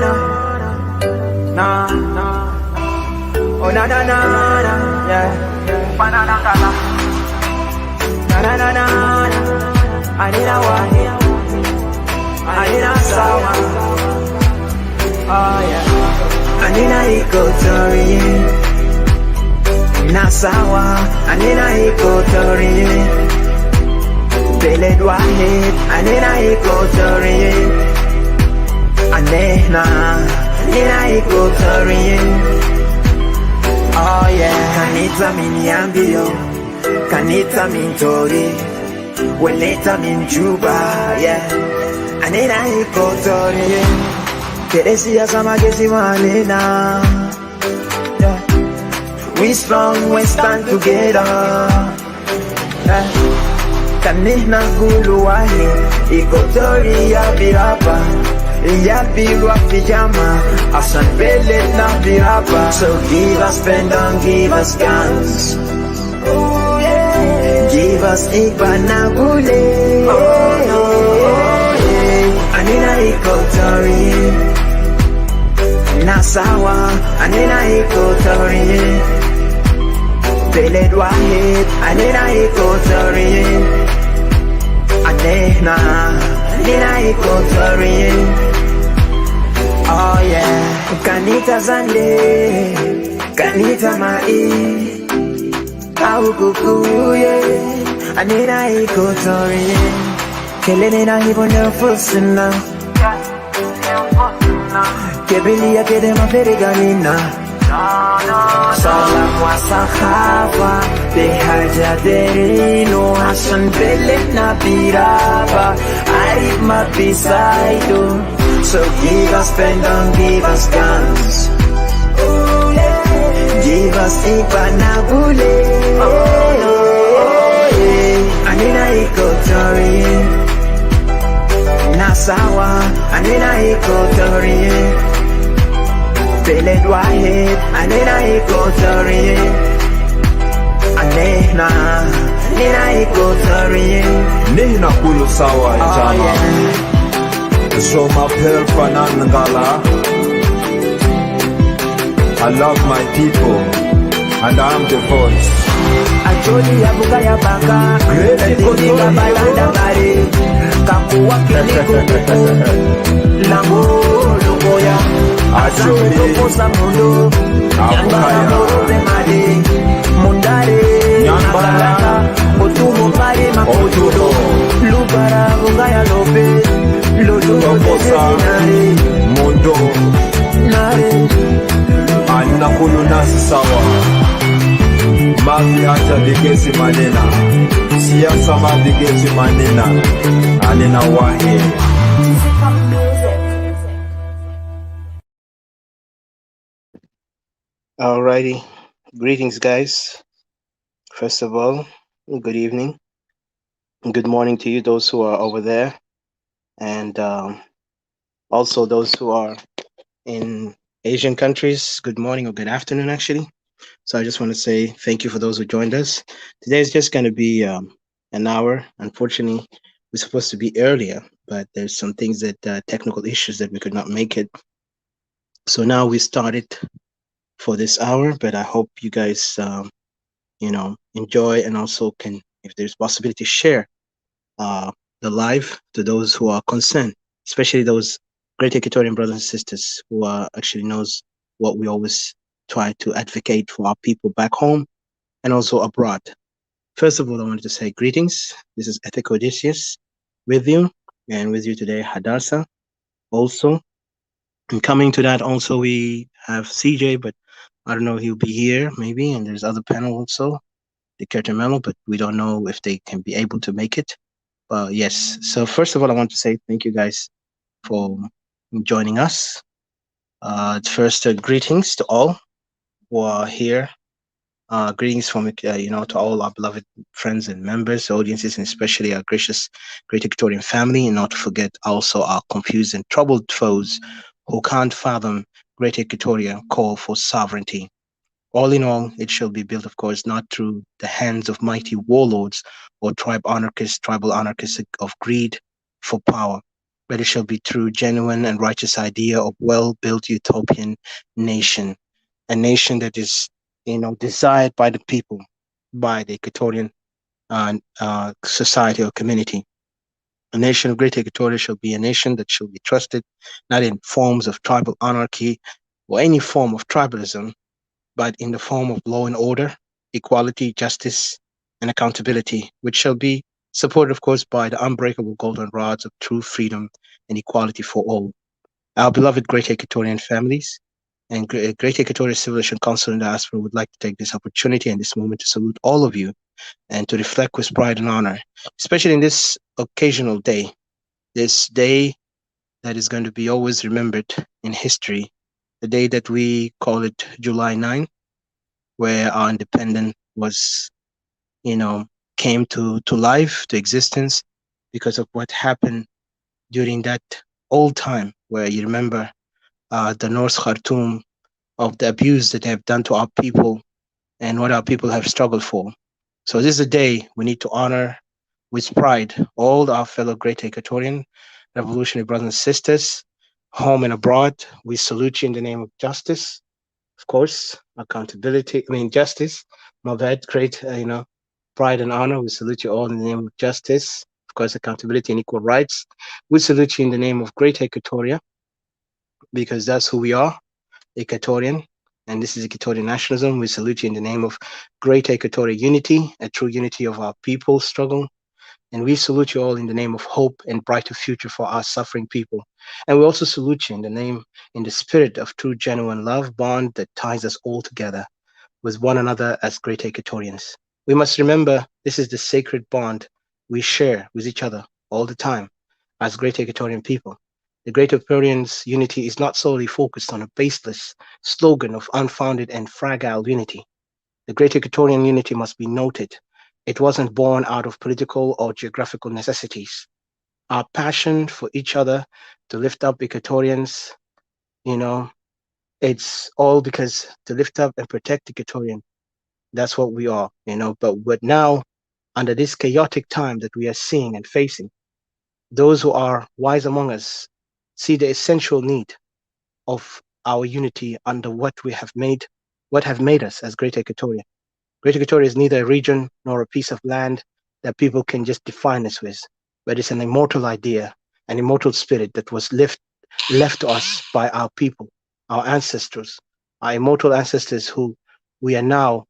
na, oh na na na na, yeah, banana kala, na na na na, anina wahi, anina sawa, oh yeah, anina Equatorian, na sawa, anina Equatorian, beled wahid, anina Equatorian, anina Equatorian. Oh yeah, kanita miniambio, kanita mintori, weleta min juba, yeah. Anina Equatorian, keresia sama gesi manina. Yeah. We strong, we stand together. Yeah. Kanina gulu wahi, Equatoria birapa. Yabilwa pijama, asan belet na birapa. So give us pen, don't give us guns. Oh yeah. Give us ipanagule. Anina Equatorian, nasawa. Anina Equatorian, beled wahid. Anina Equatorian, anina Equatorian. Oh yeah, kanita zande, kanita mai, au kukuye, anina Equatorian. Kelene na hibo nefusina, kebelia kede maferiganina. Salam wa sahaba, behaja derino, hasan belet na biraba, arif ma bisaido. So give us pen, don't give us guns. Oh yeah. Give us ipanabule. Oh yeah. Anina Equatorian, nasawa. Anina Equatorian, beled wahid. Anina Equatorian, anina Equatorian. Nina kulu sawa jama. So my Nangala, I love my people and I'm the voice. Acholi ya buka ya baka, Equatoria balanda bari, kakuwa kiniko lango lugoya. Acholi posa mundo, nyangara morobe mali, mundare nyangara, otumo mari makotudo, lubara buka ya lobe. Tokosa Mondo Anakulu nasi sawa Mavi hata bigesi manena Siasa mabigesi manena Anina wahi. Alrighty, greetings guys. First of all, good evening. Good morning to you, those who are over there. And also those who are in Asian countries, good morning or good afternoon, actually. So I just want to say thank you for those who joined us. Today is just going to be an hour. Unfortunately, we're supposed to be earlier, but there's some things that technical issues that we could not make it. So now we started for this hour, but I hope you guys, enjoy and also can, if there's possibility, share the live to those who are concerned, especially those great Equatorian brothers and sisters who actually knows what we always try to advocate for our people back home and also abroad. First of all, I wanted to say greetings. This is Odysseus with you, and with you today, Hadassah also. And coming to that also, we have CJ, but I don't know, he'll be here maybe, and there's other panel also, the Kertemelo, but we don't know if they can be able to make it. Yes, so first of all, I want to say thank you guys for joining us. First, greetings to all who are here. Greetings from, to all our beloved friends and members, audiences, and especially our gracious Great Equatorian family, and not to forget also our confused and troubled foes who can't fathom Great Equatoria call for sovereignty. All in all, it shall be built, of course, not through the hands of mighty warlords or tribal anarchists of greed for power, but it shall be true, genuine, and righteous idea of well-built utopian nation, a nation that is, desired by the people, by the Equatorian society or community. A nation of Great Equatoria shall be a nation that shall be trusted, not in forms of tribal anarchy or any form of tribalism, but in the form of law and order, equality, justice, and accountability, which shall be supported, of course, by the unbreakable golden rods of true freedom and equality for all. Our beloved Great Equatorian families and Great Equatorial Civilization Council in diaspora would like to take this opportunity and this moment to salute all of you and to reflect with pride and honor, especially in this occasional day, this day that is going to be always remembered in history, the day that we call it July 9, where our independence was, you know, came to life, to existence, because of what happened during that old time, where you remember the North Khartoum, of the abuse that they have done to our people and what our people have struggled for. So this is a day we need to honor with pride all our fellow great Equatorian revolutionary brothers and sisters, home and abroad. We salute you in the name of justice, of course, accountability, justice, my bad, great, pride and honor. We salute you all in the name of justice, of course, accountability and equal rights. We salute you in the name of great Equatoria, because that's who we are, Equatorian, and this is Equatorian nationalism. We salute you in the name of great Equatorial unity, a true unity of our people struggle. And we salute you all in the name of hope and brighter future for our suffering people. And we also salute you in the name, in the spirit of true, genuine love bond that ties us all together with one another as great Equatorians. We must remember this is the sacred bond we share with each other all the time as great Equatorian people. The Great Equatorians' unity is not solely focused on a baseless slogan of unfounded and fragile unity. The Great Equatorian unity must be noted. It wasn't born out of political or geographical necessities. Our passion for each other to lift up Equatorians, you know, it's all because to lift up and protect Equatorian, that's what we are, But now, under this chaotic time that we are seeing and facing, those who are wise among us see the essential need of our unity under what have made us as Great Equatoria. Great Equatoria is neither a region nor a piece of land that people can just define us with, but it's an immortal idea, an immortal spirit that was left to us by our people, our ancestors, our immortal ancestors who we are now,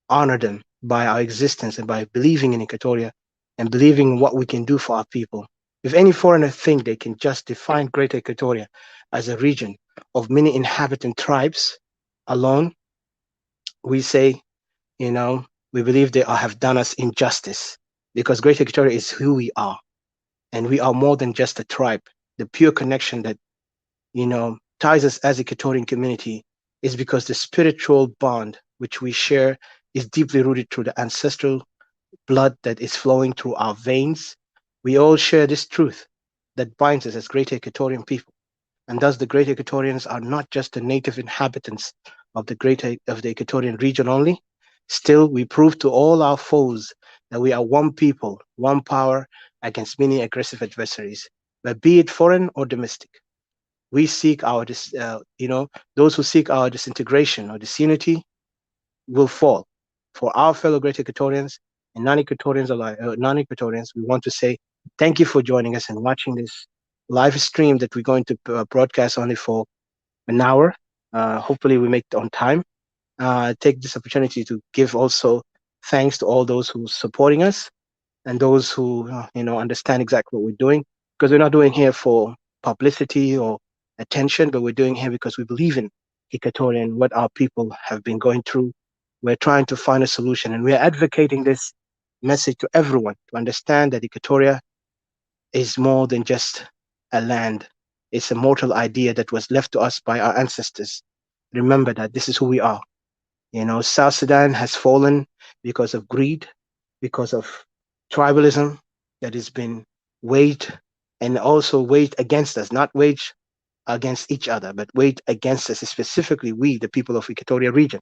honor them by our existence and by believing in Equatoria and believing in what we can do for our people. If any foreigner think they can just define Great Equatoria as a region of many inhabitant tribes alone, we say, we believe they have done us injustice, because Great Equatoria is who we are. And we are more than just a tribe. The pure connection that, ties us as a Equatorian community is because the spiritual bond which we share is deeply rooted through the ancestral blood that is flowing through our veins. We all share this truth that binds us as great Equatorian people. And thus the great Equatorians are not just the native inhabitants of the Equatorian region only. Still, we prove to all our foes that we are one people, one power against many aggressive adversaries, but be it foreign or domestic. We seek those who seek our disintegration or disunity will fall. For our fellow great Equatorians and non-Equatorians alike, non-Equatorians, we want to say thank you for joining us and watching this live stream that we're going to broadcast only for an hour. Hopefully we make it on time. Take this opportunity to give also thanks to all those who are supporting us and those who understand exactly what we're doing, because we're not doing here for publicity or attention, but we're doing here because we believe in Equatoria and what our people have been going through. We're trying to find a solution, and we're advocating this message to everyone to understand that Equatoria is more than just a land. It's a mortal idea that was left to us by our ancestors. Remember that this is who we are. South Sudan has fallen because of greed, because of tribalism that has been waged, and also waged against us, not waged against each other, but waged against us, specifically we, the people of Equatoria region.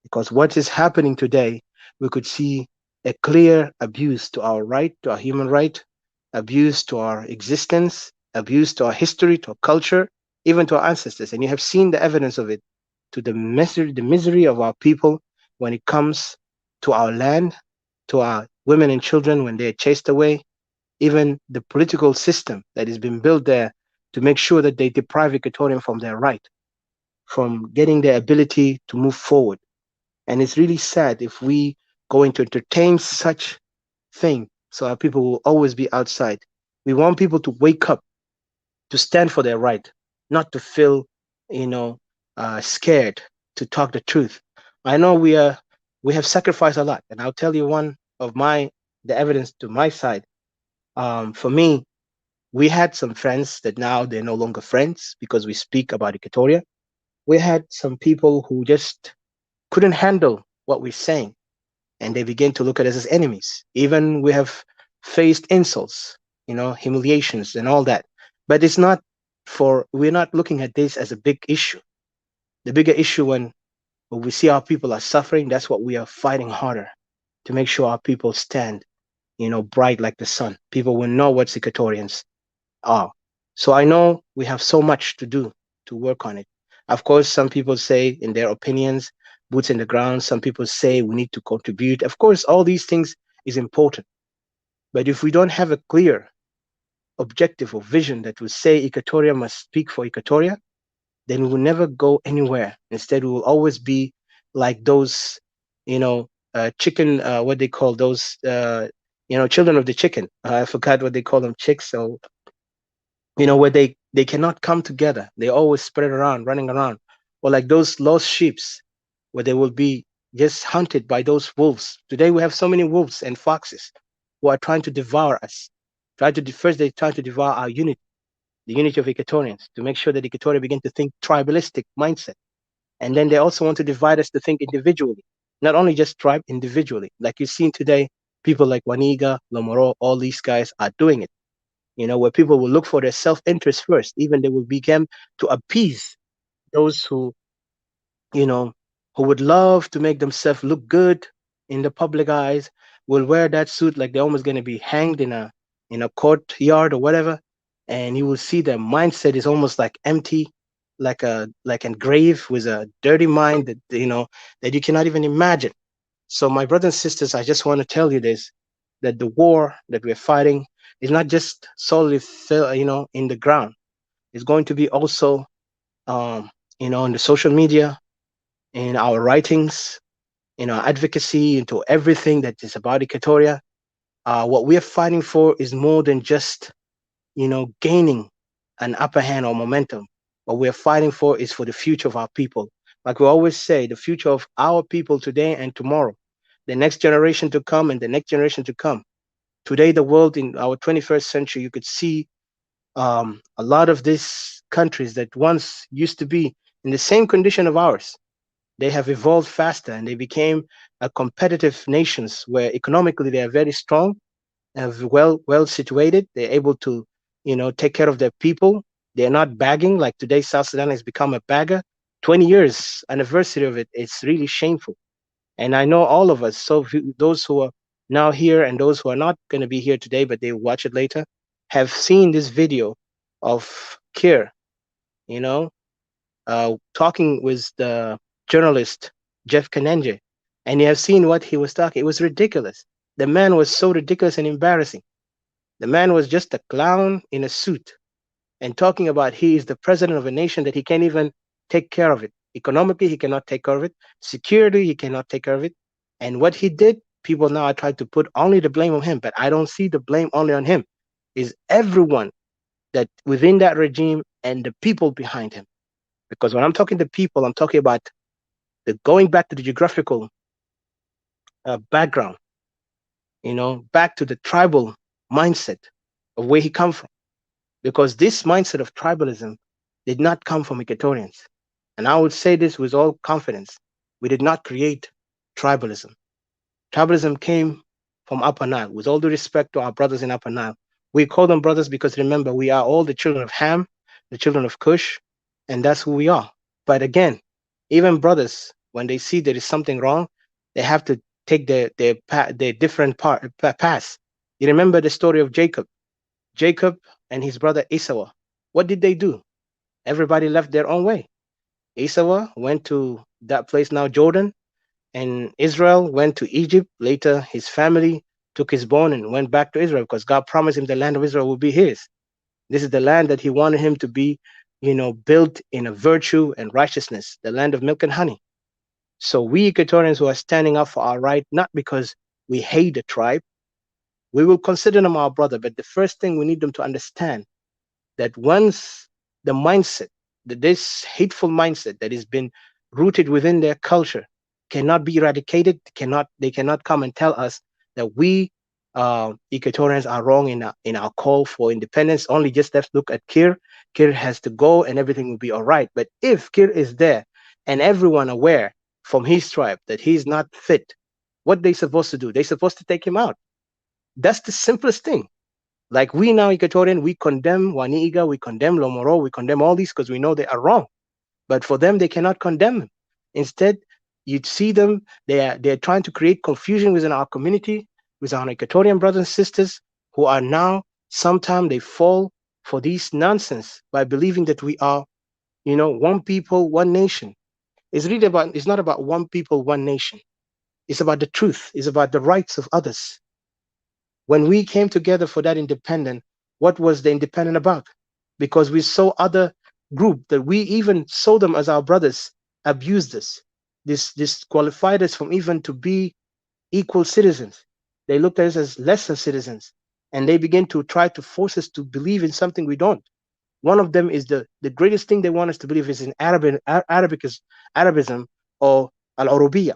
Because what is happening today, we could see a clear abuse to our right, to our human right, abuse to our existence, abuse to our history, to our culture, even to our ancestors. And you have seen the evidence of it to the misery of our people when it comes to our land, to our women and children when they're chased away, even the political system that has been built there to make sure that they deprive Equatorian from their right, from getting their ability to move forward. And it's really sad if we going to entertain such thing. So our people will always be outside. We want people to wake up, to stand for their right, not to feel, you know, scared to talk the truth. I know we have sacrificed a lot, and I'll tell you one of the evidence to my side. For me, we had some friends that now they're no longer friends because we speak about Equatoria. We had some people who just couldn't handle what we're saying, and they begin to look at us as enemies. Even we have faced insults, humiliations and all that. But we're not looking at this as a big issue. The bigger issue when we see our people are suffering, that's what we are fighting harder to make sure our people stand, bright like the sun. People will know what Equatorians are. So I know we have so much to do to work on it. Of course, some people say in their opinions, boots in the ground. Some people say we need to contribute. Of course, all these things is important. But if we don't have a clear objective or vision that will say Equatoria must speak for Equatoria, then we will never go anywhere. Instead, we will always be like those, chicken, what they call those, children of the chicken. I forgot what they call them, chicks. So where they cannot come together. They always spread around, running around, or like those lost sheeps, where they will be just hunted by those wolves. Today we have so many wolves and foxes who are trying to devour us. First they try to devour our unity, the unity of Equatorians, to make sure that Equatoria begin to think tribalistic mindset, and then they also want to divide us to think individually, not only just tribe, individually. Like you've seen today, people like Waniga, Lomoro, all these guys are doing it, where people will look for their self-interest first. Even they will begin to appease those you know, who would love to make themselves look good in the public eyes, will wear that suit like they're almost going to be hanged in a courtyard or whatever. And you will see their mindset is almost like empty, like a grave with a dirty mind that you cannot even imagine. So my brothers and sisters, I just want to tell you this, that the war that we're fighting is not just solely in the ground. It's going to be also in the social media, in our writings, in our advocacy, into everything that is about Equatoria. What we are fighting for is more than just gaining an upper hand or momentum. What we are fighting for is for the future of our people. Like we always say, the future of our people today and tomorrow, the next generation to come and the next generation to come. Today, the world in our 21st century, you could see a lot of these countries that once used to be in the same condition of ours. They have evolved faster and they became a competitive nations where economically they are very strong and well situated. They're able to, take care of their people. They're not bagging like today. South Sudan has become a bagger. 20 years anniversary of it. It's really shameful. And I know all of us. So those who are now here and those who are not going to be here today, but they will watch it later, have seen this video of Kir, you know, talking with the journalist Jeff Kanenge, and you have seen what he was talking. It was ridiculous. The man was so ridiculous and embarrassing. The man was just a clown in a suit and talking about he is the president of a nation that he can't even take care of it. Economically, he cannot take care of it. Security, he cannot take care of it. And what he did, people now are trying to put only the blame on him, but I don't see the blame only on him. Is everyone that within that regime and the people behind him. Because when I'm talking to people, I'm talking about going back to the geographical background, back to the tribal mindset of where he come from. Because this mindset of tribalism did not come from Equatorians. And I would say this with all confidence. We did not create tribalism. Tribalism came from Upper Nile. With all due respect to our brothers in Upper Nile, we call them brothers because remember, we are all the children of Ham, the children of Cush, and that's who we are. But again, even brothers, when they see there is something wrong, they have to take their different paths. You remember the story of Jacob. Jacob and his brother Esau. What did they do? Everybody left their own way. Esau went to that place now, Jordan, and Israel went to Egypt. Later, his family took his bone and went back to Israel because God promised him the land of Israel would be his. This is the land that he wanted him to be, built in a virtue and righteousness, the land of milk and honey. So we Equatorians who are standing up for our right, not because we hate the tribe, we will consider them our brother. But the first thing we need them to understand that once the mindset, this hateful mindset that has been rooted within their culture cannot be eradicated, they cannot come and tell us that we Equatorians are wrong in our call for independence. Only just let's look at Kir. Kir has to go and everything will be all right. But if Kir is there and everyone aware from his tribe that he's not fit, what they supposed to do? They're supposed to take him out. That's the simplest thing. Like we now, Equatorian, we condemn Waniiga, we condemn Lomoro, we condemn all these because we know they are wrong. But for them, they cannot condemn them. Instead, you'd see them, they're trying to create confusion within our community, with our Equatorian brothers and sisters who are now, sometimes they fall for these nonsense by believing that we are, one people, one nation. It's not about one people, one nation. It's about the truth. It's about the rights of others. When we came together for that independent, what was the independent about? Because we saw other group that we even saw them as our brothers abused us. This disqualified us from even to be equal citizens. They looked at us as lesser citizens, and they began to try to force us to believe in something we don't. One of them is the greatest thing they want us to believe is in Arabism or Al-Arabiya.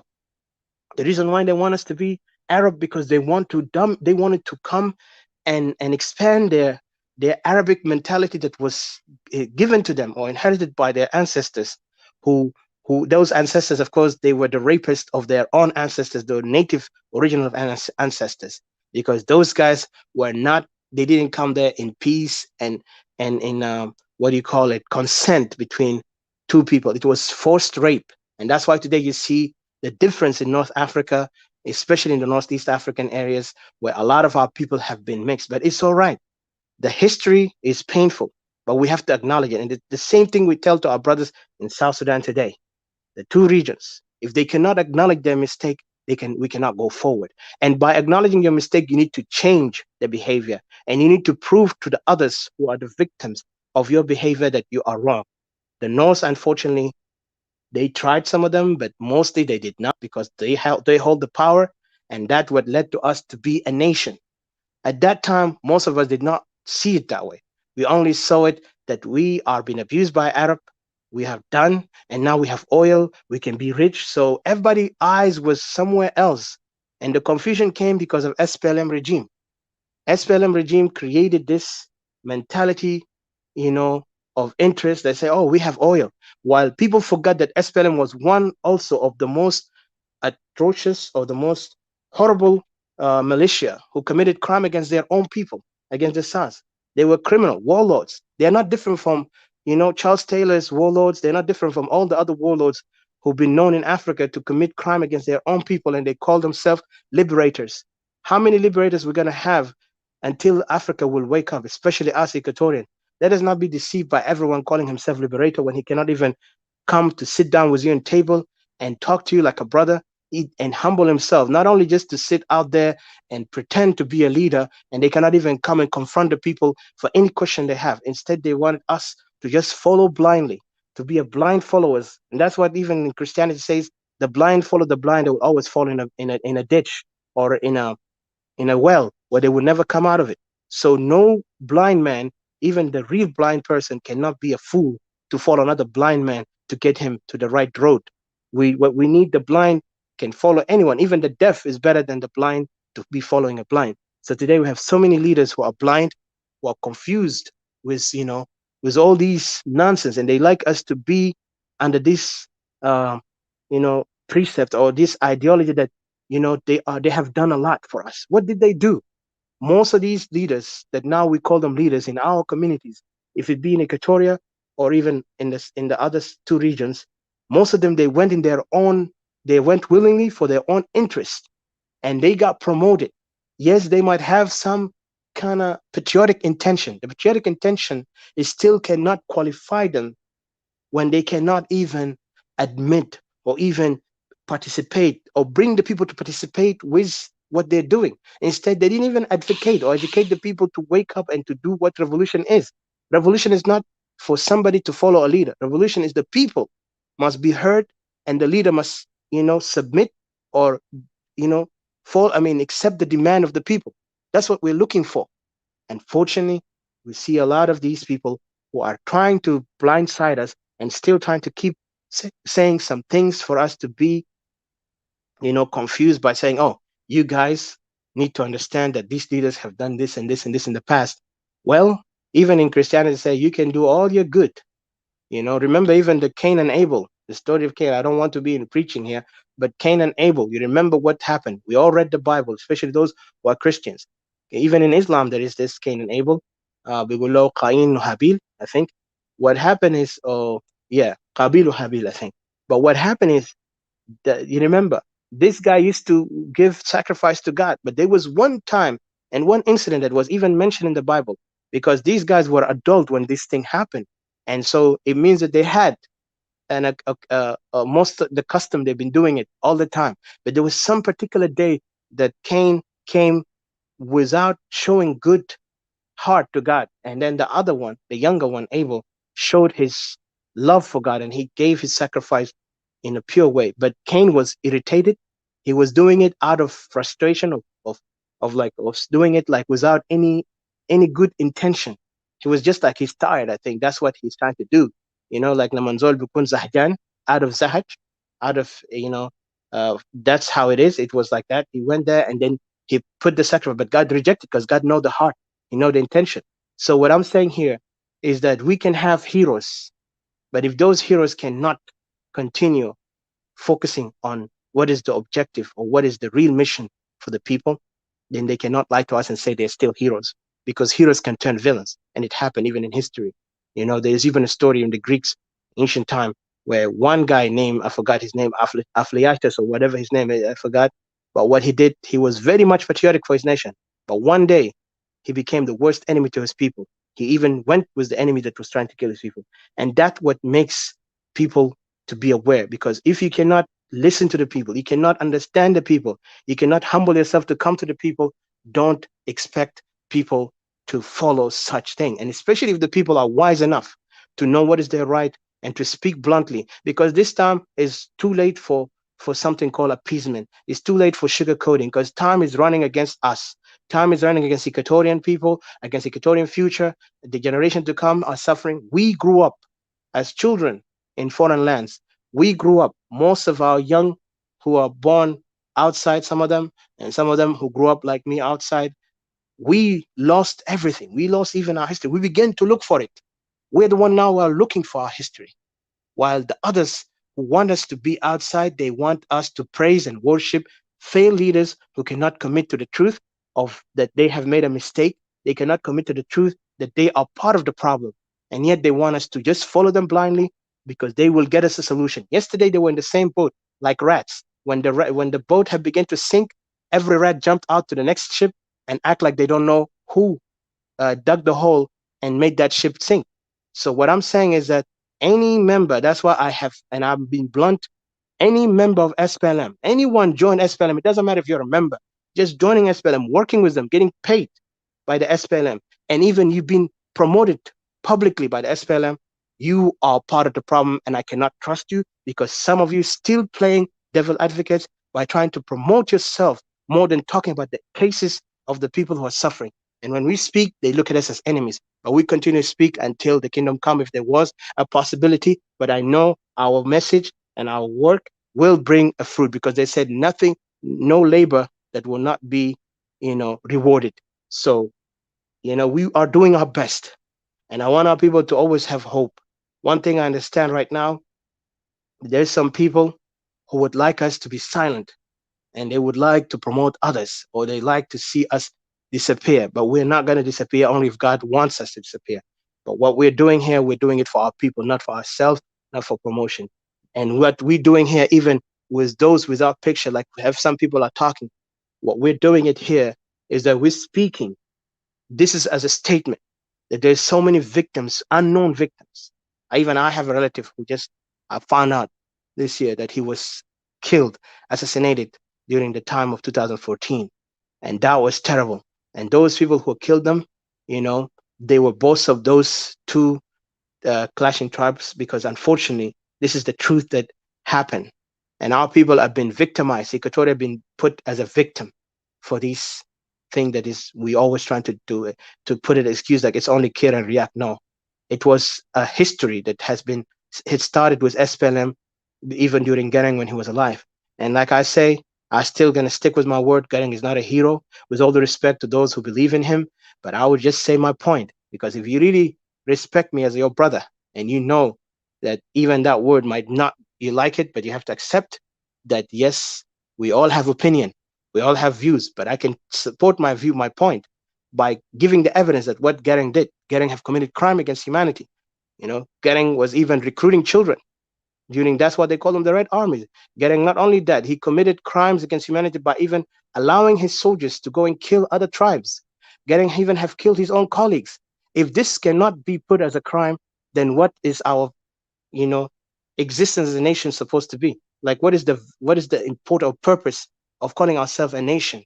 The reason why they want us to be Arab because they wanted to come and expand their Arabic mentality that was given to them or inherited by their ancestors, who those ancestors, of course, they were the rapists of their own ancestors, the native original ancestors, because those guys were not, they didn't come there in peace and in what do you call it, consent between two people. It was forced rape, and that's why today you see the difference in North Africa, especially in the Northeast African areas where a lot of our people have been mixed. But it's all right. The history is painful, but we have to acknowledge it. And the same thing we tell to our brothers in South Sudan today, the two regions. If they cannot acknowledge their mistake, we cannot go forward. And by acknowledging your mistake, you need to change the behavior. And you need to prove to the others who are the victims of your behavior that you are wrong. The North, unfortunately, they tried some of them, but mostly they did not because they hold the power, and that what led to us to be a nation. At that time, most of us did not see it that way. We only saw it that we are being abused by Arab, we have done, and now we have oil, we can be rich. So everybody's eyes was somewhere else. And the confusion came because of SPLM regime. SPLM regime created this mentality, you know, of interest. They say, oh, we have oil. While people forgot that SPLM was one also of the most atrocious or the most horrible militia who committed crime against their own people, against the SARS. They were criminal warlords. They are not different from, Charles Taylor's warlords. They're not different from all the other warlords who've been known in Africa to commit crime against their own people, and they call themselves liberators. How many liberators we're going to have until Africa will wake up, especially us Equatorian? Let us not be deceived by everyone calling himself liberator when he cannot even come to sit down with you on table and talk to you like a brother and humble himself, not only just to sit out there and pretend to be a leader, and they cannot even come and confront the people for any question they have. Instead, they want us to just follow blindly, to be a blind followers. And that's what even in Christianity says, the blind follow the blind, they will always fall in a ditch or in a well where they will never come out of it. So no blind man, even the real blind person, cannot be a fool to follow another blind man to get him to the right road. What we need, the blind can follow anyone. Even the deaf is better than the blind to be following a blind. So today we have so many leaders who are blind, who are confused with, with all these nonsense, and they like us to be under this, precept or this ideology that, they have done a lot for us. What did they do? Most of these leaders that now we call them leaders in our communities, if it be in Equatoria or even in the other two regions, most of them, they went willingly for their own interest, and they got promoted. Yes, they might have some kind of patriotic intention. The patriotic intention is still cannot qualify them when they cannot even admit or even participate or bring the people to participate with what they're doing. Instead, they didn't even advocate or educate the people to wake up and to do what revolution is. Revolution is not for somebody to follow a leader. Revolution is the people must be heard, and the leader must, submit or, accept the demand of the people. That's what we're looking for. Unfortunately, we see a lot of these people who are trying to blindside us and still trying to keep saying some things for us to be, confused by saying, oh, you guys need to understand that these leaders have done this and this and this in the past. Well, even in Christianity, say you can do all your good. Remember even the Cain and Abel, the story of Cain. I don't want to be in preaching here, but Cain and Abel, you remember what happened. We all read the Bible, especially those who are Christians. Even in Islam, there is this Cain and Abel. Bigulo Cain Habil, I think. What happened is, yeah, Qabil Habil, I think. But what happened is that you remember this guy used to give sacrifice to God, but there was one time and one incident that was even mentioned in the Bible, because these guys were adult when this thing happened, and so it means that they had most of the custom, they've been doing it all the time. But there was some particular day that Cain came without showing good heart to God. And then the other one, the younger one, Abel, showed his love for God and he gave his sacrifice in a pure way. But Cain was irritated. He was doing it out of frustration of doing it like without any good intention. He was just like he's tired. I think that's what he's trying to do. Like Namanzol Bukun Zahjan, out of Zahaj, out of that's how it is. It was like that. He went there and then he put the sacrifice, but God rejected because God know the heart. The intention. So what I'm saying here is that we can have heroes, but if those heroes cannot continue focusing on what is the objective or what is the real mission for the people, then they cannot lie to us and say they're still heroes, because heroes can turn villains, and it happened even in history. There's even a story in the Greeks ancient time where one guy named, I forgot his name, Affliatus or whatever his name is, I forgot, but what he did, he was very much patriotic for his nation, but one day he became the worst enemy to his people. He even went with the enemy that was trying to kill his people. And that's what makes people to be aware, because if you cannot listen to the people, you cannot understand the people, you cannot humble yourself to come to the people, don't expect people to follow such thing. And especially if the people are wise enough to know what is their right and to speak bluntly, because this time is too late for something called appeasement. It's too late for sugarcoating, because time is running against us. Time is running against Equatorian people, against Equatorian future. The generation to come are suffering. We grew up as children in foreign lands. We grew up, most of our young who are born outside, some of them, and some of them who grew up like me outside, we lost everything. We lost even our history. We began to look for it. We're the one now who are looking for our history, while the others who want us to be outside, they want us to praise and worship failed leaders who cannot commit to the truth of that they have made a mistake. They cannot commit to the truth that they are part of the problem. And yet they want us to just follow them blindly because they will get us a solution. Yesterday, they were in the same boat like rats. When the boat had begun to sink, every rat jumped out to the next ship and act like they don't know who dug the hole and made that ship sink. So what I'm saying is that any member, that's why I've been blunt, any member of SPLM, anyone join SPLM, it doesn't matter if you're a member, just joining SPLM, working with them, getting paid by the SPLM, and even you've been promoted publicly by the SPLM, you are part of the problem, and I cannot trust you, because some of you still playing devil advocates by trying to promote yourself more than talking about the cases of the people who are suffering. And when we speak, they look at us as enemies. But we continue to speak until the kingdom come, if there was a possibility. But I know our message and our work will bring a fruit, because they said nothing, no labor that will not be, rewarded. So, we are doing our best. And I want our people to always have hope. One thing I understand right now, there's some people who would like us to be silent, and they would like to promote others, or they like to see us disappear. But we're not going to disappear only if God wants us to disappear. But what we're doing here, we're doing it for our people, not for ourselves, not for promotion. And what we're doing here, even with those without picture, like we have some people are talking, what we're doing it here is that we're speaking This is as a statement that there's so many victims, unknown victims. I have a relative who just found out this year that he was killed, assassinated during the time of 2014, and that was terrible. And those people who killed them, you know, they were both of those two clashing tribes, because unfortunately, this is the truth that happened. And our people have been victimized. Equatoria have been put as a victim for this thing that is, we always trying to do it, to put it excuse like it's only Kir and React. No, it was a history that has been, it started with SPLM even during Gering when he was alive. And like I say, I still gonna stick with my word. Gering is not a hero, with all the respect to those who believe in him. But I would just say my point, because if you really respect me as your brother, and you know that even that word might not, you like it, but you have to accept that yes, we all have opinion, we all have views, but I can support my view, my point, by giving the evidence that what Gering did. Gering have committed crime against humanity. Gering was even recruiting children during, that's what they call them, the Red Army. Gering, not only that, he committed crimes against humanity by even allowing his soldiers to go and kill other tribes. Gering even have killed his own colleagues. If this cannot be put as a crime, then what is our, you know, existence as a nation supposed to be? Like, what is the import or purpose of calling ourselves a nation?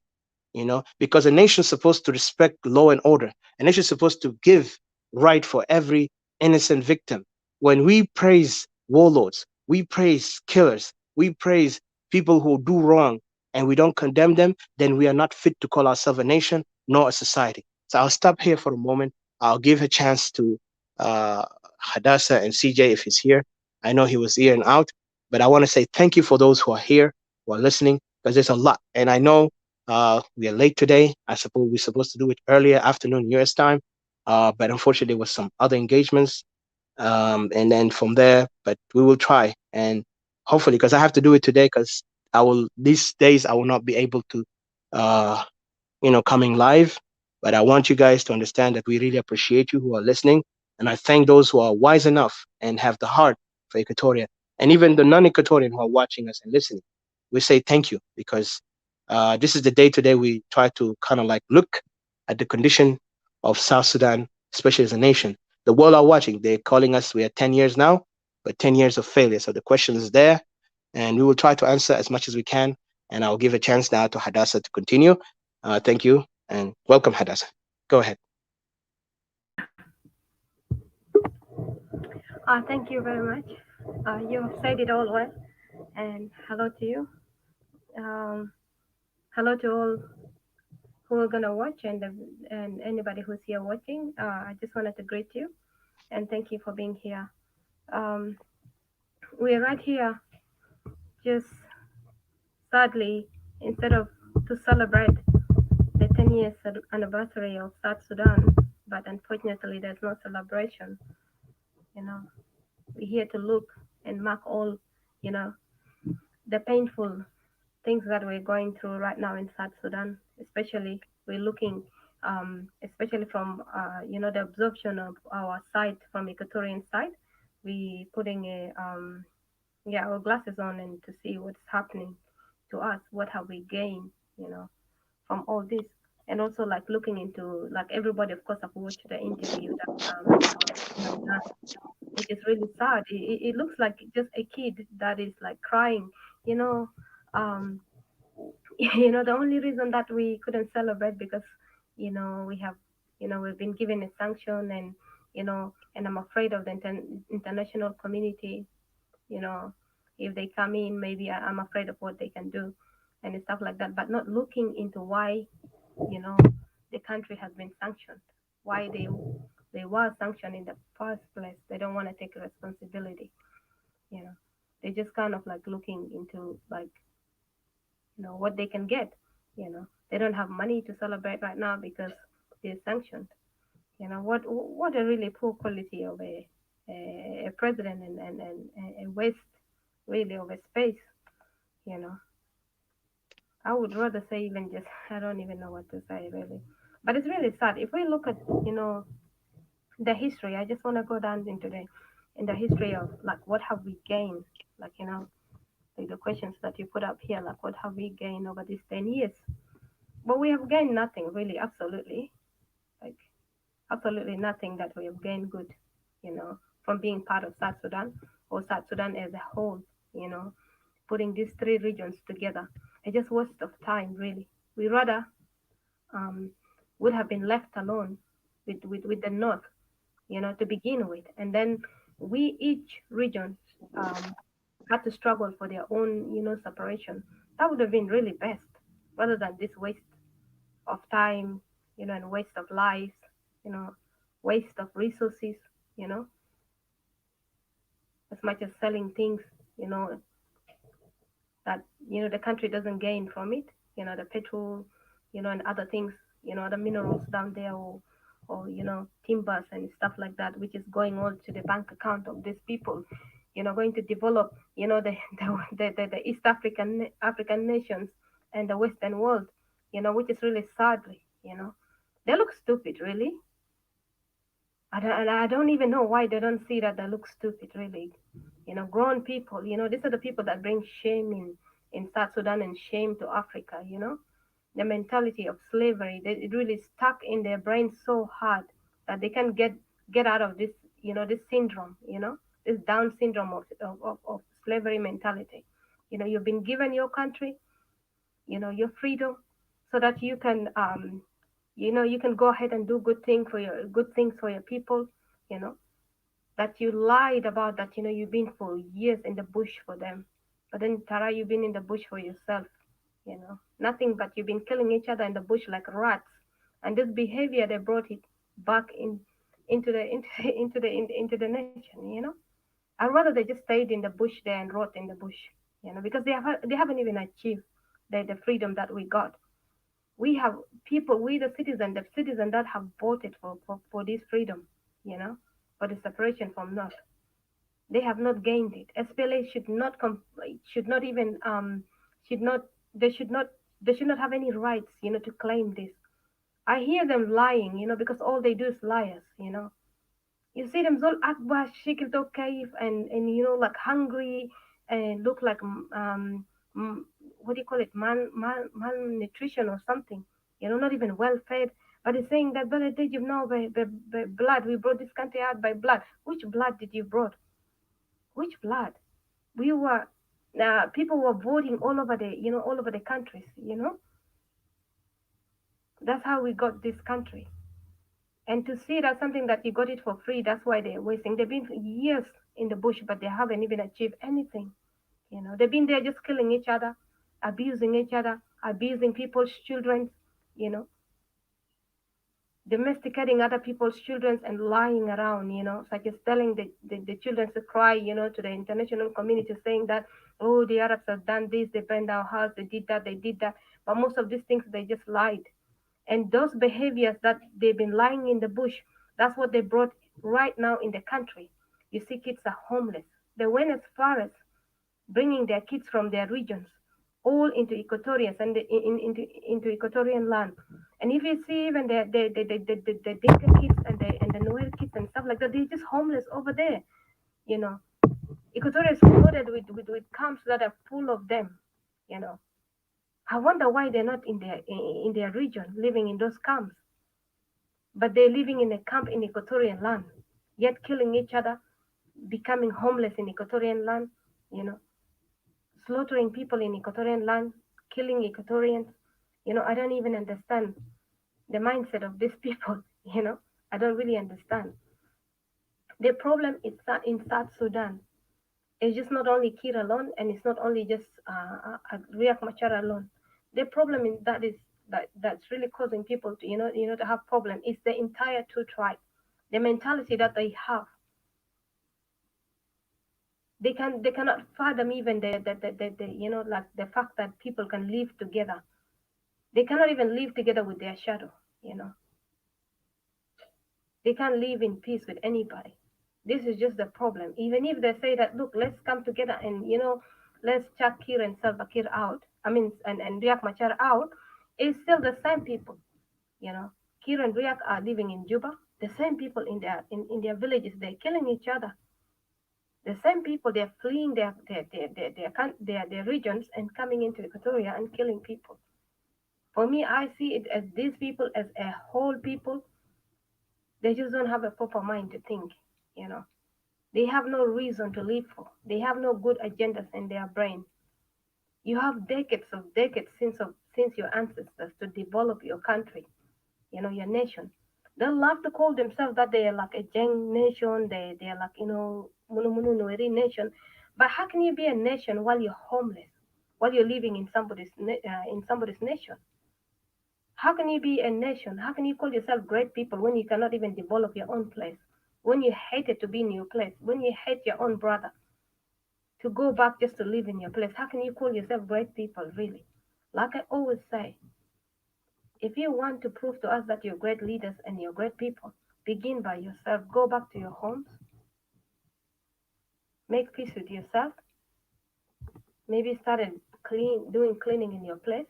Because a nation is supposed to respect law and order. A nation is supposed to give right for every innocent victim. When we praise warlords, we praise killers, we praise people who do wrong, and we don't condemn them, then we are not fit to call ourselves a nation nor a society. So I'll stop here for a moment. I'll give a chance to uh, Hadassah and CJ if he's here. I know he was here and out, but I want to say thank you for those who are here, who are listening, because there's a lot. And I know we are late today. I suppose we're supposed to do it earlier afternoon US time, but unfortunately there was some other engagements, and then from there. But we will try, and hopefully, because I have to do it today, because I will, these days I will not be able to, uh, coming live. But I want you guys to understand that we really appreciate you who are listening, and I thank those who are wise enough and have the heart for Equatoria, and even the non-Equatorian who are watching us and listening. We say thank you, because this is the day today we try to kind of like look at the condition of South Sudan, especially as a nation. The world are watching. They're calling us. We are 10 years now, but 10 years of failure. So the question is there, and we will try to answer as much as we can. And I'll give a chance now to Hadassah to continue. Thank you and welcome, Hadassah. Go ahead. Thank you very much. You have said it all well. And hello to you. Um, Hello to all who are gonna watch and anybody who's here watching. I just wanted to greet you and thank you for being here. Um, we're right here, just sadly, instead of to celebrate the 10 years anniversary of South Sudan, but unfortunately there's no celebration. You know, we're here to look and mark all, you know, the painful things that we're going through right now in South Sudan, especially we're looking, especially from the absorption of our side from Equatorian side, we putting our glasses on and to see what's happening to us, what have we gained, from all this, and also like looking into like everybody, of course, I've watched the interview that you have done, which is really sad. It looks like just a kid that is like crying, you know. Um, the only reason that we couldn't celebrate because we have we've been given a sanction, and and I'm afraid of the international community. you know if they come in, maybe I'm afraid of what they can do and stuff like that, but not looking into why you know the country has been sanctioned, why they were sanctioned in the first place. They don't want to take responsibility. you know they just kind of like looking into like what they can get. They don't have money to celebrate right now because they're sanctioned. What a really poor quality of a president, and a waste really of a space. you know I would rather say even just I don't even know what to say really, but it's really sad if we look at the history. I just want to go down into the history of like what have we gained, like like the questions that you put up here, like what have we gained over these 10 years. But we have gained nothing really, absolutely. Like absolutely nothing that we have gained good, from being part of South Sudan or South Sudan as a whole, you know, putting these three regions together. It's just waste of time, really. We rather um, would have been left alone with the North, to begin with. And then we, each region, um, had to struggle for their own, separation. That would have been really best rather than this waste of time, and waste of lives, you know, waste of resources, you know, as much as selling things, you know, that, the country doesn't gain from it, the petrol, and other things, other minerals down there, or timbers and stuff like that, which is going on to the bank account of these people, going to develop, the East African nations and the Western world, which is really sadly, they look stupid, really. I don't even know why they don't see that they look stupid, really. Grown people, these are the people that bring shame in South Sudan and shame to Africa, the mentality of slavery, it really stuck in their brains so hard that they can't get out of this, this syndrome, this Down syndrome of slavery mentality. You've been given your country, your freedom, so that you can, you can go ahead and do good things for your people, you know, that you lied about, that, you've been for years in the bush for them. But then, Tara, you've been in the bush for yourself, nothing but you've been killing each other in the bush like rats. And this behavior, they brought it back into the nation, I'd rather they just stayed in the bush there and rot in the bush, because they haven't even achieved the freedom that we got. We have people, we the citizen that have voted for this freedom, for the separation from North. They have not gained it. SPLA should not even should not they should not they should not have any rights, to claim this. I hear them lying, because all they do is liars, You see them Zol Akbar, Shikil Kaif, and like hungry and look like mm, what do you call it, malnutrition or something, not even well fed. But he's saying that brother, did you know by blood? We brought this country out by blood. Which blood did you brought? Which blood? We were people were voting all over the countries. That's how we got this country. And to see that something that you got it for free, that's why they're wasting. They've been for years in the bush, but they haven't even achieved anything. They've been there just killing each other, abusing people's children, you know, domesticating other people's children and lying around, such as telling the children to cry, to the international community, saying that, oh, the Arabs have done this, they burned our house, they did that, they did that. But most of these things, they just lied. And those behaviors that they've been lying in the bush, that's what they brought right now in the country. You see, kids are homeless. They went as far as bringing their kids from their regions all into Equatorians and into Equatorian land. And if you see even the Dinka kids and the Nuer kids and stuff like that, they're just homeless over there. You know, Equatoria is flooded with camps that are full of them. You know, I wonder why they're not in their region living in those camps, but they're living in a camp in Equatorian land, yet killing each other, becoming homeless in Equatorian land. You know, slaughtering people in Equatorian land, killing Equatorians. I don't even understand the mindset of these people. I don't really understand. The problem is that in South Sudan, it's just not only Kir alone, and it's not only just Riek Machar alone. The problem is that's really causing people to to have problem is the entire two tribe, the mentality that they have. They cannot fathom even the like the fact that people can live together. They cannot even live together with their shadow. You know, they can't live in peace with anybody. This is just the problem. Even if they say that, look, let's come together and let's chuck Kir and Salva Kiir out. I mean, and Riek Machar out. It's still the same people. You know, Kir and Riek are living in Juba. The same people in their villages. They're killing each other. The same people, they're fleeing their regions and coming into Equatoria and killing people. For me, I see it as these people as a whole people, They just don't have a proper mind to think, you know. They have no reason to live for. They have no good agendas in their brain. You have decades since your ancestors to develop your country, your nation. They love to call themselves that they are like a Jeng nation, they are like, Munu Munu Nueri nation. But how can you be a nation while you're homeless, while you're living in somebody's nation? How can you be a nation? How can you call yourself great people when you cannot even develop your own place? When you hated to be in your place, when you hate your own brother, to go back just to live in your place, how can you call yourself great people, really? Like I always say, if you want to prove to us that you're great leaders and you're great people, begin by yourself. Go back to your homes, make peace with yourself, maybe started doing cleaning in your place,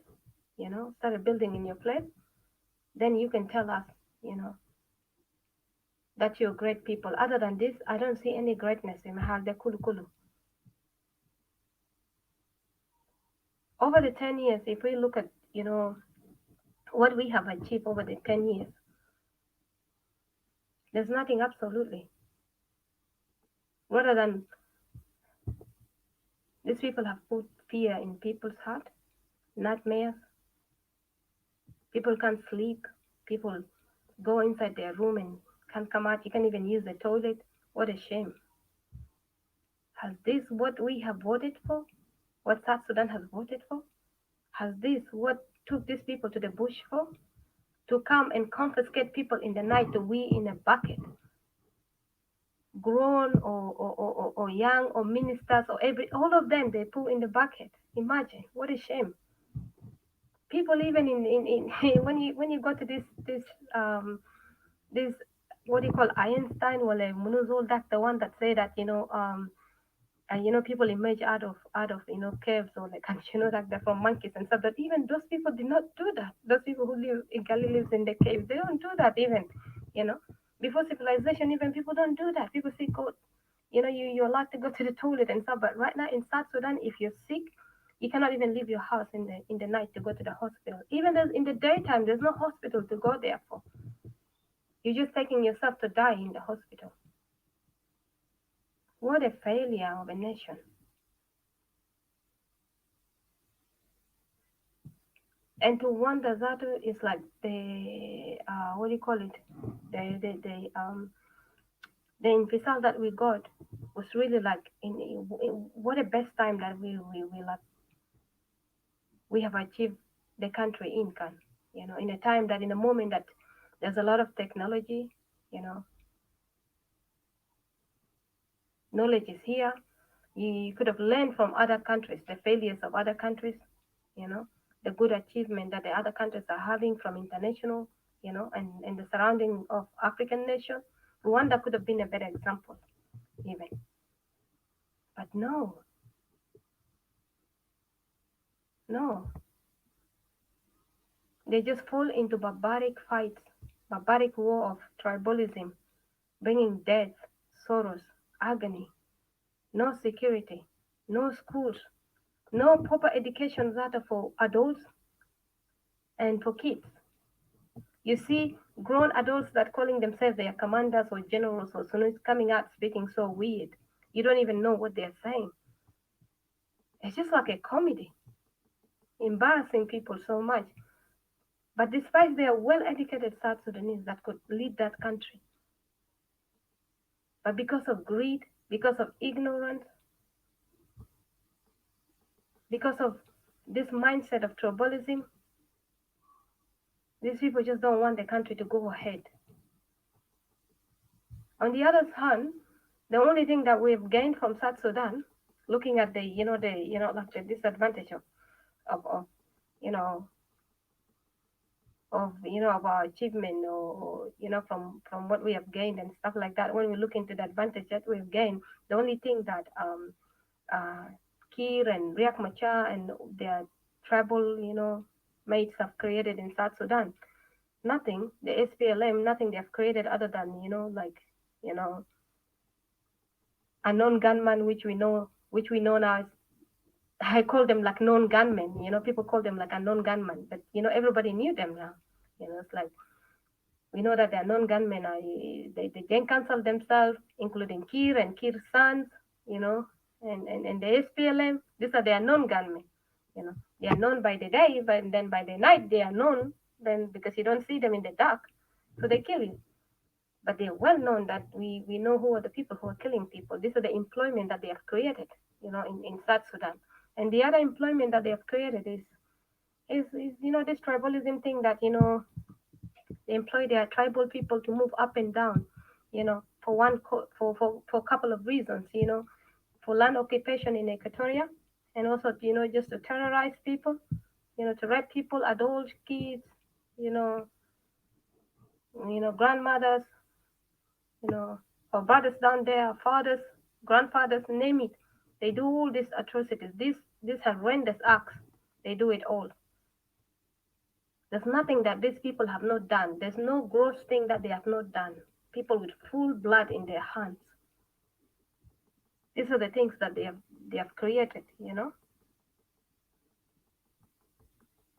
started building in your place. Then you can tell us, you know, that you're great people. Other than this, I don't see any greatness in Mahalde Kulu Kulu. Over the 10 years, if we look at, what we have achieved over the 10 years, there's nothing absolutely. Rather than these people have put fear in people's heart, nightmares, people can't sleep, people go inside their room and can't come out, you can't even use the toilet. What a shame. Has this what we have voted for? What South Sudan has voted for? Has this what took these people to the bush for? To come and confiscate people in the night to we in a bucket, grown or young or ministers or all of them they put in the bucket. Imagine what a shame. People even in when you go to um this what do you call Einstein or Munuzol, that's the one that say that and people emerge out of caves or like and like they're from monkeys and stuff. But even those people did not do that. Those people who live in Galilee lives in the caves, they don't do that even. You know, before civilization, even people don't do that. People say, "God, you're allowed to go to the toilet and stuff." But right now in South Sudan, if you're sick, you cannot even leave your house in the night to go to the hospital. Even in the daytime, there's no hospital to go there for. You're just taking yourself to die in the hospital. What a failure of a nation. And to wonder that is like the what do you call it? The infisal that we got was really like what a best time that we have achieved the country in can in a time that in a moment that there's a lot of technology, you know, knowledge is here. You could have learned from other countries, the failures of other countries, you know, the good achievement that the other countries are having from international, and the surrounding of African nations. Rwanda could have been a better example, even. But no, no. They just fall into barbaric fights, barbaric war of tribalism, bringing death, sorrows, agony, no security, no schools, no proper education that for adults and for kids. You see grown adults that calling themselves their commanders or generals or Sunnis coming out speaking so weird. You don't even know what they're saying. It's just like a comedy, embarrassing people so much. But despite their well-educated South Sudanese that could lead that country, but because of greed, because of ignorance, because of this mindset of tribalism, these people just don't want the country to go ahead. On the other hand, the only thing that we've gained from South Sudan, looking at like the disadvantage of you know of our achievement or from what we have gained and stuff like that. When we look into the advantage that we've gained, the only thing that uh, Kir and Riek Machar and their tribal mates have created in South Sudan, nothing. The SPLM, nothing they have created other than you know a known gunman, which we know now. I call them like known gunmen. People call them like a known gunman, but everybody knew them now. It's like We know that their known gunmen are they then cancel themselves, including Kir and Kir's sons, you know, and the SPLM. These are their known gunmen. You know, they are known by the day, but then by the night they are known. Then because you don't see them in the dark, so they kill you. But they're well known that we know who are the people who are killing people. This is the employment that they have created, you know, in South Sudan. And the other employment that they have created is you know this tribalism thing that you know they employ their tribal people to move up and down, you know, for a couple of reasons, you know, for land occupation in Equatoria, and also you know just to terrorize people, you know, to rape people, adults, kids, you know, grandmothers, you know, or brothers down there, fathers, grandfathers, name it. They do all these atrocities, these horrendous acts. They do it all. There's nothing that these people have not done. There's no gross thing that they have not done. People with full blood in their hands. These are the things that they have created, you know.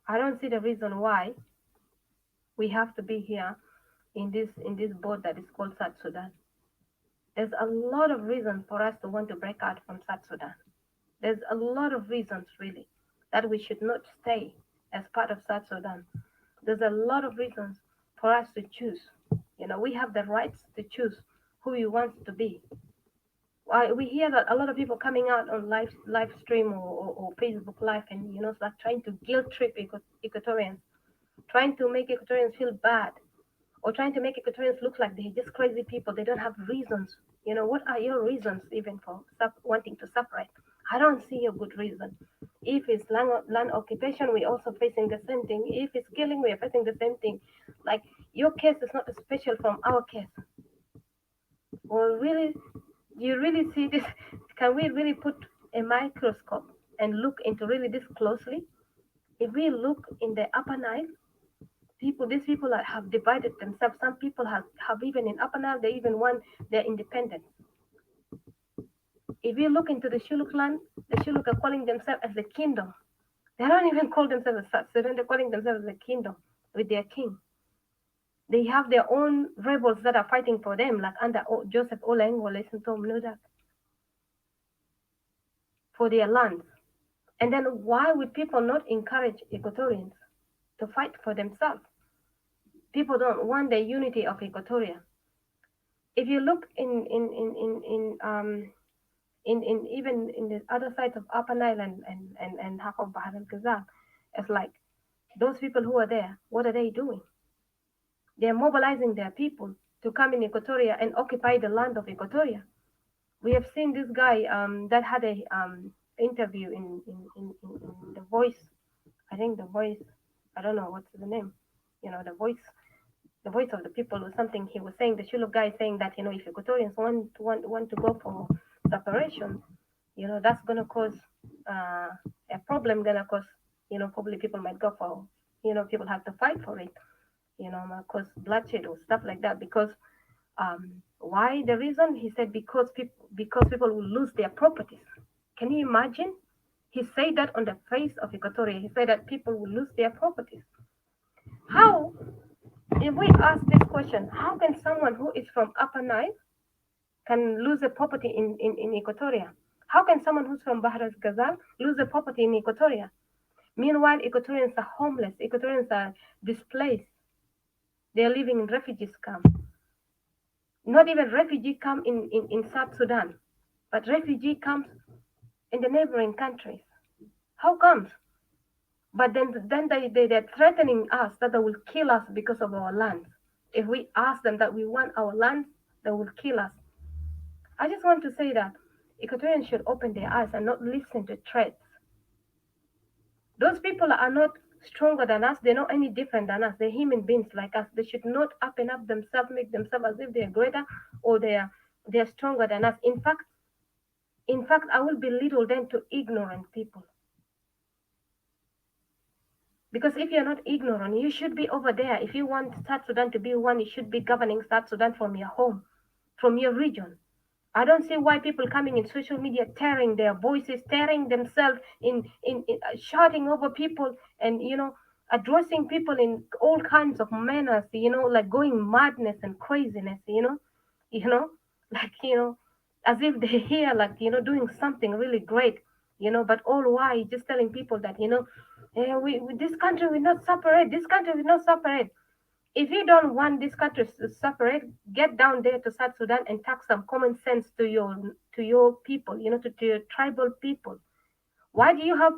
I don't see the reason why we have to be here in this boat that is called South Sudan. There's a lot of reasons for us to want to break out from South Sudan. There's a lot of reasons really that we should not stay as part of South Sudan. There's a lot of reasons for us to choose. You know, we have the rights to choose who we want to be. We hear that a lot of people coming out on live stream or Facebook Live and you know like trying to guilt trip Equatorians, trying to make Equatorians feel bad, or trying to make Equatorians look like they're just crazy people. They don't have reasons. You know, what are your reasons even for wanting to separate? I don't see a good reason. If it's land occupation, we're also facing the same thing. If it's killing, we are facing the same thing. Like, your case is not special from our case. Well, really, do you really see this? Can we really put a microscope and look into really this closely? If we look in the Upper Nile, these people have divided themselves. Some people have even in Upper Nile, they even want their independence. If you look into the Shuluk land, the Shuluk are calling themselves as the kingdom. They don't even call themselves as South Sudan, they're calling themselves as a kingdom with their king. They have their own rebels that are fighting for them, like under Joseph Olengo, listen to Mnudak, for their lands. And then why would people not encourage Equatorians to fight for themselves? People don't want the unity of Equatoria. If you look in even in the other sides of Upper Nile and half of Bahar al-Ghazal, it's like those people who are there, what are they doing? They're mobilizing their people to come in Equatoria and occupy the land of Equatoria. We have seen this guy that had a interview in the Voice. I think the Voice. I don't know what's the name. You know, the voice of the people or something. He was saying, the Shuluk guy saying that, you know, if Equatorians want to go for separation, you know, that's gonna cause a problem. Gonna cause, you know, probably people might go for, you know, people have to fight for it. You know, cause bloodshed or stuff like that. Because why the reason? He said because people will lose their properties. Can you imagine? He said that on the face of Equatoria. He said that people will lose their properties. How? If we ask this question, how can someone who is from Upper Nile can lose a property in Equatoria? How can someone who's from Bahr el-Ghazal lose a property in Equatoria? Meanwhile, Equatorians are homeless. Equatorians are displaced. They are living in refugees camp. Not even refugee camp in South Sudan, but refugee camps in the neighboring countries. How comes? But then they're threatening us that they will kill us because of our land. If we ask them that we want our land, they will kill us. I just want to say that Equatorians should open their eyes and not listen to threats. Those people are not stronger than us. They're not any different than us. They're human beings like us. They should not open up themselves, make themselves as if they're greater or they're stronger than us. In fact, I will belittle them to ignorant people. Because if you're not ignorant, you should be over there. If you want South Sudan to be one, you should be governing South Sudan from your home, from your region. I don't see why people coming in social media tearing their voices, tearing themselves in shouting over people and, you know, addressing people in all kinds of manners, like going madness and craziness, you know, like, as if they're here, like, doing something really great, but all why just telling people that, this country will not separate, this country will not separate. If you don't want this country to separate, get down there to South Sudan and talk some common sense to your people, to your tribal people. Why do you have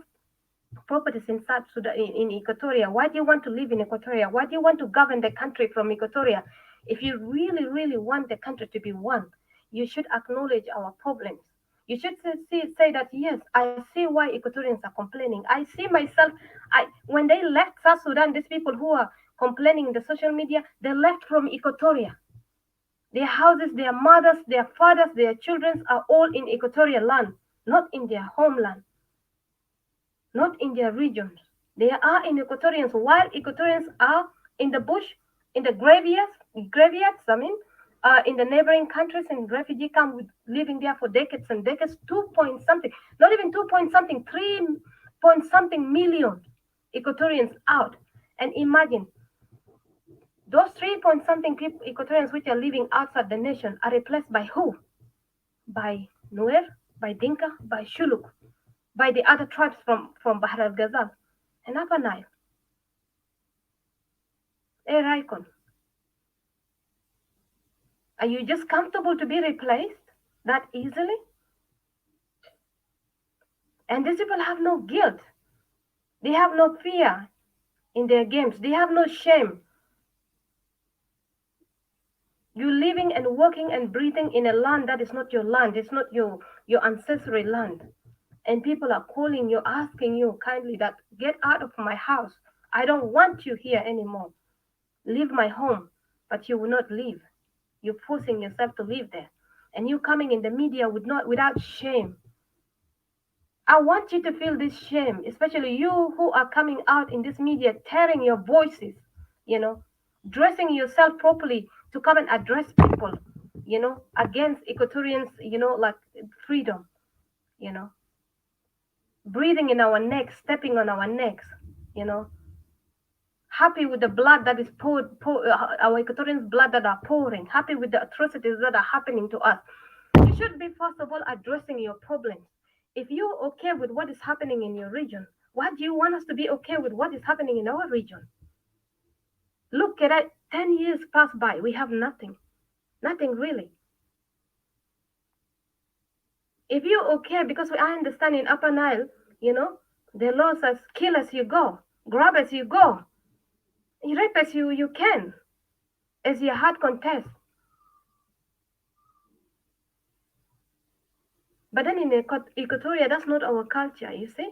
properties in South Sudan, in Equatoria? Why do you want to live in Equatoria? Why do you want to govern the country from Equatoria? If you really, really want the country to be one, you should acknowledge our problems. You should say that, yes, I see why Equatorians are complaining. I see myself, when they left South Sudan, these people who are complaining in the social media, they left from Equatoria. Their houses, their mothers, their fathers, their children are all in Equatorial land, not in their homeland, not in their regions. They are in Equatorians, while Equatorians are in the bush, in the graveyards, in the neighboring countries in refugee camp, living there for decades and decades, 2 point something, not even 2 point something, 3 point something million Equatorians out. And imagine, those 3 point something people, Equatorians which are living outside the nation, are replaced by who? By Nuer, by Dinka, by Shuluk, by the other tribes from Bahr al Ghazal and Upper Nile. Hey, Raikon, are you just comfortable to be replaced that easily? And these people have no guilt. They have no fear in their games. They have no shame. You're living and working and breathing in a land that is not your land. It's not your ancestral land. And people are calling you, asking you kindly that, get out of my house. I don't want you here anymore. Leave my home. But you will not leave. You're forcing yourself to live there. And you coming in the media without shame. I want you to feel this shame, especially you who are coming out in this media, tearing your voices, dressing yourself properly to come and address people, against Equatorians, like freedom, you know, breathing in our necks, stepping on our necks, you know, happy with the blood that is our Equatorians' blood that are pouring, happy with the atrocities that are happening to us. You should be, first of all, addressing your problems. If you're okay with what is happening in your region, why do you want us to be okay with what is happening in our region? Look at it, 10 years pass by, we have nothing. Nothing really. If you're okay, because I understand in Upper Nile, the law says kill as you go, grab as you go, rape as you can, as your heart contests. But then in Equatoria, that's not our culture, you see?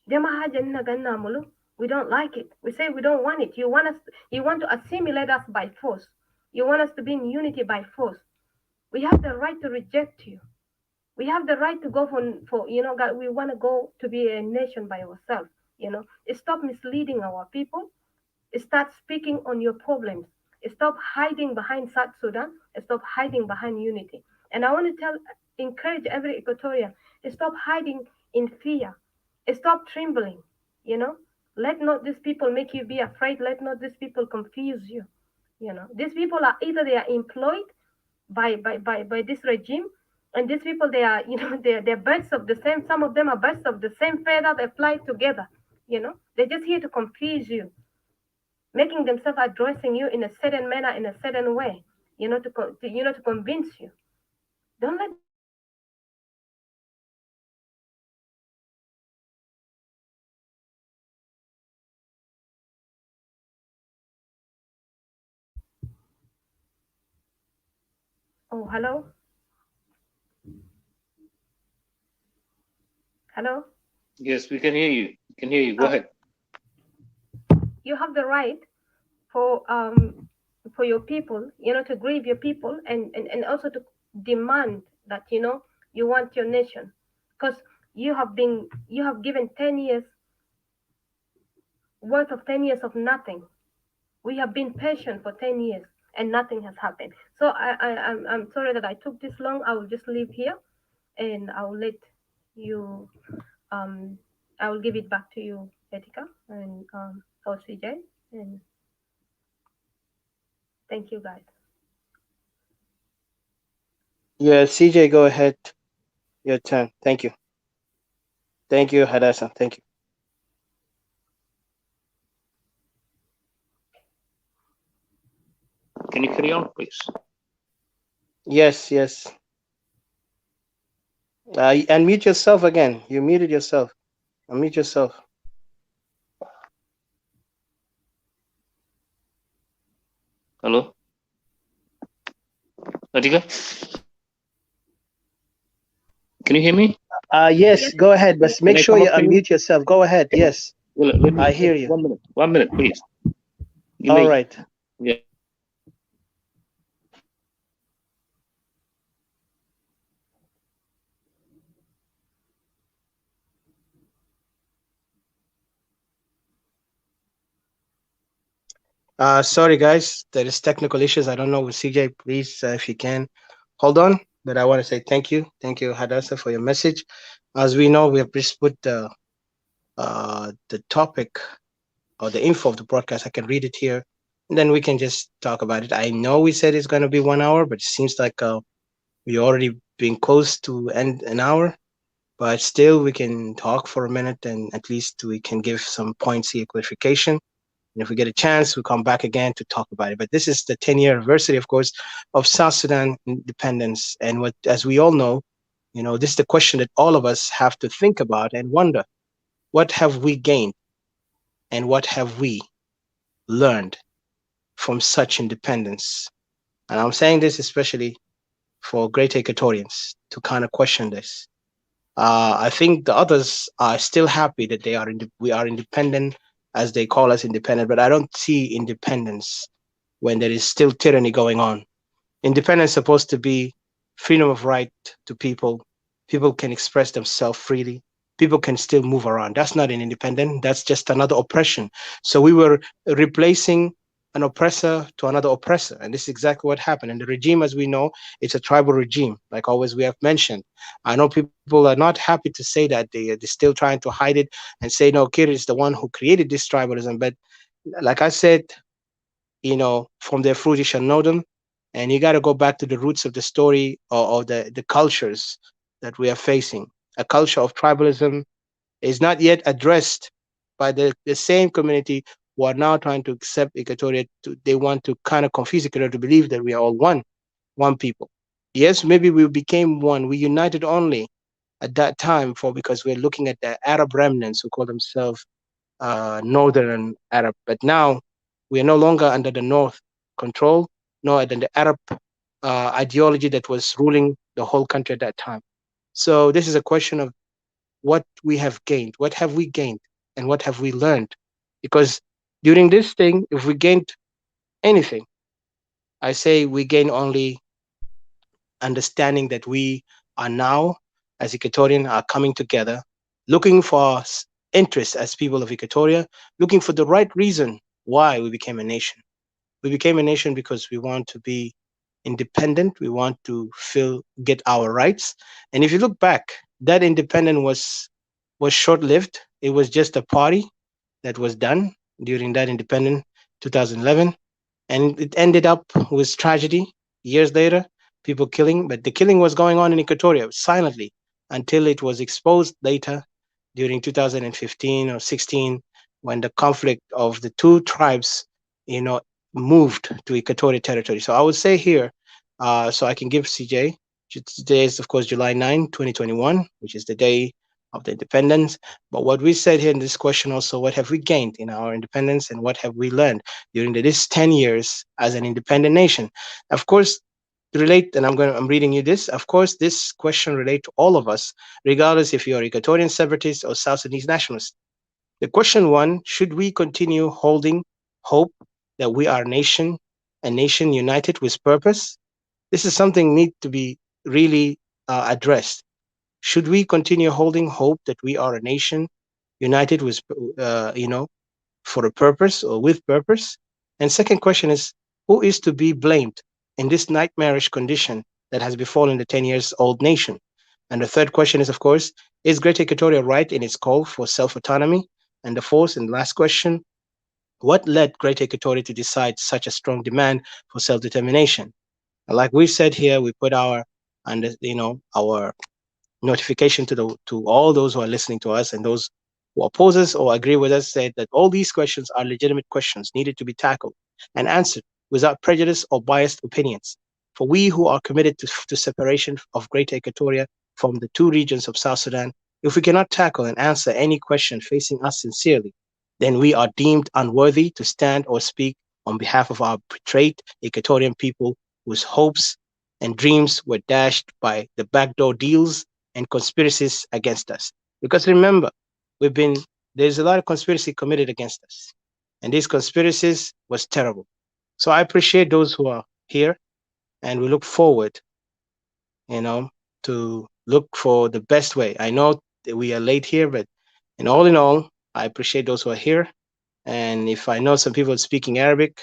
We don't like it. We say we don't want it. You want to assimilate us by force. You want us to be in unity by force. We have the right to reject you. We have the right to go for God, we want to go to be a nation by ourselves. Stop misleading our people. Start speaking on your problems. Stop hiding behind South Sudan. Stop hiding behind unity. And I want to encourage every Equatorian, stop hiding in fear. Stop trembling. Let not these people make you be afraid. Let not these people confuse you. These people are either they are employed by this regime, and these people, they are, they're birds of the same. Some of them are birds of the same feather. They fly together. They're just here to confuse you, making themselves addressing you in a certain manner, in a certain way, to convince you. Don't let them convince you. Oh, hello? Hello? Yes, we can hear you. We can hear you. Go ahead. You have the right for your people, to grieve your people, and also to demand that, you want your nation. Because you have given 10 years worth of 10 years of nothing. We have been patient for 10 years and nothing has happened. So I'm sorry that I took this long. I will just leave here and I will let you, I will give it back to you, Etika. And or CJ. And thank you, guys. Yeah, CJ, go ahead. Your turn. Thank you. Thank you, Hadassah. Thank you. Can you carry on, please? Yes, yes. Unmute yourself again. You muted yourself. Unmute yourself. Hello, Adika? Can you hear me? Yes, Yes, go ahead, but yes, make Can I sure come you after you? unmute yourself. Go ahead. Yes, Well, let me I hear you. 1 minute. 1 minute, please. Give All me. right. Yeah. Sorry, guys. There is technical issues. I don't know with CJ. Please, if you can, hold on. But I want to say thank you. Thank you, Hadassah, for your message. As we know, we have just put the topic or the info of the broadcast. I can read it here, and then we can just talk about it. I know we said it's going to be 1 hour, but it seems like we already been close to end an hour. But still, we can talk for a minute, and at least we can give some points here, clarification. And if we get a chance, we'll come back again to talk about it. But this is the 10-year anniversary, of course, of South Sudan independence. And what, as we all know, this is the question that all of us have to think about and wonder: what have we gained, and what have we learned from such independence? And I'm saying this especially for great Equatorians to kind of question this. I think the others are still happy that we are independent, as they call us independent, but I don't see independence when there is still tyranny going on. Independence is supposed to be freedom of right to people. People can express themselves freely. People can still move around. That's not an independent. That's just another oppression. So we were replacing an oppressor to another oppressor. And this is exactly what happened. And the regime, as we know, it's a tribal regime, like always we have mentioned. I know people are not happy to say that. They're still trying to hide it and say, no, Kir is the one who created this tribalism. But like I said, from their fruit you shall know them. And you got to go back to the roots of the story, or the cultures that we are facing. A culture of tribalism is not yet addressed by the same community who are now trying to accept Equatoria. They want to kind of confuse Equatoria to believe that we are all one people. Yes, maybe we became one. We united only at that time because we're looking at the Arab remnants who call themselves Northern Arab. But now we are no longer under the North control, nor under the Arab ideology that was ruling the whole country at that time. So this is a question of what we have gained. What have we gained, and what have we learned? Because during this thing, if we gained anything, I say we gain only understanding that we are now, as Equatorian, are coming together, looking for interest as people of Equatoria, looking for the right reason why we became a nation. We became a nation because we want to be independent. We want to get our rights. And if you look back, that independence was short-lived. It was just a party that was done during that independence, 2011. And it ended up with tragedy years later, people killing. But the killing was going on in Equatoria silently until it was exposed later during 2015 or 16, when the conflict of the two tribes, moved to Equatorial territory. So I would say here, so I can give CJ, today is of course July 9, 2021, which is the day of the independence. But what we said here in this question also, what have we gained in our independence, and what have we learned during this 10 years as an independent nation? Of course, relate, and I'm reading you this. Of course, this question relate to all of us, regardless if you're Equatorian separatist or South Sudanese nationalist. The question one: should we continue holding hope that we are a nation united with purpose? This is something need to be really addressed. Should we continue holding hope that we are a nation united with, for a purpose or with purpose? And second question is, who is to be blamed in this nightmarish condition that has befallen the 10 years old nation? And the third question is, of course, is Greater Equatoria right in its call for self-autonomy? And the fourth and last question, What led Great Equatoria to decide such a strong demand for self-determination? And like we said here, we put our, our notification to all those who are listening to us, and those who oppose us or agree with us, said that all these questions are legitimate questions needed to be tackled and answered without prejudice or biased opinions. For we who are committed to separation of Greater Equatoria from the two regions of South Sudan, if we cannot tackle and answer any question facing us sincerely, then we are deemed unworthy to stand or speak on behalf of our betrayed Equatorian people whose hopes and dreams were dashed by the backdoor deals and conspiracies against us. Because remember, there's a lot of conspiracy committed against us. And these conspiracies was terrible. So I appreciate those who are here, and we look forward, to look for the best way. I know that we are late here, but in all, I appreciate those who are here. And if I know some people speaking Arabic,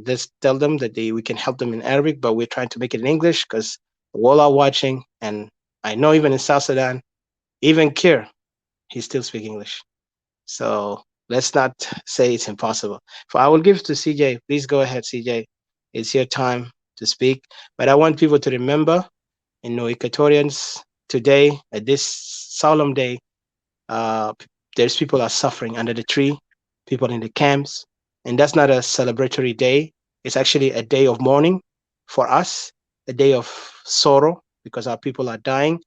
just tell them that we can help them in Arabic, but we're trying to make it in English because the world are watching. And I know even in South Sudan, even Kir, he still speaks English. So let's not say it's impossible. So I will give to CJ. Please go ahead, CJ. It's your time to speak. But I want people to remember, Equatorians, today, at this solemn day, there's people are suffering under the tree, people in the camps, and that's not a celebratory day. It's actually a day of mourning for us, a day of sorrow because our people are dying,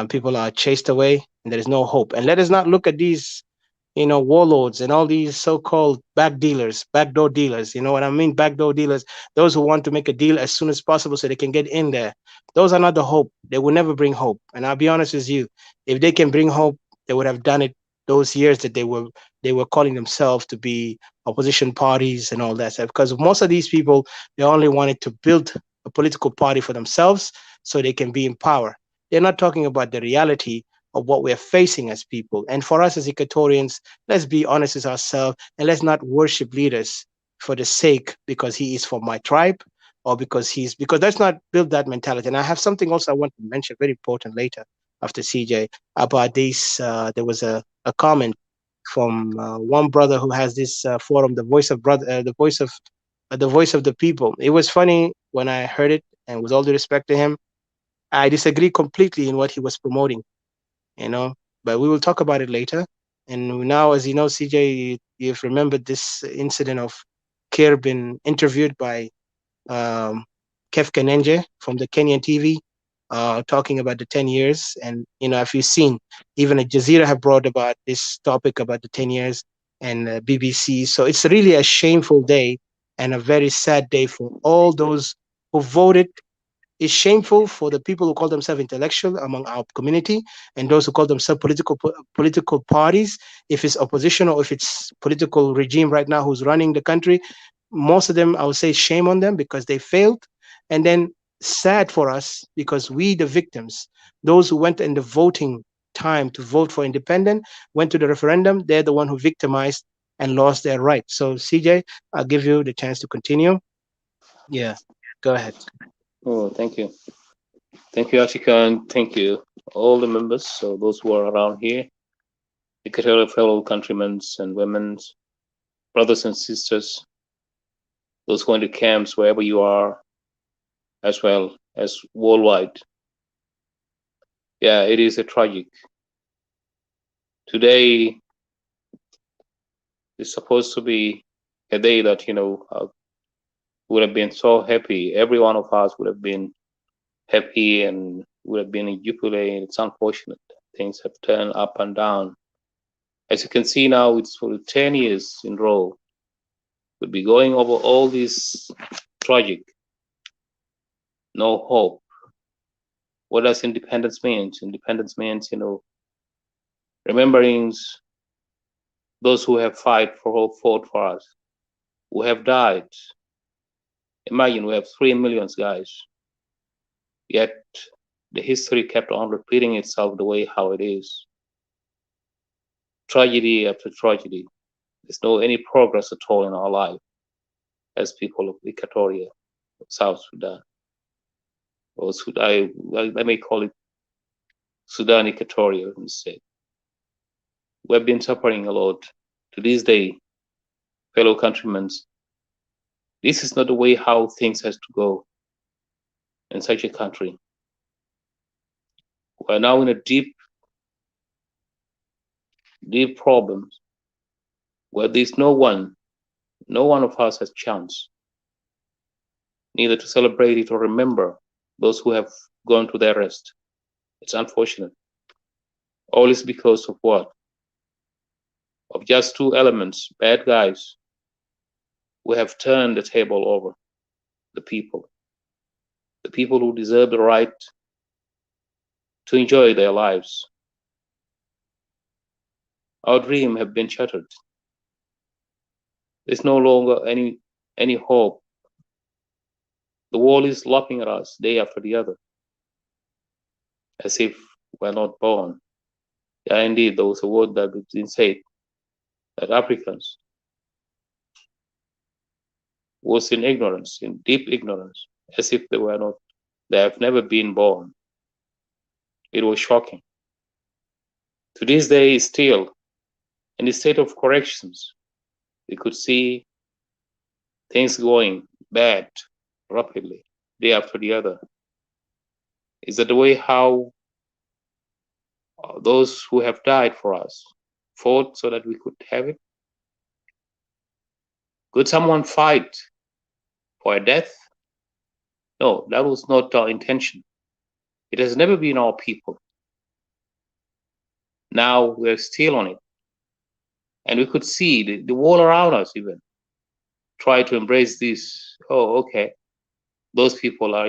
people are chased away, and there is no hope. And let us not look at these warlords and all these so-called backdoor dealers. You know what I mean? Backdoor dealers, those who want to make a deal as soon as possible so they can get in there. Those are not the hope. They will never bring hope. And I'll be honest with you, if they can bring hope, they would have done it those years that they were calling themselves to be opposition parties and all that stuff. Because most of these people, they only wanted to build a political party for themselves so they can be in power. They're not talking about the reality of what we're facing as people. And for us as Equatorians, let's be honest with ourselves and let's not worship leaders for the sake because he is from my tribe or because let's not build that mentality. And I have something else I want to mention, very important later after CJ, about this. There was a comment from one brother who has this forum, the voice of the people. It was funny when I heard it, and with all due respect to him, I disagree completely in what he was promoting. But we will talk about it later. And now, as you know, CJ, you've remembered this incident of Kir being interviewed by Kef Kenenje from the Kenyan TV, talking about the 10 years. And, if you've seen, even Al Jazeera have brought about this topic about the 10 years and BBC. So it's really a shameful day and a very sad day for all those who voted. It's shameful for the people who call themselves intellectual among our community and those who call themselves political parties. If it's opposition or if it's political regime right now who's running the country, most of them, I would say, shame on them because they failed. And then sad for us because we, the victims, those who went in the voting time to vote for independent, went to the referendum, they're the one who victimized and lost their right. So CJ, I'll give you the chance to continue. Yeah, go ahead. Oh, thank you. Thank you, Ashika, and thank you, all the members, so those who are around here, Equatorial fellow countrymen and women, brothers and sisters, those going to camps, wherever you are, as well as worldwide. Yeah, it is a tragic. Today is supposed to be a day that, would have been so happy. Every one of us would have been happy and would have been in jubilee. It's unfortunate. Things have turned up and down. As you can see now, it's for 10 years in a row. We'll be going over all these tragic, no hope. What does independence mean? Independence means, remembering those who have fought for us, who have died. Imagine we have 3 million guys, yet the history kept on repeating itself the way how it is. Tragedy after tragedy. There's no any progress at all in our life as people of Equatoria, South Sudan, or Sudan. Let me call it Sudan Equatoria instead. We've been suffering a lot. To this day, fellow countrymen, this is not the way how things has to go in such a country. We're now in a deep problem where there's no one of us has chance neither to celebrate it or remember those who have gone to their rest. It's unfortunate. All is because of what? Of just two elements, bad guys, who have turned the table over the people who deserve the right to enjoy their lives. Our dream have been shattered. There's no longer any hope. The world is lapping at us day after the other, as if we're not born. Yeah, indeed, there was a word that was been said that Africans was in ignorance, in deep ignorance, as if they have never been born. It was shocking. To this day, still, in the state of corrections, we could see things going bad rapidly, day after the other. Is that the way how those who have died for us fought so that we could have it? Could someone fight for a death? No, that was not our intention. It has never been our people. Now we're still on it. And we could see the world around us even try to embrace this. Oh, okay. Those people are,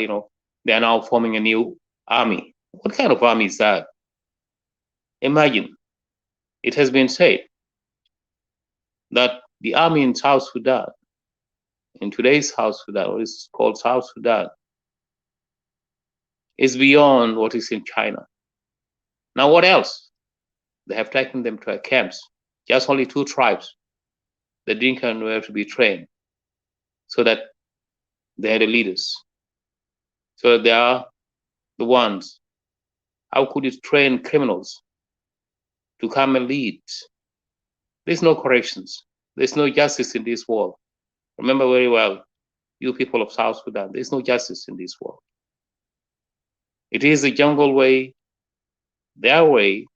they are now forming a new army. What kind of army is that? Imagine, it has been said that the army in South Sudan, in today's South Sudan, what is called South Sudan, is beyond what is in China. Now what else? They have taken them to camps. Just only two tribes, the Dinka, were to be trained so that they are the leaders. So they are the ones. How could you train criminals to come and lead? There's no corrections. There's no justice in this world. Remember very well, you people of South Sudan, there's no justice in this world. It is the jungle way, their way,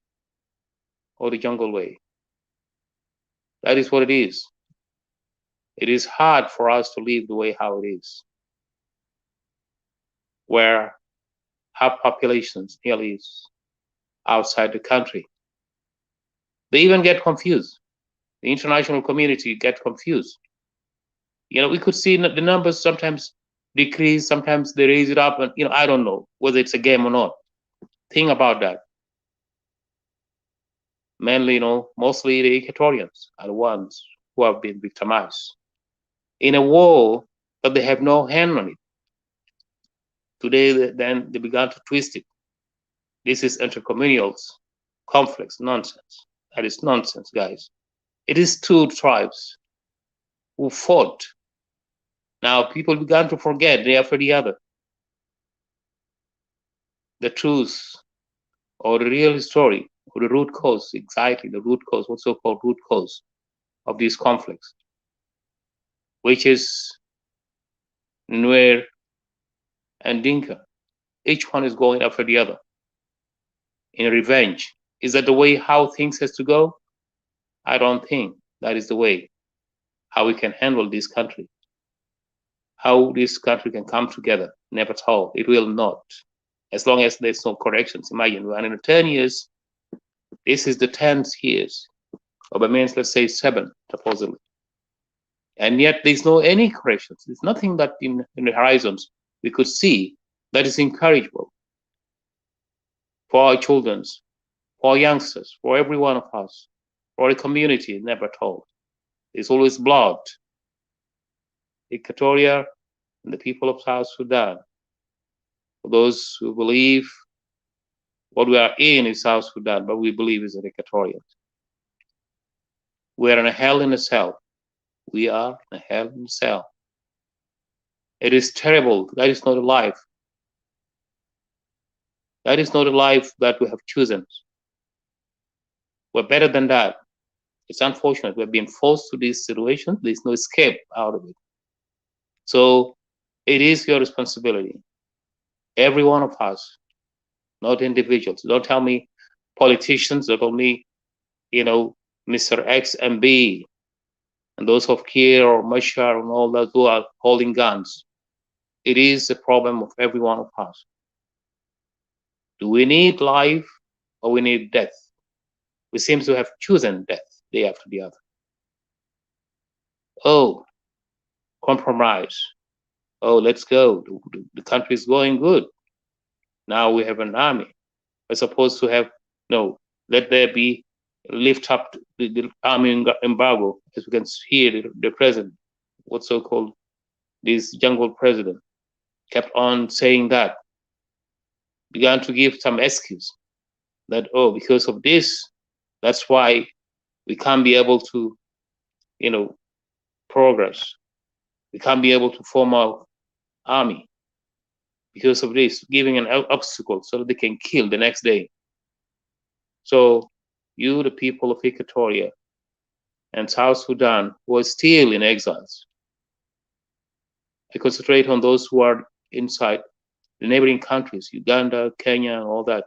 or the jungle way. That is what it is. It is hard for us to live the way how it is, where half populations nearly is outside the country. They even get confused. The international community get confused. We could see the numbers sometimes decrease, sometimes they raise it up, and I don't know whether it's a game or not. Think about that. Mainly, mostly the Equatorians are the ones who have been victimized in a war that they have no hand on it. Today, then they began to twist it. This is intercommunal conflicts, nonsense. That is nonsense, guys. It is two tribes who fought. Now people began to forget day after the other the truth or the real story or the root cause, exactly the root cause, what's so-called root cause of these conflicts, which is Nuer and Dinka. Each one is going after the other in revenge. Is that the way how things has to go? I don't think that is the way how we can handle this country, how this country can come together. Never at all. It will not. As long as there's no corrections. Imagine, we're in 10 years, this is the 10th years, or means let's say 7, supposedly. And yet there's no any corrections. There's nothing that in the horizons we could see that is encourageable for our children, for our youngsters, for every one of us, for a community, never told. There's always blood. Equatoria and the people of South Sudan, for those who believe what we are in South Sudan, but we believe is an Equatorian. We are in a hell in a cell. We are in a hell in a cell. It is terrible. That is not a life. That is not a life that we have chosen. We're better than that. It's unfortunate. We've been forced to this situation. There's no escape out of it. So it is your responsibility, every one of us, not individuals. Don't tell me politicians, don't tell me, Mr. X and B, and those of Kiir or Mashar and all that who are holding guns. It is a problem of every one of us. Do we need life or we need death? We seem to have chosen death day after the other. Oh, compromise. Oh, let's go. The country is going good. Now we have an army. We're supposed to have, no, let there be, lift up the army embargo, as we can hear the president, what's so-called this jungle president, kept on saying that, began to give some excuse that, oh, because of this, that's why we can't be able to, progress. We can't be able to form our army because of this, giving an obstacle so that they can kill the next day. So you, the people of Equatoria and South Sudan, who are still in exiles, I concentrate on those who are inside the neighboring countries, Uganda, Kenya, and all that.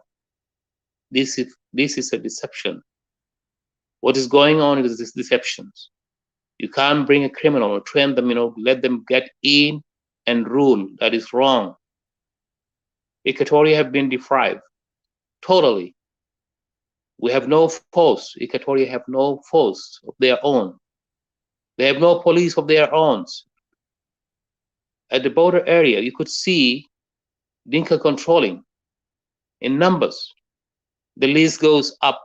This is a deception. What is going on is this deceptions. You can't bring a criminal or train them, let them get in and rule. That is wrong. Equatoria have been deprived totally. We have no force. Equatoria have no force of their own. They have no police of their own. At the border area, you could see Dinka controlling in numbers. The list goes up.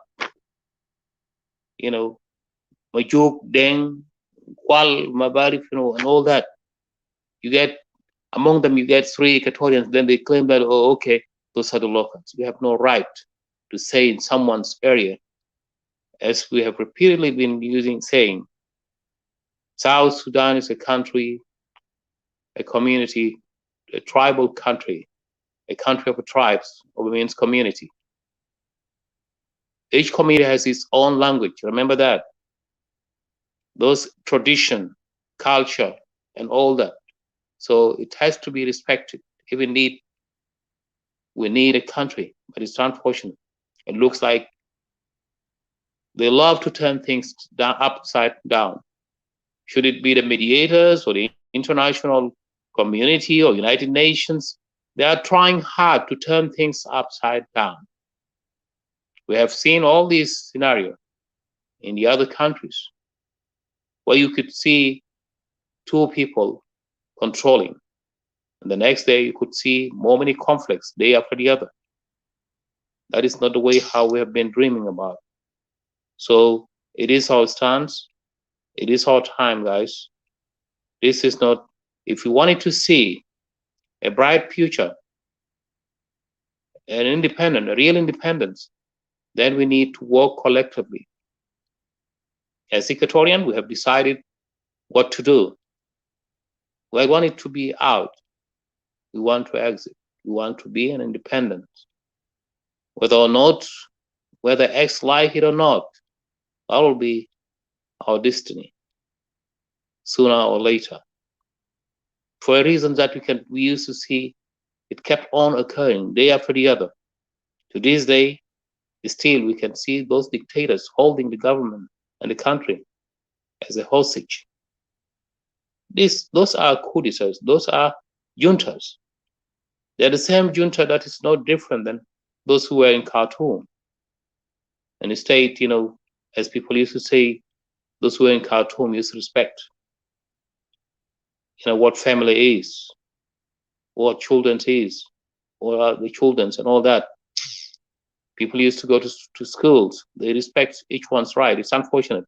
Majuk, Deng, Kwal, Mabarif, and all that. Among them, you get 3 Equatorians, then they claim that, oh, okay, those are the locals. We have no right to say in someone's area, as we have repeatedly been saying, South Sudan is a country, a community, a tribal country, a country of tribes, or means community. Each community has its own language. Remember that. Those tradition, culture, and all that. So it has to be respected. We need a country, but it's unfortunate. It looks like they love to turn things upside down. Should it be the mediators or the international community or United Nations? They are trying hard to turn things upside down. We have seen all these scenarios in the other countries where you could see 2 people controlling, and the next day you could see many conflicts day after the other. That is not the way how we have been dreaming about. So it is our stance. It is our time, guys. This is not, if you wanted to see a bright future, a real independence, then we need to work collectively. As Equatorian, we have decided what to do. We want it to be out. We want to exit. We want to be an independent. Whether X like it or not, that will be our destiny, sooner or later. For a reason that we used to see, it kept on occurring day after the other. To this day, still we can see those dictators holding the government and the country as a hostage. Those are coup d'etats. Those are juntas. They're the same junta that is not different than those who were in Khartoum. And the state, as people used to say, those who were in Khartoum used to respect, what family is, what children is, what are the children's and all that. People used to go to schools. They respect each one's right. It's unfortunate.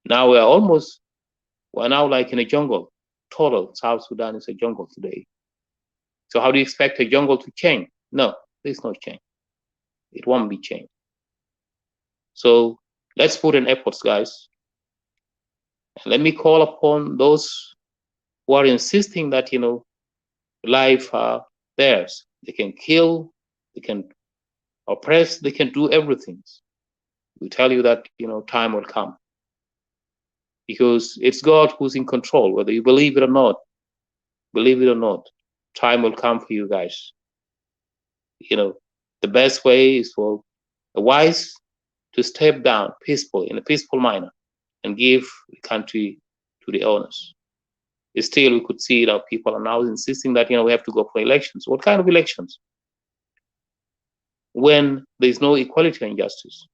Now we're now like in a jungle. Total South Sudan is a jungle today. So how do you expect a jungle to change? No, there's no change. It won't be changed. So let's put in efforts, guys. And let me call upon those who are insisting that, life are theirs. They can kill, they can oppress, they can do everything. We tell you that, time will come, because it's God who's in control, whether you believe it or not. Believe it or not, time will come for you guys. The best way is for the wise to step down peacefully, in a peaceful manner, and give the country to the owners. Still, we could see that people are now insisting that, we have to go for elections. What kind of elections? When there's no equality and justice,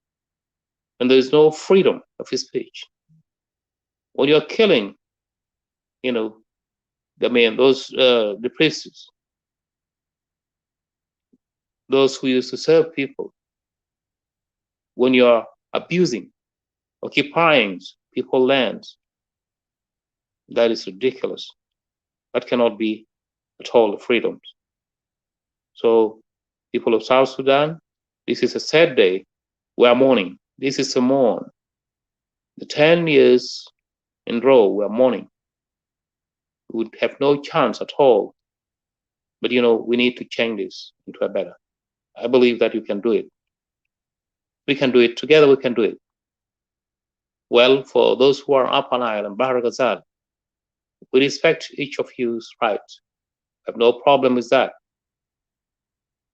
and there's no freedom of speech, when you're killing, those the priests, those who used to serve people, when you're abusing, occupying people's lands, that is ridiculous. That cannot be at all freedoms. So, people of South Sudan, this is a sad day. We are mourning. This is a mourn. The 10 years in a row we are mourning. We would have no chance at all. But we need to change this into a better. I believe that you can do it. We can do it together. We can do it. Well, for those who are Upper Nile and Bahr Ghazal, we respect each of you's rights. I have no problem with that.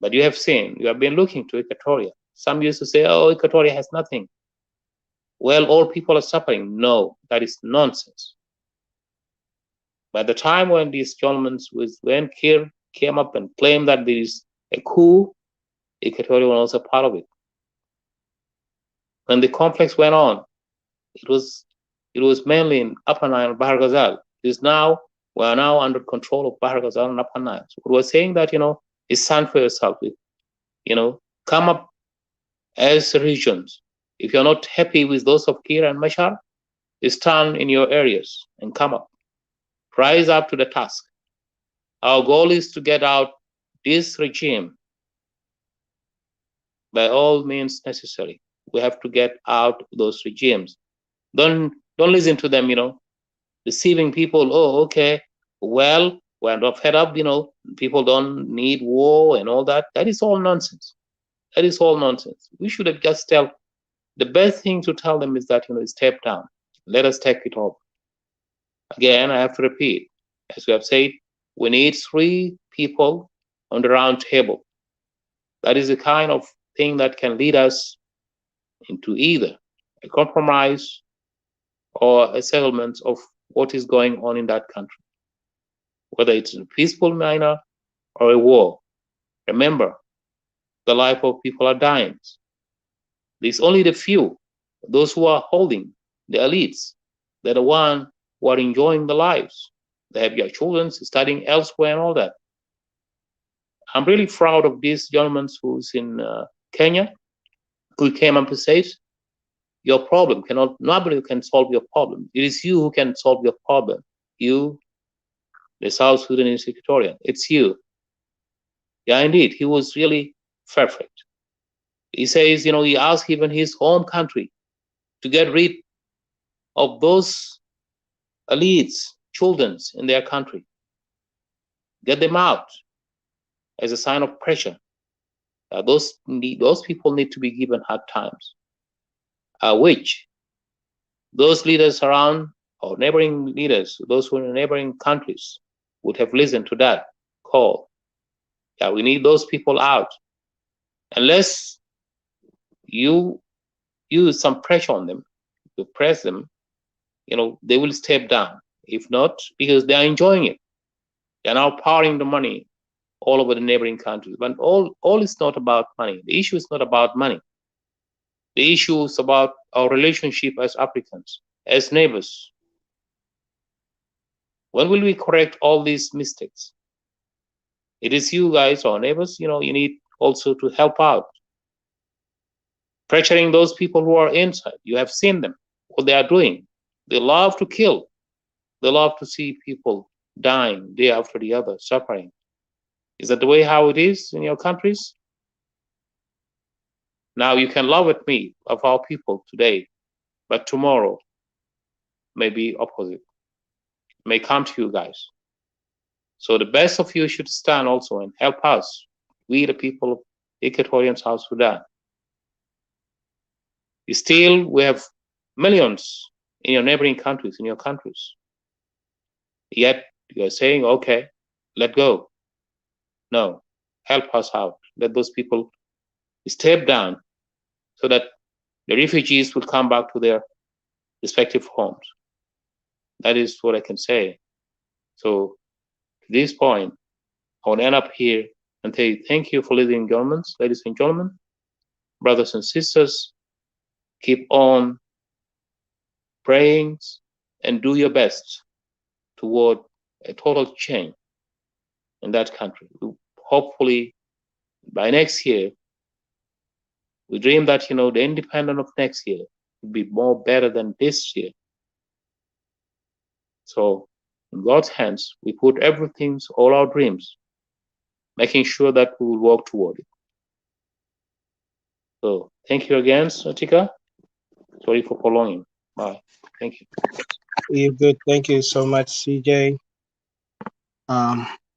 But you have been looking to Equatoria. Some used to say, oh, Equatoria has nothing. Well, all people are suffering. No, that is nonsense. By the time when these gentlemen, when Kir came up and claimed that there is a coup, Equatoria was also part of it. When the conflicts went on, it was mainly in Upper Nile and Bahr Ghazal. We are now under control of Bahr Ghazal and Upper Nile. So we were saying that, it's stand for yourself. Come up as regions. If you're not happy with those of Kir and Machar, stand in your areas and come up. Rise up to the task. Our goal is to get out this regime by all means necessary. We have to get out those regimes. Don't listen to them, deceiving people. Oh, okay, well, we're not fed up, people don't need war and all that. That is all nonsense. That is all nonsense. We should have just the best thing to tell them is that, step down. Let us take it over. Again, I have to repeat, as we have said, we need 3 people on the round table. That is the kind of thing that can lead us into either a compromise or a settlement of what is going on in that country, whether it's in a peaceful manner or a war. Remember, the life of people are dying. There's only the few, those who are holding the elites. They're the ones who are enjoying the lives. They have their children studying elsewhere and all that. I'm really proud of this gentleman who's in Kenya, who came up and said, your problem nobody can solve your problem. It is you who can solve your problem. You, the South Sudanese Equatorian, it's you. Yeah, indeed, he was really perfect. He says, he asked even his home country to get rid of those elites, children in their country. Get them out as a sign of pressure. Those people need to be given hard times. Which those leaders around, or neighboring leaders, those who are in neighboring countries, would have listened to that call. Yeah, we need those people out. Unless you use some pressure on them, to press them, they will step down. If not, because they are enjoying it. They are now pouring the money all over the neighboring countries. But all is not about money. The issue is not about money. The issue is about our relationship as Africans, as neighbors. When will we correct all these mistakes? It is you guys, our neighbors, you need also to help out. Pressuring those people who are inside. You have seen them, what they are doing. They love to kill. They love to see people dying day after the other, suffering. Is that the way how it is in your countries? Now you can laugh at me of our people today, but tomorrow may be opposite. May come to you guys. So the best of you should stand also and help us, we the people of Equatorian South Sudan. Still, we have millions in your neighboring countries, in your countries. Yet you are saying, okay, let go. No, help us out. Let those people step down so that the refugees will come back to their respective homes. That is what I can say. So to this point, I will end up here and say thank you for listening, ladies and gentlemen, brothers and sisters. Keep on praying and do your best toward a total change in that country. Hopefully, by next year, we dream that the independence of next year will be more better than this year. So, in God's hands, we put everything, all our dreams, making sure that we will work toward it. So, thank you again, Satika. Sorry for prolonging. Bye. Thank you. You're good. Thank you so much, CJ.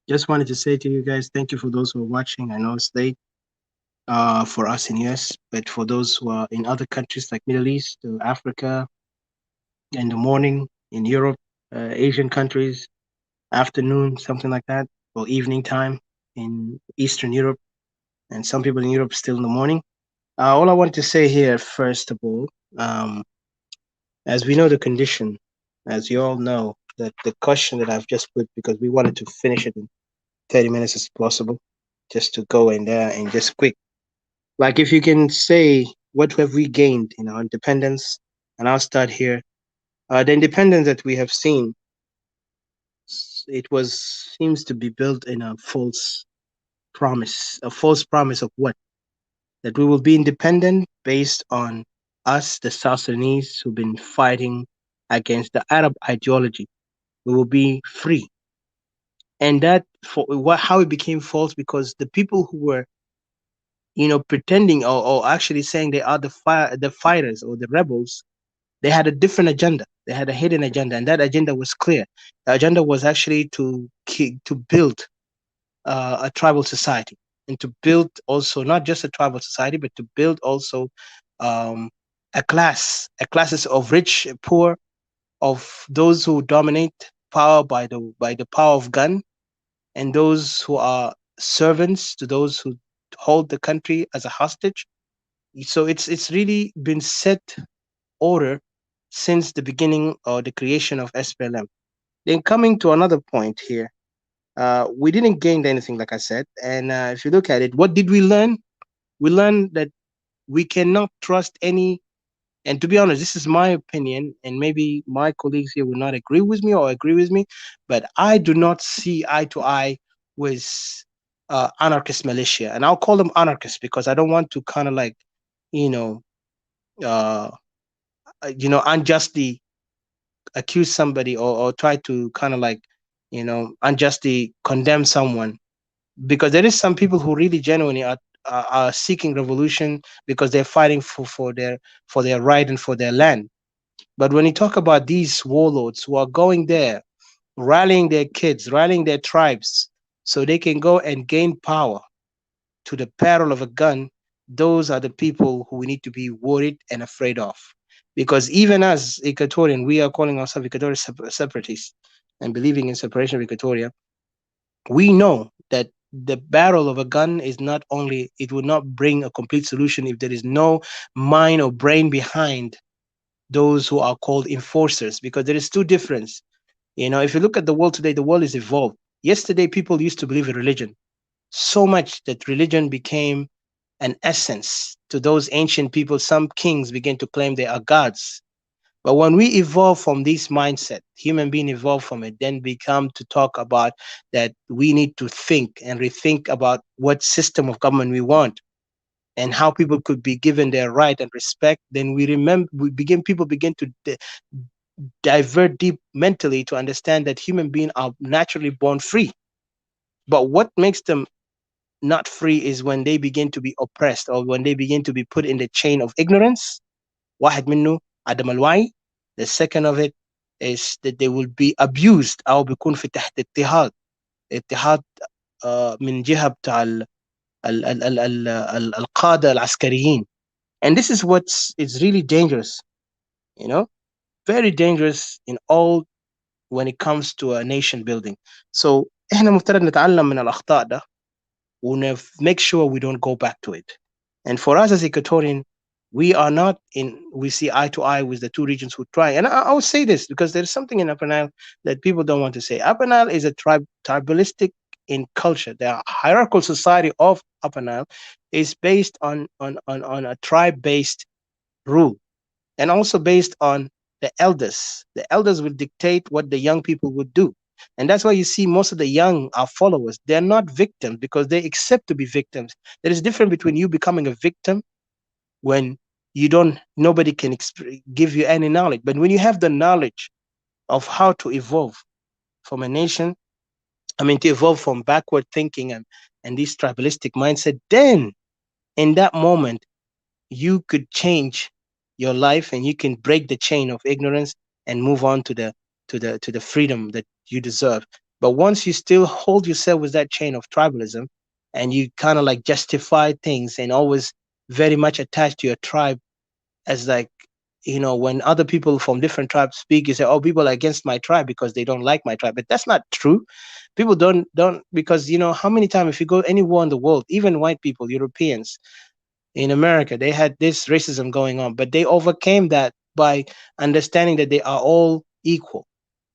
Just wanted to say to you guys, thank you for those who are watching. I know it's late for us in US, but for those who are in other countries like Middle East, Africa, in the morning, in Europe, Asian countries, afternoon, something like that, or evening time in Eastern Europe, and some people in Europe still in the morning. All I want to say here, first of all, as we know the condition, as you all know, that the question that I've just put, because we wanted to finish it in 30 minutes as possible, just to go in there and just quick. Like if you can say, what have we gained in our independence? And I'll start here. The independence that we have seen, seems to be built in a false promise. A false promise of what? That we will be independent based on us, the South Sudanese, who've been fighting against the Arab ideology. We will be free. And that, how it became false, because the people who were, pretending or actually saying they are the fighters or the rebels, they had a different agenda. They had a hidden agenda, and that agenda was clear. The agenda was actually to build a tribal society, and to build also not just a tribal society, but to build also classes of rich, poor, of those who dominate power by the power of gun, and those who are servants to those who hold the country as a hostage. So it's really been set order since the beginning or the creation of SPLM. Then coming to another point here, we didn't gain anything, like I said. And if you look at it, what did we learn? We learned that we cannot trust any. And to be honest, this is my opinion, and maybe my colleagues here will not agree with me or agree with me, but I do not see eye to eye with anarchist militia. And I'll call them anarchists because I don't want to kind of like, uh, unjustly accuse somebody, or try to kind of like, unjustly condemn someone, because there is some people who really genuinely are seeking revolution because they're fighting for their right and for their land. But when you talk about these warlords who are going there, rallying their kids, rallying their tribes, so they can go and gain power to the peril of a gun, those are the people who we need to be worried and afraid of. Because even as Equatorian, we are calling ourselves Equatorian separatists and believing in separation of Equatoria, we know that the barrel of a gun is not only, it will not bring a complete solution if there is no mind or brain behind those who are called enforcers, because there is two difference. If you look at the world today, the world is evolved. Yesterday, people used to believe in religion so much that religion became an essence to those ancient people. Some kings began to claim they are gods. But when we evolve from this mindset, human being evolve from it, then become to talk about that we need to think and rethink about what system of government we want and how people could be given their right and respect. Then people begin to divert deep mentally to understand that human beings are naturally born free. But what makes them not free is when they begin to be oppressed, or when they begin to be put in the chain of ignorance. واحد منه عدم الوعي. The second of it is that they will be abused أو بيكون في تحت اضطهاد من جهة بتاع القادة العسكريين. And this is it's really dangerous, you know, very dangerous in all when it comes to a nation building. So احنا مفترض نتعلم من الأخطاء ده make sure we don't go back to it. And for us as Equatorian, we are not we see eye to eye with the two regions who try. And I will say this because there's something in Upper Nile that people don't want to say. Upper Nile is a tribalistic in culture. The hierarchical society of Upper Nile is based on a tribe-based rule, and also based on the elders. The elders will dictate what the young people would do. And that's why you see most of the young are followers. They're not victims because they accept to be victims. There is a difference between you becoming a victim when nobody can give you any knowledge. But when you have the knowledge of how to evolve from a nation, to evolve from backward thinking and this tribalistic mindset, then in that moment, you could change your life and you can break the chain of ignorance and move on to the freedom that you deserve. But once you still hold yourself with that chain of tribalism and you kind of like justify things and always very much attached to your tribe, as like, when other people from different tribes speak, you say, oh, people are against my tribe because they don't like my tribe. But that's not true. People don't because how many times, if you go anywhere in the world, even white people, Europeans, in America, they had this racism going on, but they overcame that by understanding that they are all equal,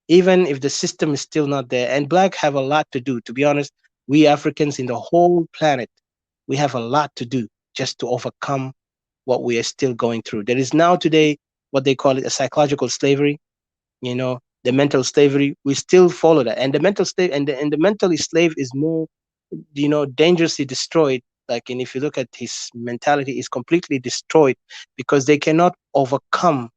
even if the system is still not there. And Black have a lot to do. To be honest, we Africans in the whole planet, we have a lot to do just to overcome what we are still going through. There is now today what they call it a psychological slavery, the mental slavery. We still follow that. And the mental slave and the mentally slave is more, dangerously destroyed. Like, and if you look at his mentality, is completely destroyed because they cannot overcome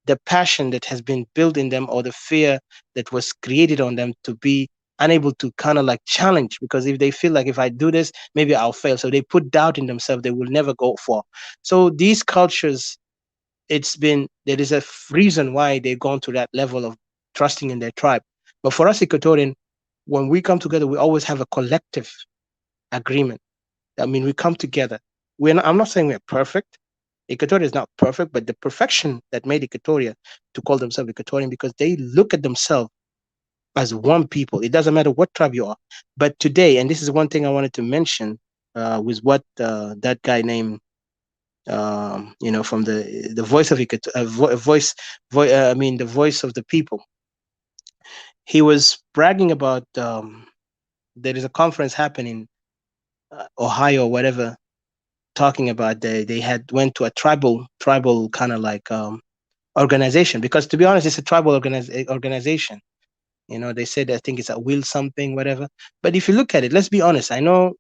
the passion that has been built in them or the fear that was created on them to be unable to kind of like challenge. Because if they feel like, if I do this, maybe I'll fail, so they put doubt in themselves, they will never go for. So these cultures, there is a reason why they've gone to that level of trusting in their tribe. But for us Equatorian, when we come together, we always have a collective agreement. We come together. I'm not saying we're perfect. Equatoria is not perfect, but the perfection that made Equatoria to call themselves Equatorian, because they look at themselves as one people. It doesn't matter what tribe you are. But today, and this is one thing I wanted to mention, with what that guy named, from the voice of the voice of the people. He was bragging about there is a conference happening, Ohio or whatever, talking about they had went to a tribal kind of like organization, because to be honest, it's a tribal organization. They said, I think it's a will something, whatever. But if you look at it, let's be honest. I know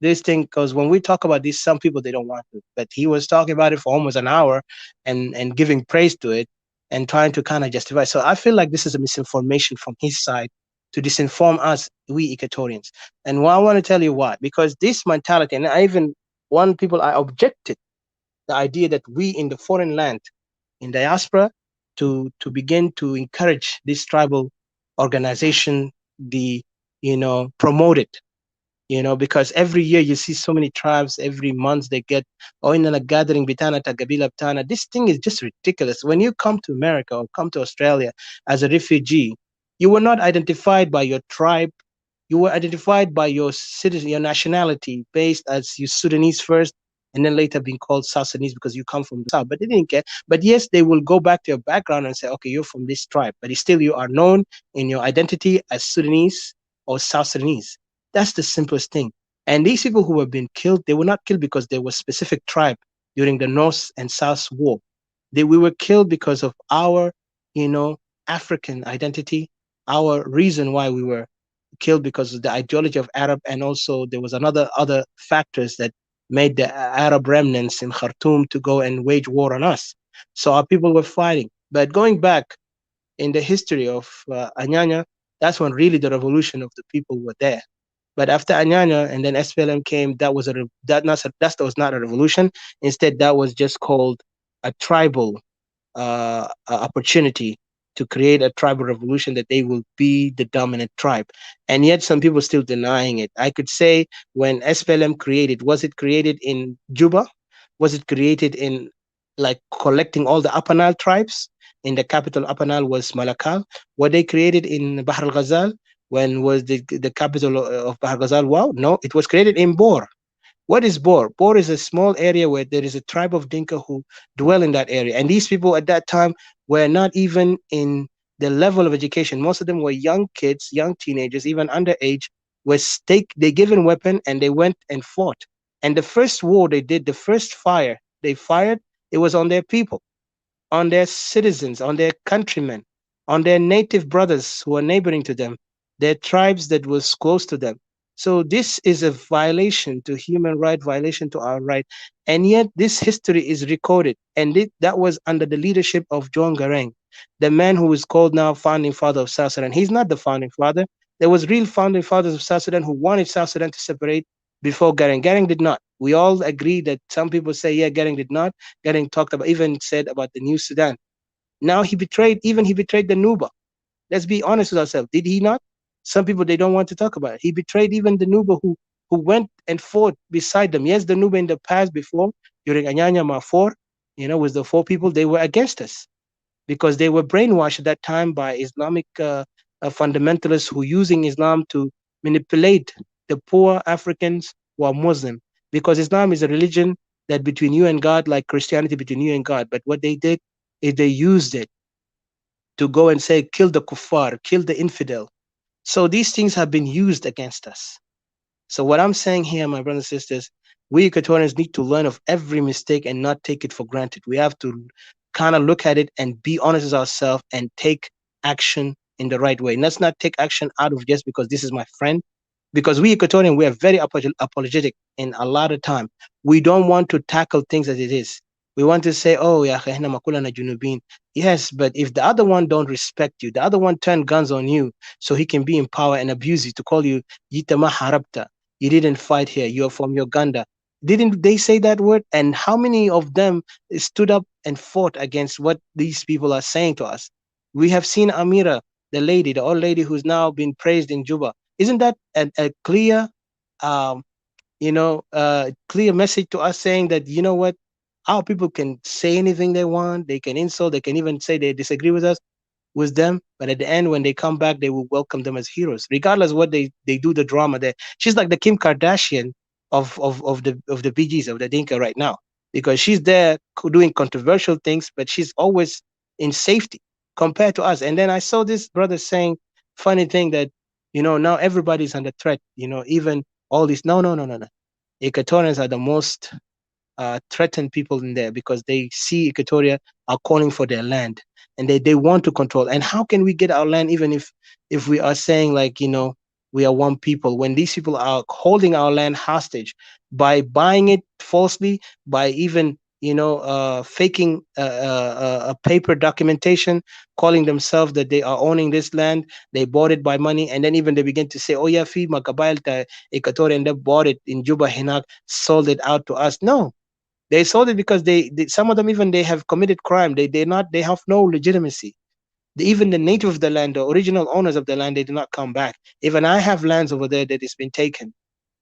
this thing, because when we talk about this, some people, they don't want to. But he was talking about it for almost an hour and giving praise to it and trying to kind of justify. So I feel like this is a misinformation from his side to disinform us, we Equatorians. And I want to tell you why. Because this mentality, and I objected the idea that we in the foreign land, in diaspora, to begin to encourage this tribal organization, promote it, because every year you see so many tribes, every month they get, in a gathering, bitana tagabila bitana. This thing is just ridiculous. When you come to America or come to Australia as a refugee, you were not identified by your tribe. You were identified by your citizen, your nationality, based as you Sudanese first, and then later being called South Sudanese because you come from the South. But they didn't care. But yes, they will go back to your background and say, okay, you're from this tribe. But still, you are known in your identity as Sudanese or South Sudanese. That's the simplest thing. And these people who have been killed, they were not killed because they were specific tribe during the North and South War. We were killed because of our, African identity, our reason why we were killed, because of the ideology of Arab, and also there was other factors that made the Arab remnants in Khartoum to go and wage war on us. So our people were fighting. But going back in the history of Anyanya, that's when really the revolution of the people were there. But after Anyanya and then SPLM came, that was not a revolution. Instead, that was just called a tribal opportunity to create a tribal revolution, that they will be the dominant tribe. And yet some people still denying it. I could say, when SPLM created, was it created in Juba? Was it created in like collecting all the Upper Nile tribes? In the capital Upper Nile was Malakal. Were they created in Bahr al Ghazal? When was the capital of Bahr al Ghazal? Wow, no, it was created in Bor. What is Bor? Bor is a small area where there is a tribe of Dinka who dwell in that area. And these people at that time were not even in the level of education. Most of them were young kids, young teenagers, even underage, were they given weapon and they went and fought. And the first war they did, the first fire they fired, it was on their people, on their citizens, on their countrymen, on their native brothers who are neighboring to them, their tribes that was close to them. So this is a violation to human right, violation to our right. And yet this history is recorded. And that was under the leadership of John Garang, the man who is called now founding father of South Sudan. He's not the founding father. There was real founding fathers of South Sudan who wanted South Sudan to separate before Garang. Garang did not. We all agree that some people say, yeah, Garang did not. Getting talked about, even said about the new Sudan. Now he betrayed the Nuba. Let's be honest with ourselves. Did he not? Some people, they don't want to talk about it. He betrayed even the Nuba who went and fought beside them. Yes, the Nuba in the past before, during Anyanya Mafor, with the 4 people, they were against us because they were brainwashed at that time by Islamic fundamentalists who using Islam to manipulate the poor Africans who are Muslim, because Islam is a religion that between you and God, like Christianity between you and God. But what they did is they used it to go and say, kill the kuffar, kill the infidel. So these things have been used against us. So what I'm saying here, my brothers and sisters, we Equatorians need to learn of every mistake and not take it for granted. We have to kind of look at it and be honest with ourselves and take action in the right way. And let's not take action out of just because this is my friend. Because we Equatorian, we are very apologetic in a lot of time. We don't want to tackle things as it is. We want to say, oh, ya khayna makula na junubin. Yes, but if the other one don't respect you, the other one turn guns on you so he can be in power and abuse you to call you Yitama Harabta. You didn't fight here. You're from Uganda. Didn't they say that word? And how many of them stood up and fought against what these people are saying to us? We have seen Amira, the old lady who's now been praised in Juba. Isn't that a clear, clear message to us saying that, you know what, our people can say anything they want, they can insult, they can even say they disagree with them, but at the end, when they come back, they will welcome them as heroes, regardless what they do the drama there. She's like the Kim Kardashian of the BGs of the Dinka right now, because she's there doing controversial things, but she's always in safety compared to us. And then I saw this brother saying funny thing that, now everybody's under threat, even all these. No. Equatorians are the most threatened people in there because they see Equatoria are calling for their land and they want to control. And how can we get our land even if we are saying like, we are one people, when these people are holding our land hostage by buying it falsely, by even faking a paper documentation, calling themselves that they are owning this land, they bought it by money, and then even they begin to say, oh yeah, fi makabayal ta Equatorian, and they bought it in Juba Hinak, sold it out to us. No, they sold it because they some of them even they have committed crime. They have no legitimacy. Even the native of the land, the original owners of the land, they do not come back. Even I have lands over there that has been taken.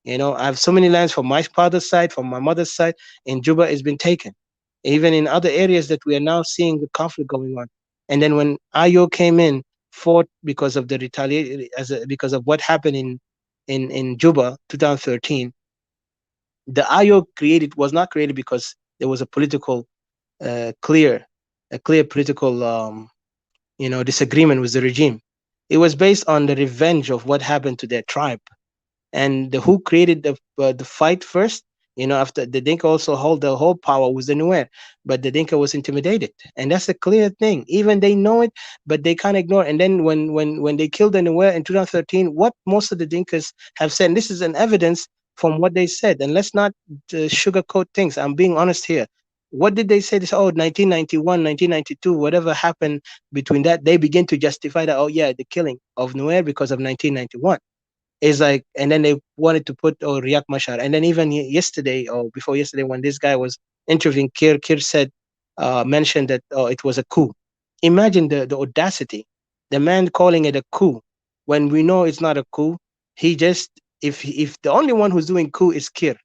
I have so many lands from my father's side, from my mother's side in Juba, it's been taken. Even in other areas that we are now seeing the conflict going on. And then when Ayo came in, fought because of the retaliation, because of what happened in Juba, 2013. The Ayo was not created because there was a political, clear political, disagreement with the regime. It was based on the revenge of what happened to their tribe, and who created the fight first. After the Dinka also hold the whole power was the Nuer, but the Dinka was intimidated, and that's a clear thing. Even they know it, but they can't ignore it. And then when they killed the Nuer in 2013, what most of the Dinkas have said, and this is an evidence from what they said, and let's not sugarcoat things. I'm being honest here. What did they say? This 1991, 1992, whatever happened between that, they begin to justify that. Oh yeah, the killing of Nuer because of 1991. Is like, and then they wanted to put Riek Machar, and then even yesterday or before yesterday, when this guy was interviewing Kir said, mentioned that it was a coup. Imagine the audacity, the man calling it a coup when we know it's not a coup. He just, if the only one who's doing coup is Kir,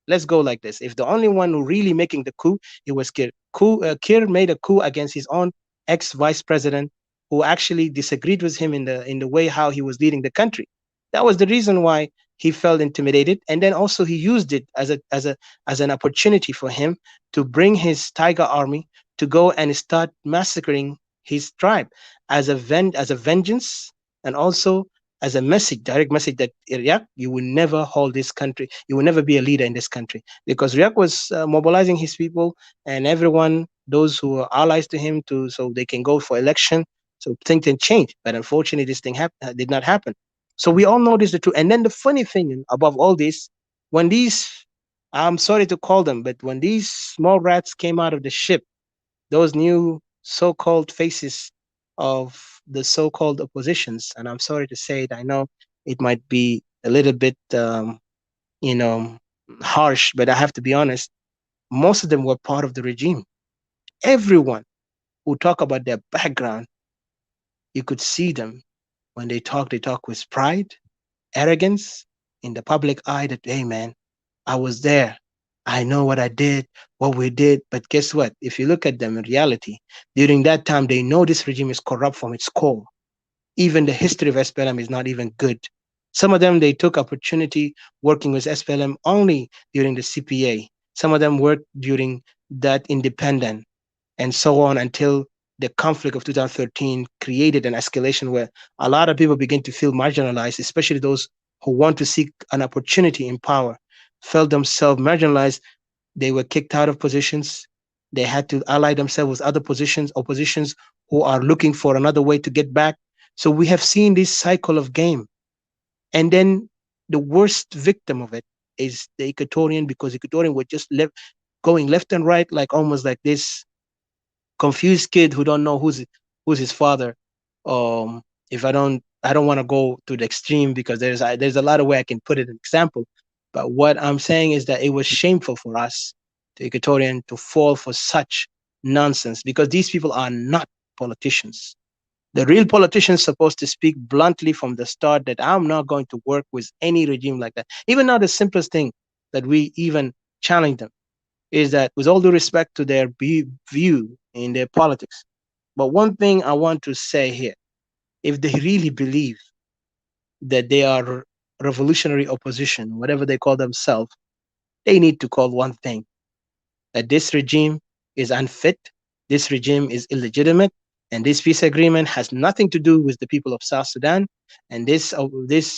Let's go like this. If the only one who really making the coup, it was Kir. Kir made a coup against his own ex-vice president, who actually disagreed with him in the way how he was leading the country. That was the reason why he felt intimidated, and then also he used it as an opportunity for him to bring his tiger army to go and start massacring his tribe as a vengeance, and also as a message, direct message that Iraq, you will never hold this country, you will never be a leader in this country, because Iraq was mobilizing his people and everyone, those who are allies to him, to so they can go for election, so things can change. But unfortunately, this thing did not happen. So we all know this is the truth. And then the funny thing above all this, when these, I'm sorry to call them, but when these small rats came out of the ship, those new so-called faces of the so-called oppositions, and I'm sorry to say it, I know it might be a little bit, you know, harsh, but I have to be honest, most of them were part of the regime. Everyone who talk about their background, you could see them when they talk with pride, arrogance in the public eye that, hey man, I was there. I know what I did, what we did. But guess what? If you look at them in reality, during that time, they know this regime is corrupt from its core. Even the history of SPLM is not even good. Some of them, they took opportunity working with SPLM only during the CPA. Some of them worked during that independent, and so on, until the conflict of 2013 created an escalation where a lot of people begin to feel marginalized, especially those who want to seek an opportunity in power, felt themselves marginalized. They were kicked out of positions. They had to ally themselves with other oppositions who are looking for another way to get back. So we have seen this cycle of game. And then the worst victim of it is the Equatorian, because Equatorian were just going left and right, like almost like this confused kid who don't know who's his father. If I don't want to go to the extreme, because there's a lot of way I can put it in example. But what I'm saying is that it was shameful for us, the Equatorian, to fall for such nonsense, because these people are not politicians. The real politicians supposed to speak bluntly from the start that I'm not going to work with any regime like that. Even now, the simplest thing that we even challenge them is that, with all due respect to their view in their politics, but one thing I want to say here, if they really believe that they are revolutionary opposition, whatever they call themselves, they need to call one thing, that this regime is unfit, this regime is illegitimate, and this peace agreement has nothing to do with the people of South Sudan. And this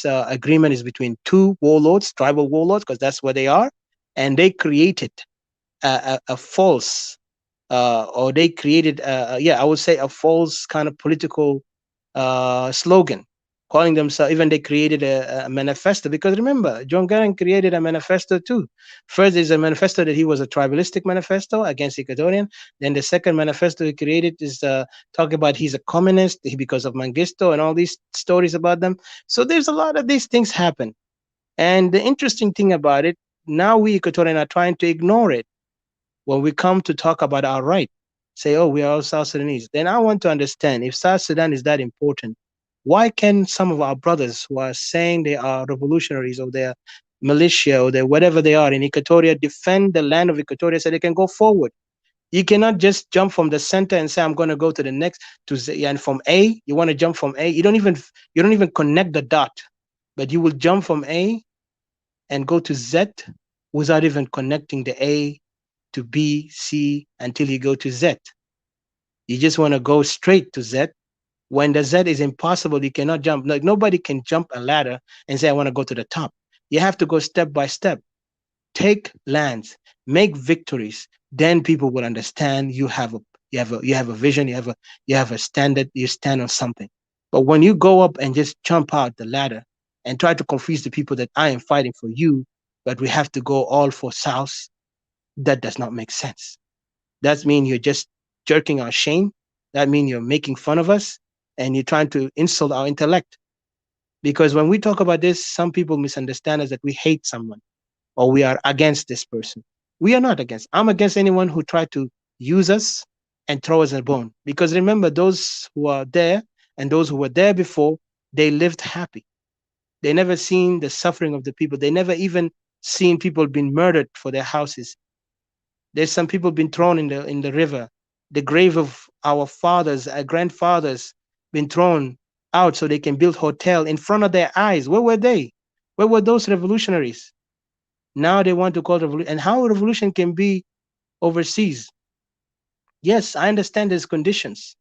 agreement is between two warlords, tribal warlords, because that's what they are, and they created a false, or they created, I would say, a false kind of political slogan, calling themselves, even they created a manifesto. Because remember, John Garang created a manifesto too. First is a manifesto that he was a tribalistic manifesto against Equatorian. Then the second manifesto he created is talking about he's a communist because of Mengistu and all these stories about them. So there's a lot of these things happen. And the interesting thing about it, now we Equatorian are trying to ignore it. When we come to talk about our right, say, oh, we are all South Sudanese. Then I want to understand, if South Sudan is that important, why can some of our brothers who are saying they are revolutionaries, or they're militia, or they're whatever they are in Equatoria, defend the land of Equatoria so they can go forward? You cannot just jump from the center and say, I'm going to go to the next, to Z, and from A, you want to jump from A. You don't even connect the dot, but you will jump from A and go to Z without even connecting the A to B, C, until you go to Z. You just want to go straight to Z. When the Z is impossible, you cannot jump. Like, nobody can jump a ladder and say, I want to go to the top. You have to go step by step. Take lands, make victories. Then people will understand you have a vision, you have a standard, you stand on something. But when you go up and just jump out the ladder and try to confuse the people that I am fighting for you, but we have to go all for South, that does not make sense. That means you're just jerking our shame. That means you're making fun of us, and you're trying to insult our intellect. Because when we talk about this, some people misunderstand us that we hate someone or we are against this person. We are not against. I'm against anyone who tried to use us and throw us a bone. Because remember, those who are there and those who were there before, they lived happy. They never seen the suffering of the people. They never even seen people being murdered for their houses. There's some people been thrown in the river. The grave of our fathers, our grandfathers, been thrown out so they can build hotel in front of their eyes. Where were they? Where were those revolutionaries? Now they want to call revolution. And how a revolution can be overseas? Yes, I understand there's conditions,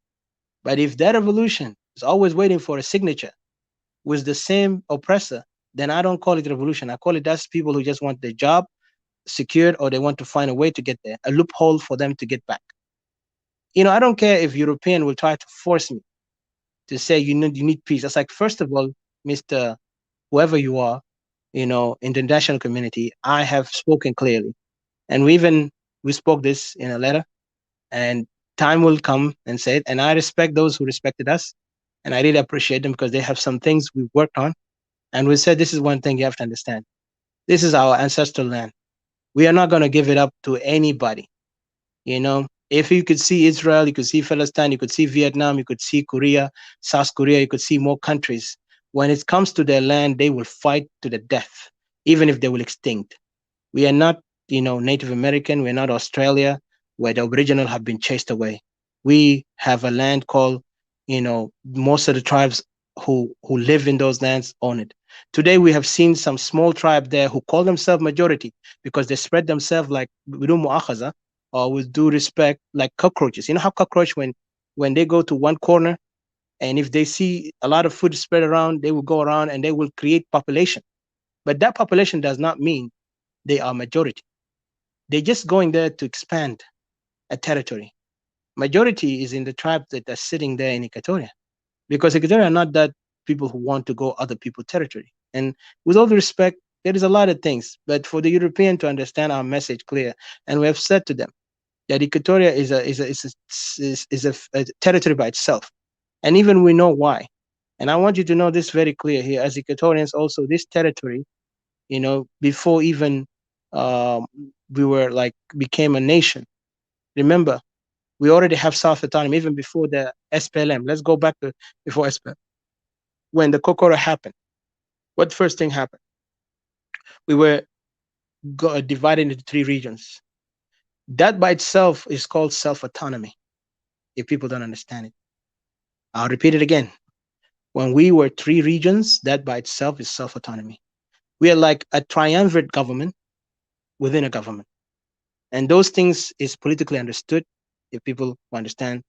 but if that revolution is always waiting for a signature with the same oppressor, then I don't call it revolution. I call it that's people who just want their job secured, or they want to find a way to get there, a loophole for them to get back. I don't care if European will try to force me to say you need peace. It's like, first of all, Mr. Whoever you are, in the international community, I have spoken clearly, and we spoke this in a letter, and time will come and say it. And I respect those who respected us, and I really appreciate them because they have some things we worked on, and we said this is one thing you have to understand: this is our ancestral land. We are not going to give it up to anybody. If you could see Israel, you could see Palestine, you could see Vietnam, you could see Korea, South Korea, you could see more countries. When it comes to their land, they will fight to the death, even if they will extinct. We are not, Native American. We're not Australia, where the Aboriginal have been chased away. We have a land called, most of the tribes who live in those lands own it. Today, we have seen some small tribe there who call themselves majority because they spread themselves like bidun mu'akhaza, or with due respect, like cockroaches. You know how cockroach, when they go to one corner, and if they see a lot of food spread around, they will go around and they will create population. But that population does not mean they are majority. They're just going there to expand a territory. Majority is in the tribes that are sitting there in Equatoria, because Equatoria are not that people who want to go other people's territory. And with all the respect, there is a lot of things, but for the European to understand our message clear, and we have said to them that Equatoria is a territory by itself, and even we know why. And I want you to know this very clear here, as Equatorians. Also, this territory, before even we were became a nation. Remember, we already have South Autonomy even before the SPLM. Let's go back to before SPLM. When the Kokora happened, what first thing happened? We were divided into 3 regions. That by itself is called self-autonomy, if people don't understand it. I'll repeat it again. When we were 3 regions, that by itself is self-autonomy. We are like a triumvirate government within a government. And those things is politically understood if people understand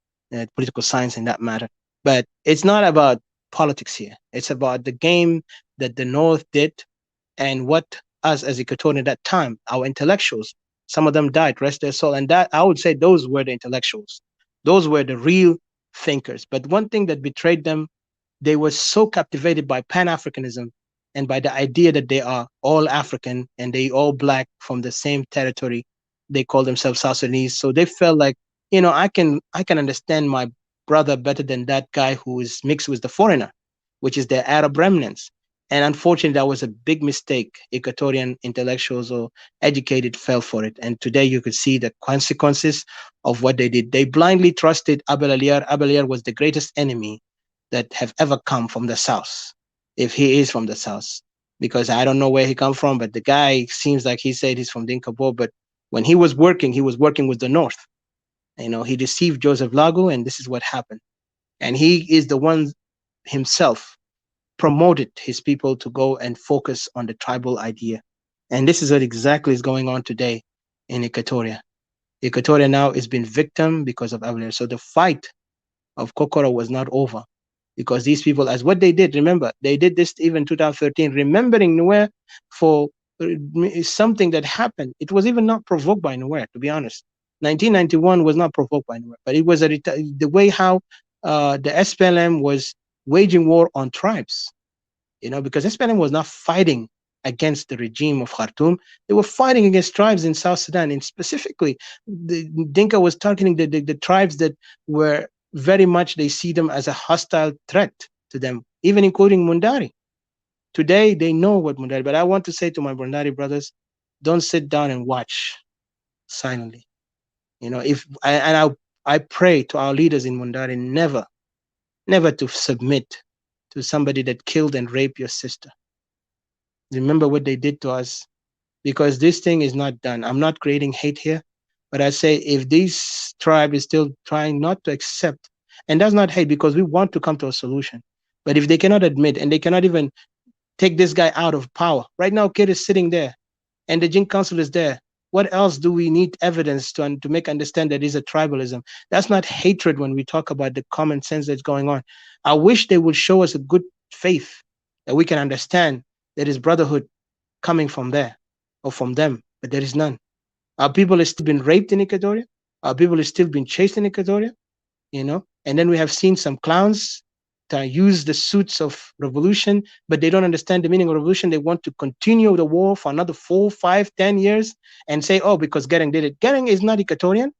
political science in that matter. But it's not about politics here. It's about the game that the North did, and what us as Equatorian at that time, our intellectuals, some of them died, rest their soul. And that, I would say, those were the intellectuals. Those were the real thinkers. But one thing that betrayed them, they were so captivated by Pan-Africanism and by the idea that they are all African and they all black from the same territory. They call themselves South Sudanese. So they felt like, I can understand my brother better than that guy who is mixed with the foreigner, which is the Arab remnants. And unfortunately, that was a big mistake. Equatorian intellectuals or educated fell for it. And today you could see the consequences of what they did. They blindly trusted Abel Aliar. Abel Aliar was the greatest enemy that have ever come from the South, if he is from the South. Because I don't know where he come from, but the guy seems like he said he's from Dinka Bo, but when he was working with the North. He deceived Joseph Lago, and this is what happened. And he is the one himself promoted his people to go and focus on the tribal idea. And this is what exactly is going on today in Equatoria. Equatoria now has been victim because of Avalere. So the fight of Kokora was not over, because these people, as what they did, remember, they did this even 2013, remembering Nuer for something that happened. It was even not provoked by Nuer, to be honest. 1991 was not provoked by Nuer, but it was the way how the SPLM was waging war on tribes, because SPLM was not fighting against the regime of Khartoum. They were fighting against tribes in South Sudan, and specifically, the Dinka was targeting the tribes that were very much, they see them as a hostile threat to them, even including Mundari. Today, they know what Mundari, but I want to say to my Mundari brothers, don't sit down and watch silently. I pray to our leaders in Mundari never to submit to somebody that killed and raped your sister. Remember what they did to us because this thing is not done. I'm not creating hate here, but I say if this tribe is still trying not to accept, and that's not hate because we want to come to a solution, but if they cannot admit and they cannot even take this guy out of power, right now, Kid is sitting there and the Jin Council is there. What else do we need evidence to make understand that is a tribalism? That's not hatred when we talk about the common sense that's going on. I wish they would show us a good faith that we can understand that is brotherhood coming from there or from them, but there is none. Our people have still been raped in Equatoria. Our people have still been chased in Equatoria, you know. And then we have seen some clowns to use the suits of revolution, but they don't understand the meaning of revolution. They want to continue the war for another 4, 5, 10 years and say, oh, because Gering did it. Gering is not Equatorian.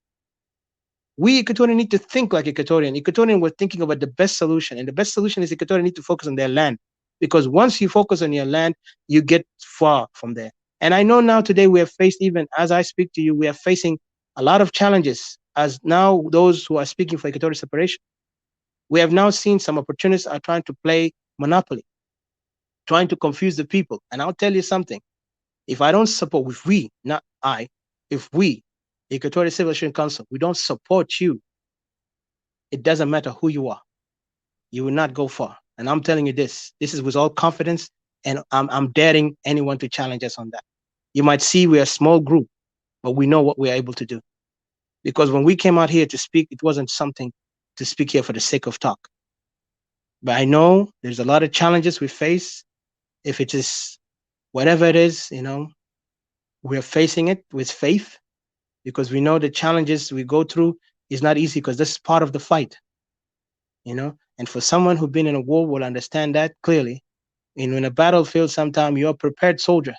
We Equatorian need to think like Equatorian. Equatorian were thinking about the best solution, and the best solution is Equatorian need to focus on their land, because once you focus on your land, you get far from there. And I know now today we have faced, even as I speak to you, we are facing a lot of challenges as now those who are speaking for Equatorial separation. We have now seen some opportunists are trying to play monopoly, trying to confuse the people. And I'll tell you something. If I don't support, if we, not I, if we, the Equatorial Civilization Council, we don't support you, it doesn't matter who you are. You will not go far. And I'm telling you this is with all confidence, and I'm daring anyone to challenge us on that. You might see we're a small group, but we know what we're able to do. Because when we came out here to speak, it wasn't something to speak here for the sake of talk. But I know there's a lot of challenges we face. If it is whatever it is, you know, we're facing it with faith, because we know the challenges we go through is not easy, because this is part of the fight, you know. And for someone who's been in a war will understand that clearly. And in a battlefield, sometimes you're a prepared soldier,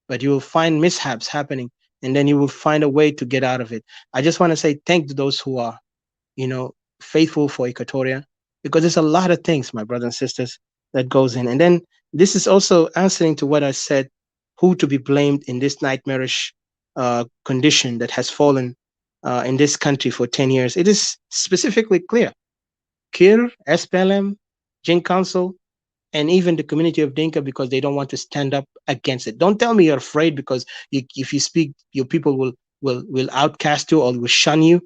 but you will find mishaps happening, and then you will find a way to get out of it. I just want to say thank to those who are, you know, faithful for Equatoria, because there's a lot of things, my brothers and sisters, that goes in. And then this is also answering to what I said, who to be blamed in this nightmarish condition that has fallen in this country for 10 years. It is specifically clear. Kir, SPLM, Jin Council, and even the community of Dinka, because they don't want to stand up against it. Don't tell me you're afraid because if you speak, your people will outcast you or will shun you.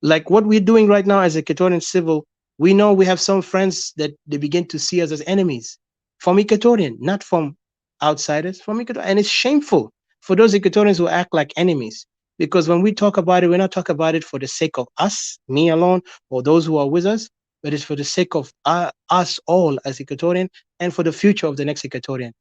Like what we're doing right now as a Equatorian civil, we know we have some friends that they begin to see us as enemies from Equatorian, not from outsiders, from Equatorian. And it's shameful for those Equatorians who act like enemies. Because when we talk about it, we're not talking about it for the sake of us, me alone, or those who are with us, but it's for the sake of us all as Equatorian and for the future of the next Equatorian.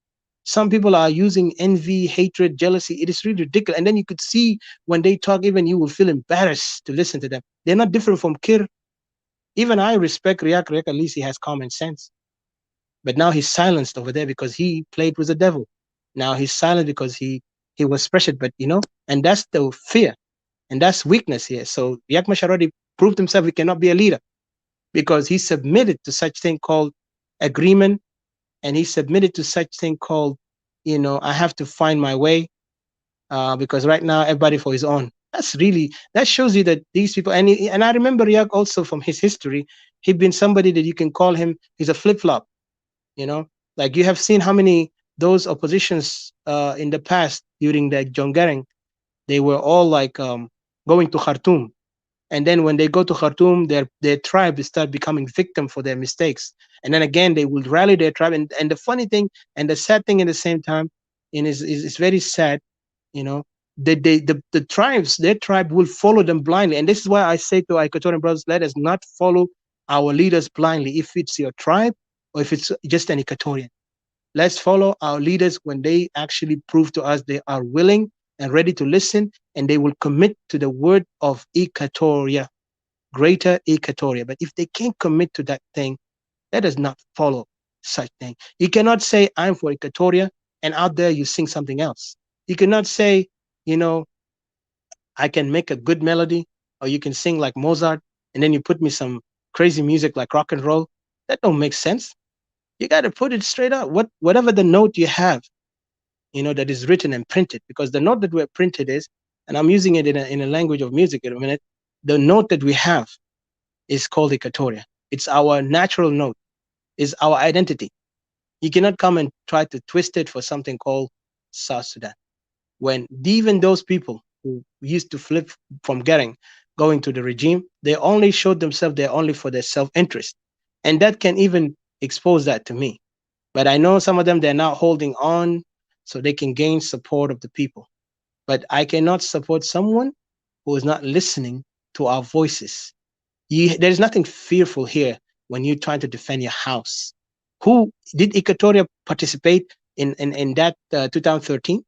Some people are using envy, hatred, jealousy. It is really ridiculous. And then you could see when they talk, even you will feel embarrassed to listen to them. They're not different from Kir. Even I respect Riek. Riek, at least he has common sense. But now he's silenced over there because he played with the devil. Now he's silent because he was pressured. But, you know, and that's the fear. And that's weakness here. So Riek Machar already proved himself he cannot be a leader, because he submitted to such thing called agreement, and he submitted to such thing called, you know, I have to find my way, because right now everybody for his own. That shows you that these people, and I remember Riek also from his history, he'd been somebody that you can call him, he's a flip-flop, you know, like you have seen how many those oppositions in the past during the John Garang, they were all like going to Khartoum. And then when they go to Khartoum, their tribe start becoming victim for their mistakes. And then again, they will rally their tribe. And the funny thing and the sad thing at the same time, and is very sad, you know, the tribes, their tribe will follow them blindly. And this is why I say to our Equatorian brothers, let us not follow our leaders blindly. If it's your tribe or if it's just an Equatorian, let's follow our leaders when they actually prove to us they are willing and ready to listen, and they will commit to the word of Equatoria, greater Equatoria. But if they can't commit to that thing, let us not follow such thing. You cannot say, I'm for Equatoria, and out there you sing something else. You cannot say, you know, I can make a good melody, or you can sing like Mozart, and then you put me some crazy music like rock and roll. That don't make sense. You got to put it straight up. Whatever the note you have, you know, that is written and printed, because the note that we're printed is, and I'm using it in a language of music in a minute, the note that we have is called Equatoria. It's our natural note, is our identity. You cannot come and try to twist it for something called South Sudan. when even those people who used to flip from going to the regime, they only showed themselves they're only for their self-interest. And that can even expose that to me. But I know some of them, they're now holding on so they can gain support of the people. But I cannot support someone who is not listening to our voices. There's nothing fearful here when you're trying to defend your house. Who did Equatoria participate in that 2013?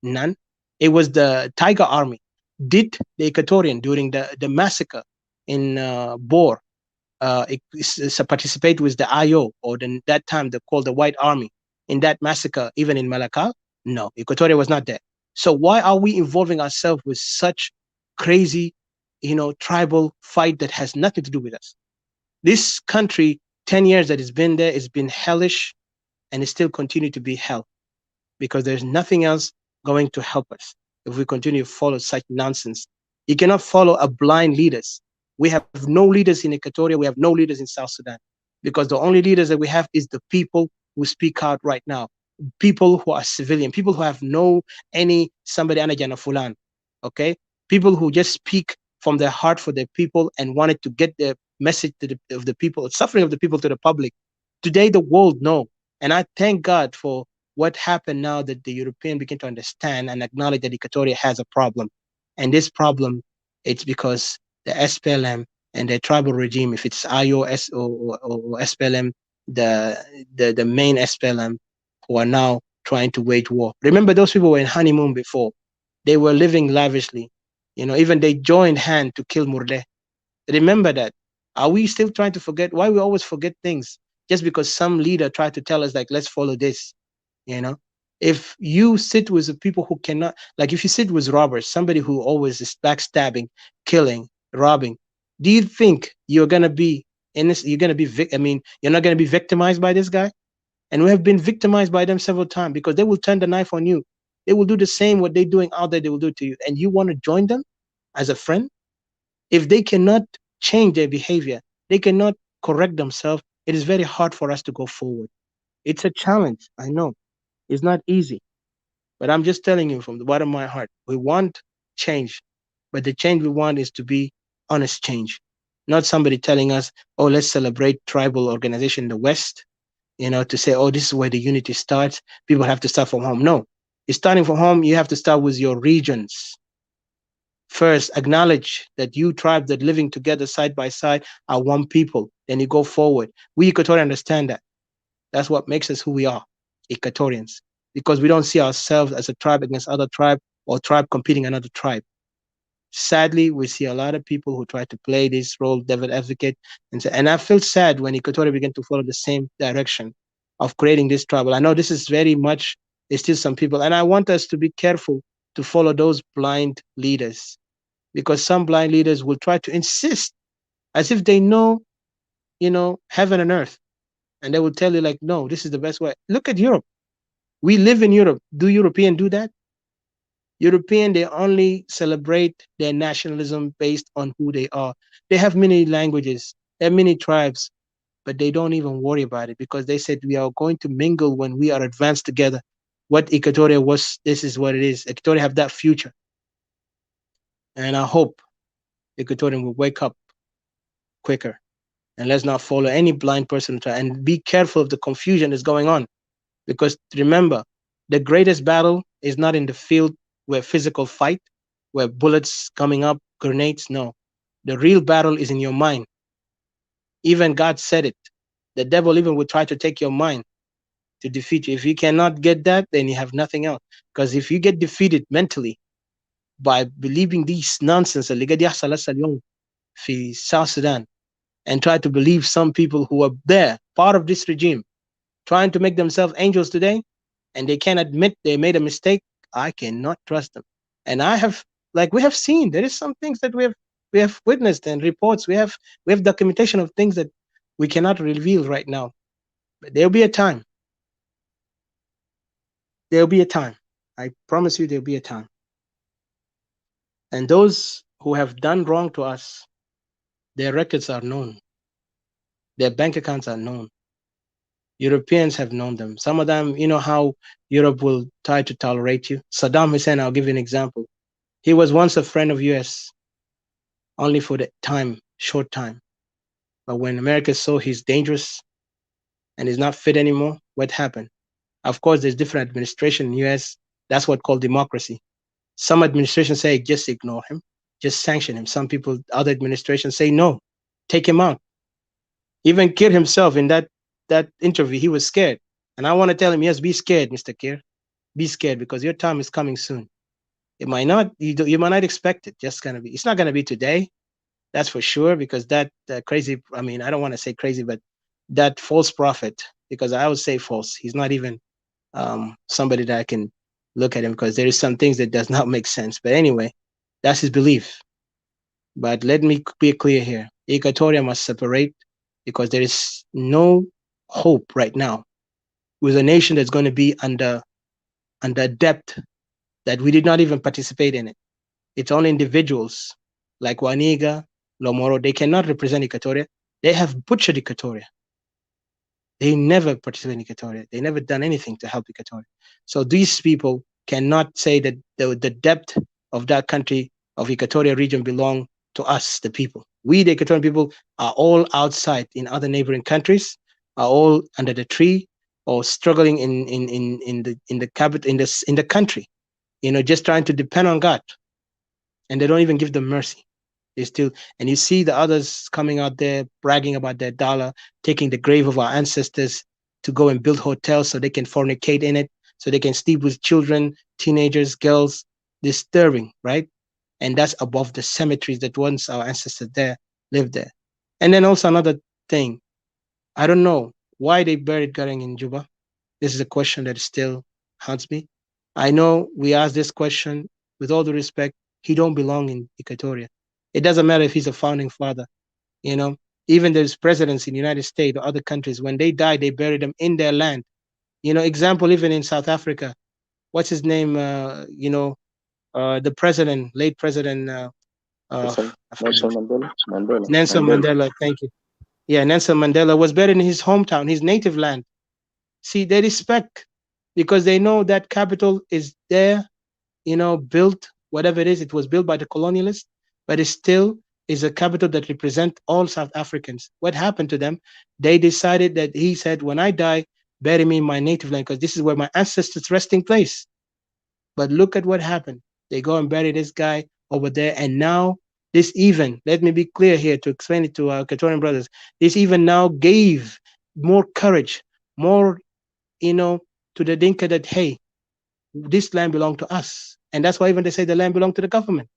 None. It was the Tiger Army. Did the Equatorian during the massacre in Bor participate with the IO, or that time they called the White Army in that massacre, even in Malakal? No, Equatoria was not there. So why are we involving ourselves with such crazy, tribal fight that has nothing to do with us? This country, 10 years that it's been there, it's been hellish, and it still continue to be hell, because there's nothing else going to help us if we continue to follow such nonsense. You cannot follow a blind leaders. We have no leaders in Equatoria. We have no leaders in South Sudan, because the only leaders that we have is the people who speak out right now. People who are civilian, people who have somebody anajana fulan, okay? People who just speak from their heart for their people and wanted to get the message of the people, suffering of the people to the public. Today, the world know. And I thank God for what happened now that the European begin to understand and acknowledge that Equatoria has a problem. And this problem, it's because the SPLM and the tribal regime, if it's IOS or SPLM, the main SPLM, who are now trying to wage war. Remember, those people were in honeymoon before. They were living lavishly. Even they joined hand to kill Murle. Remember that. Are we still trying to forget? Why we always forget things just because some leader tried to tell us, like, let's follow this? If you sit with the people who cannot, like if you sit with robbers, somebody who always is backstabbing, killing, robbing, do you think you're gonna be innocent? You're gonna be you're not gonna be victimized by this guy? And we have been victimized by them several times, because they will turn the knife on you. They will do the same what they're doing out there, they will do to you. And you want to join them as a friend? If they cannot change their behavior, they cannot correct themselves, it is very hard for us to go forward. It's a challenge, I know. It's not easy. But I'm just telling you from the bottom of my heart, we want change. But the change we want is to be honest change. Not somebody telling us, oh, let's celebrate tribal organization in the West, to say, oh, this is where the unity starts. People have to start from home. No, it's starting from home. You have to start with your regions. First, acknowledge that you tribes that living together side by side are one people. Then you go forward. We Equatorians understand that. That's what makes us who we are, Equatorians, because we don't see ourselves as a tribe against other tribe or tribe competing another tribe. Sadly, we see a lot of people who try to play this role, devil advocate, and I feel sad when Equatoria began to follow the same direction of creating this tribal. I know this is very much, there's still some people, and I want us to be careful to follow those blind leaders, because some blind leaders will try to insist as if they know, heaven and earth. And they will tell you like, no, this is the best way. Look at Europe. We live in Europe. Do Europeans do that? European, they only celebrate their nationalism based on who they are. They have many languages, they have many tribes, but they don't even worry about it, because they said we are going to mingle when we are advanced together. What Equatoria was, this is what it is. Equatoria have that future. And I hope Equatorian will wake up quicker. And let's not follow any blind person, and be careful of the confusion that's going on. Because remember, the greatest battle is not in the field where physical fight, where bullets coming up, grenades. No, the real battle is in your mind. Even God said it. The devil even will try to take your mind to defeat you. If you cannot get that, then you have nothing else. Because if you get defeated mentally by believing these nonsense اللي قاعد يحصل هسه اليوم في South Sudan, and try to believe some people who are there, part of this regime, trying to make themselves angels today, and they can't admit they made a mistake, I cannot trust them. And I have, like we have seen, there is some things that we have witnessed, and reports, we have documentation of things that we cannot reveal right now. But there'll be a time. There'll be a time. I promise you there'll be a time. And those who have done wrong to us, their records are known. Their bank accounts are known. Europeans have known them. Some of them, you know how Europe will try to tolerate you. Saddam Hussein, I'll give you an example. He was once a friend of US, only for the time, short time. But when America saw he's dangerous and is not fit anymore, what happened? Of course, there's different administration in US. That's what called democracy. Some administrations say just ignore him, just sanction him. Some people, other administrations say no, take him out. Even Kir himself in that interview, he was scared. And I want to tell him, yes, be scared, Mr. Kir. Be scared because your time is coming soon. It might not, you might not expect it. Just gonna be, it's not gonna be today. That's for sure, because that crazy, I mean, I don't want to say crazy, but that false prophet, because I would say false. He's not even somebody that I can look at him, because there is some things that does not make sense. But anyway, that's his belief. But let me be clear here. Equatoria must separate, because there is no hope right now with a nation that's going to be under debt that we did not even participate in it. It's only individuals like Waniga, Lomoro. They cannot represent Equatoria. They have butchered Equatoria. They never participated in Equatoria. They never done anything to help Equatoria. So these people cannot say that the depth of that country, of Equatoria region, belong to us, the people. We, the Equatorian people, are all outside in other neighboring countries, are all under the tree or struggling in the capital, in the country, you know, just trying to depend on God. And they don't even give them mercy. They still, and you see the others coming out there bragging about their dollar, taking the grave of our ancestors to go and build hotels so they can fornicate in it, so they can sleep with children, teenagers, girls. Disturbing, right? And that's above the cemeteries that once our ancestors there lived there. And then also another thing, I don't know why they buried Garang in Juba. This is a question that still haunts me. I know we ask this question with all due respect. He don't belong in Equatoria. It doesn't matter if he's a founding father, you know. Even there's presidents in the United States or other countries, when they die, they bury them in their land. You know, example, even in South Africa, what's his name? The president, late president, Nelson Mandela. Nelson Mandela. Thank you. Yeah, Nelson Mandela was buried in his hometown, his native land. See, they respect, because they know that capital is there, you know, built, whatever it was built by the colonialists, but it still is a capital that represents all South Africans. What happened to them? They decided that, he said, when I die, bury me in my native land, because this is where my ancestors' resting place. But look at what happened. They go and bury this guy over there, and now this even, let me be clear here to explain it to our Equatorian brothers, this even now gave more courage, more, you know, to the Dinka that, hey, this land belonged to us. And that's why even they say the land belonged to the government.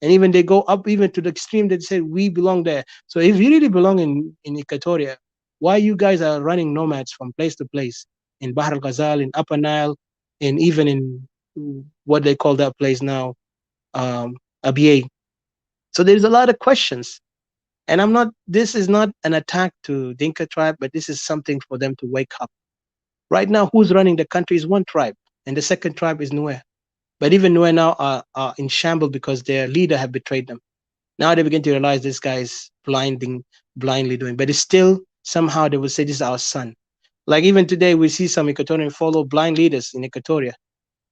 And even they go up even to the extreme that say we belong there. So if you really belong in Equatoria, why you guys are running nomads from place to place in Bahr al-Ghazal, in Upper Nile, and even in what they call that place now, Abyei. So there's a lot of questions. And this is not an attack to Dinka tribe, but this is something for them to wake up. Right now, who's running the country is one tribe, and the second tribe is Nuer. But even Nuer now are in shambles because their leader have betrayed them. Now they begin to realize this guy is blindly doing, but it's still, somehow they will say this is our son. Like even today, we see some Equatorian follow blind leaders in Equatoria,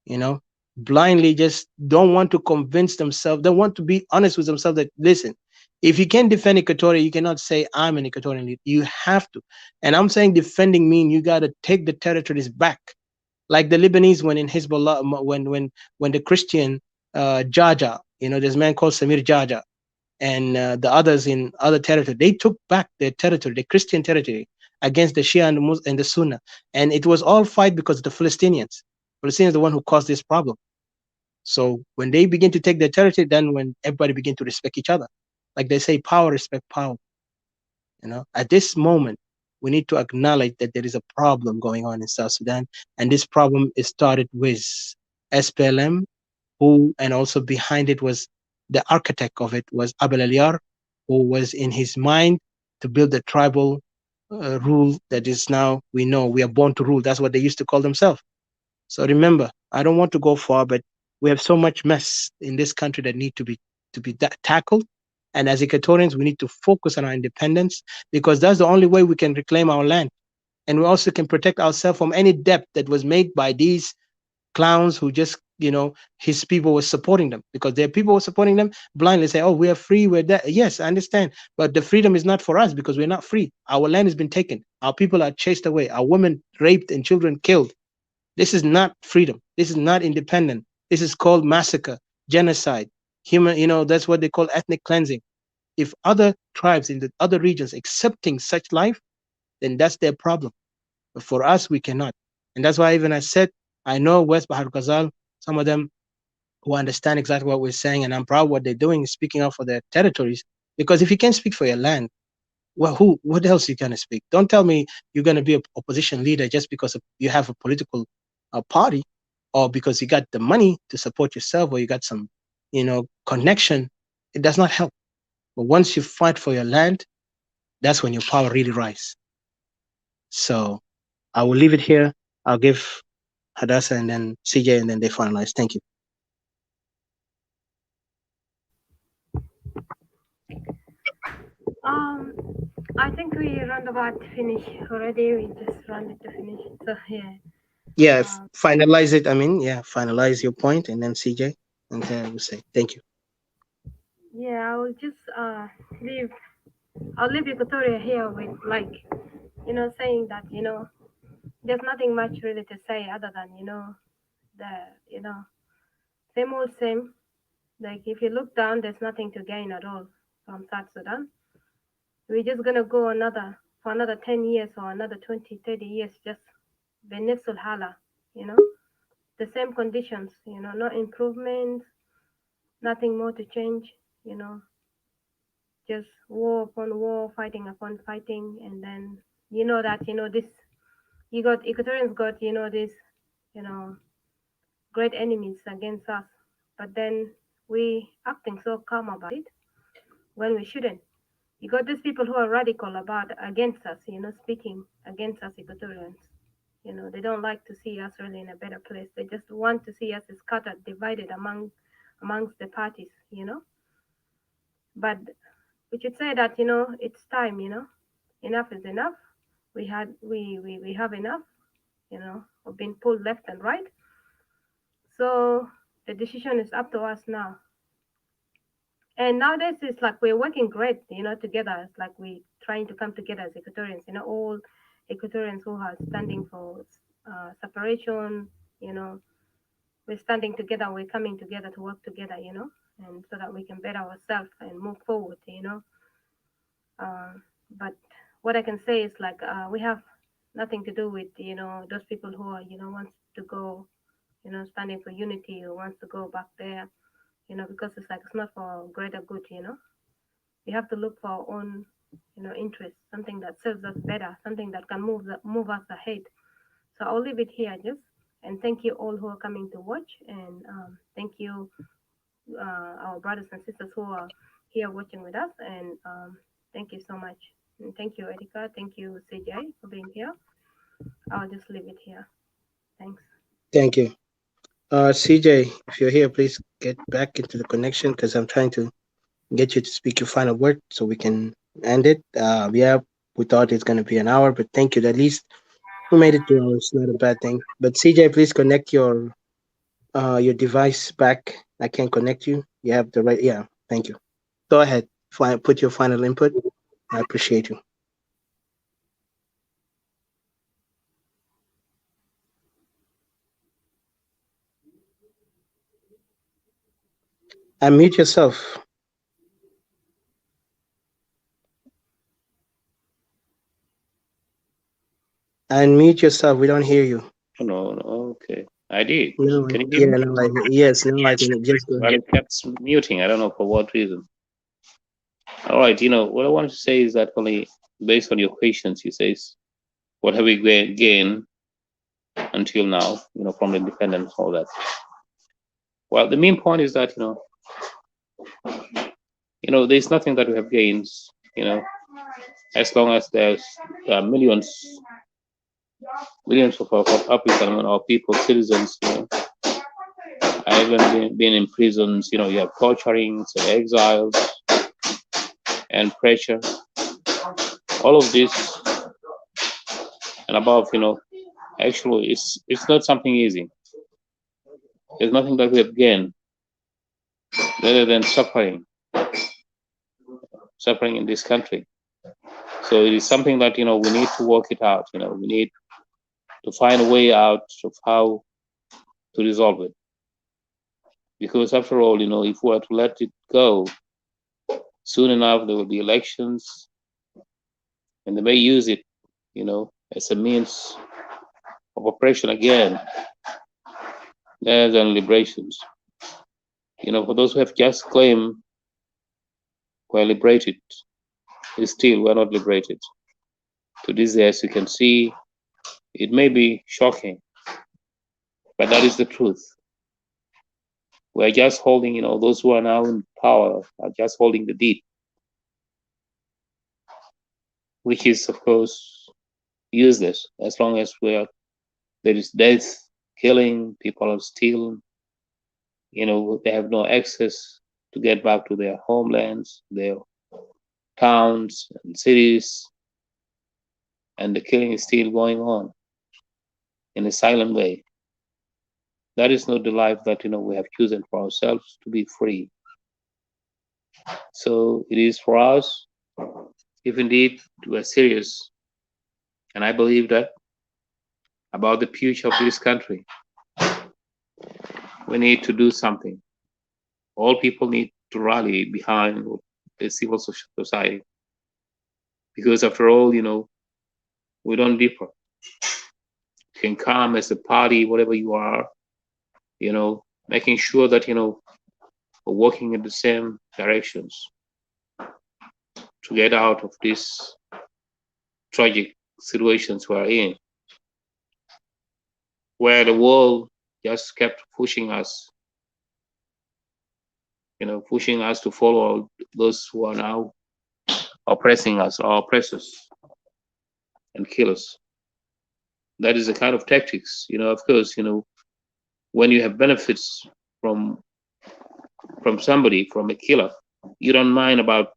you know, blindly just don't want to convince themselves, don't want to be honest with themselves that, listen, if you can defend Equatoria, you cannot say I'm an Equatorian leader. You have to. And I'm saying defending means you got to take the territories back. Like the Lebanese when in Hezbollah, when the Christian Jaja, you know, there's a man called Samir Jaja, and the others in other territory, they took back their territory, the Christian territory, against the Shia and the Sunnah. And it was all fight because of the Palestinians. Palestinians are the one who caused this problem. So when they begin to take their territory, then when everybody begin to respect each other, like they say, power respect power. You know, at this moment, we need to acknowledge that there is a problem going on in South Sudan, and this problem is started with SPLM, who, and also behind it was the architect of it was Abel Aliar, who was in his mind to build the tribal rule that is now, we know, we are born to rule. That's what they used to call themselves. So remember, I don't want to go far, but we have so much mess in this country that need to be tackled. And as Equatorians, we need to focus on our independence, because that's the only way we can reclaim our land. And we also can protect ourselves from any debt that was made by these clowns who just, his people were supporting them, because their people were supporting them blindly, say, oh, we are free, we're that. Yes, I understand. But the freedom is not for us, because we're not free. Our land has been taken. Our people are chased away. Our women raped and children killed. This is not freedom. This is not independent. This is called massacre, genocide, human, that's what they call ethnic cleansing. If other tribes in the other regions accepting such life, then that's their problem. But for us, we cannot. And that's why even I said, I know West Bahar Ghazal, some of them who understand exactly what we're saying, and I'm proud of what they're doing, speaking out for their territories. Because if you can't speak for your land, well, what else are you gonna speak? Don't tell me you're gonna be an opposition leader just because you have a political party, or because you got the money to support yourself, or you got some, connection. It does not help. But once you fight for your land, that's when your power really rises. So I will leave it here. I'll give Hadassah and then CJ, and then they finalize. Thank you. I think we roundabout finish already. We just rounded to finish. So yeah. Yeah, finalize it. Finalize your point, and then CJ, and then we'll say thank you. Yeah, I will just leave. I'll leave Equatoria here with saying that there's nothing much really to say other than the same old same. Like if you look down, there's nothing to gain at all from South Sudan. We're just gonna go for another 10 years or another 20, 30 years, just Benesul Hala, the same conditions, no improvements, nothing more to change, just war upon war, fighting upon fighting, and then this, you got Equatorians got, this, great enemies against us, but then we acting so calm about it when we shouldn't. You got these people who are radical against us, speaking against us Equatorians. They don't like to see us really in a better place. They just want to see us scattered, divided amongst the parties, But we should say that, it's time, enough is enough. We have enough, of being pulled left and right. So the decision is up to us now. And nowadays it's like we're working great, together. It's like we're trying to come together as Equatorians, all Equatorians who are standing for separation, we're standing together, we're coming together to work together, and so that we can better ourselves and move forward, But what I can say is like we have nothing to do with, those people who are, wants to go, standing for unity, who wants to go back there, because it's like it's not for greater good, We have to look for our own, interest, something that serves us better, something that can move us ahead. So I'll leave it here, just, and thank you all who are coming to watch, and thank you, our brothers and sisters who are here watching with us, and thank you so much. And thank you, Erika. Thank you, CJ, for being here. I'll just leave it here. Thanks. Thank you. CJ, if you're here, please get back into the connection, because I'm trying to get you to speak your final word so we can end it. We thought it's going to be an hour, but thank you. At least we made it 2 hours. Not a bad thing. But CJ, please connect your device back. I can't connect you. You have the right. Yeah, thank you. Go ahead. Put your final input. I appreciate you. Unmute yourself. Unmute yourself. We don't hear you. No, okay. I did. No, Can you hear me? no, yes, no, I can just go Well, ahead. it kept muting. I don't know for what reason. All right, what I want to say is that only based on your questions, you say, what have we gained until now, from independence, all that. Well, the main point is that, there's nothing that we have gained, as long as there's millions of African or people, citizens, I even been in prisons, you have torturings, exiles, and pressure. All of this and above, actually it's not something easy. There's nothing that we have gained rather than suffering in this country. So it is something that we need to work it out. We need to find a way out of how to resolve it. Because after all, if we are to let it go, soon enough there will be elections, and they may use it, as a means of oppression again, rather than liberations. For those who have just claimed we're liberated, still we're not liberated. To this day, as you can see, it may be shocking, but that is the truth. We're just holding, those who are now in power are just holding the deed, which is, of course, useless as long as there is death, killing, people are still, they have no access to get back to their homelands, their towns and cities, and the killing is still going on in a silent way. That is not the life that we have chosen for ourselves, to be free. So it is for us, if indeed we are serious, and I believe that, about the future of this country, we need to do something. All people need to rally behind the civil society, because after all, we don't differ. You can come as a party, whatever you are, making sure that we're working in the same directions to get out of these tragic situations we're in, where the world just kept pushing us to follow those who are now oppressing us, or oppressors, and kill us. That is the kind of tactics, of course, when you have benefits from somebody, from a killer, you don't mind about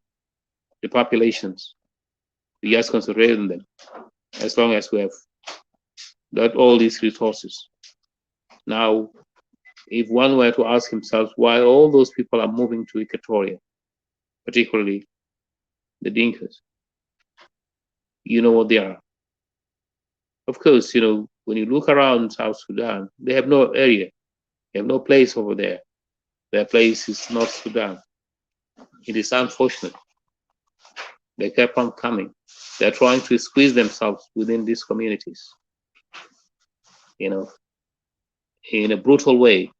the populations. You just concentrate on them, as long as we have got all these resources. Now, if one were to ask himself why all those people are moving to Equatoria, particularly the Dinkas, you know what they are. Of course, when you look around South Sudan, they have no area, they have no place over there. Their place is North Sudan. It is unfortunate. They kept on coming. They're trying to squeeze themselves within these communities, in a brutal way,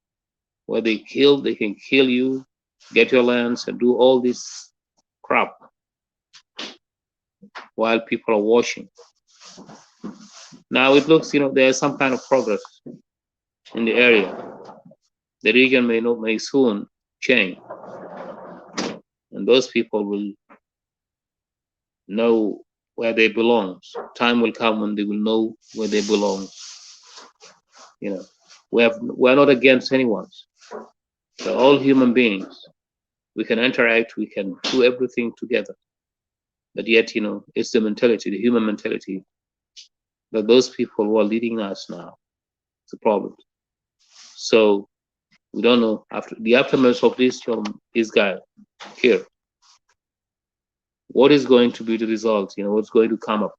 where they can kill you, get your lands, and do all this crap while people are watching. Now it looks, there's some kind of progress in the area. The region may soon change, and those people will know where they belong. Time will come when they will know where they belong. We're not against anyone. We're all human beings. We can interact, we can do everything together. But yet, it's the mentality, the human mentality, that those people who are leading us now, it's a problem. So we don't know, after the aftermath of this guy here, what is going to be the result? What's going to come up?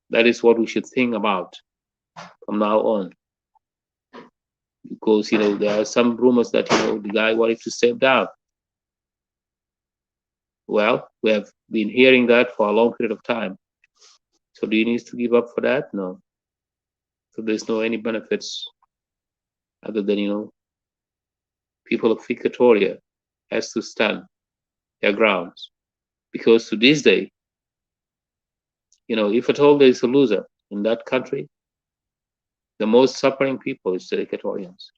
That is what we should think about from now on. Because there are some rumors that the guy wanted to step down. Well, we have been hearing that for a long period of time. So do you need to give up for that? No. So there's no any benefits other than people of Equatoria has to stand their grounds. Because to this day, if at all there is a loser in that country, the most suffering people is the Equatorians.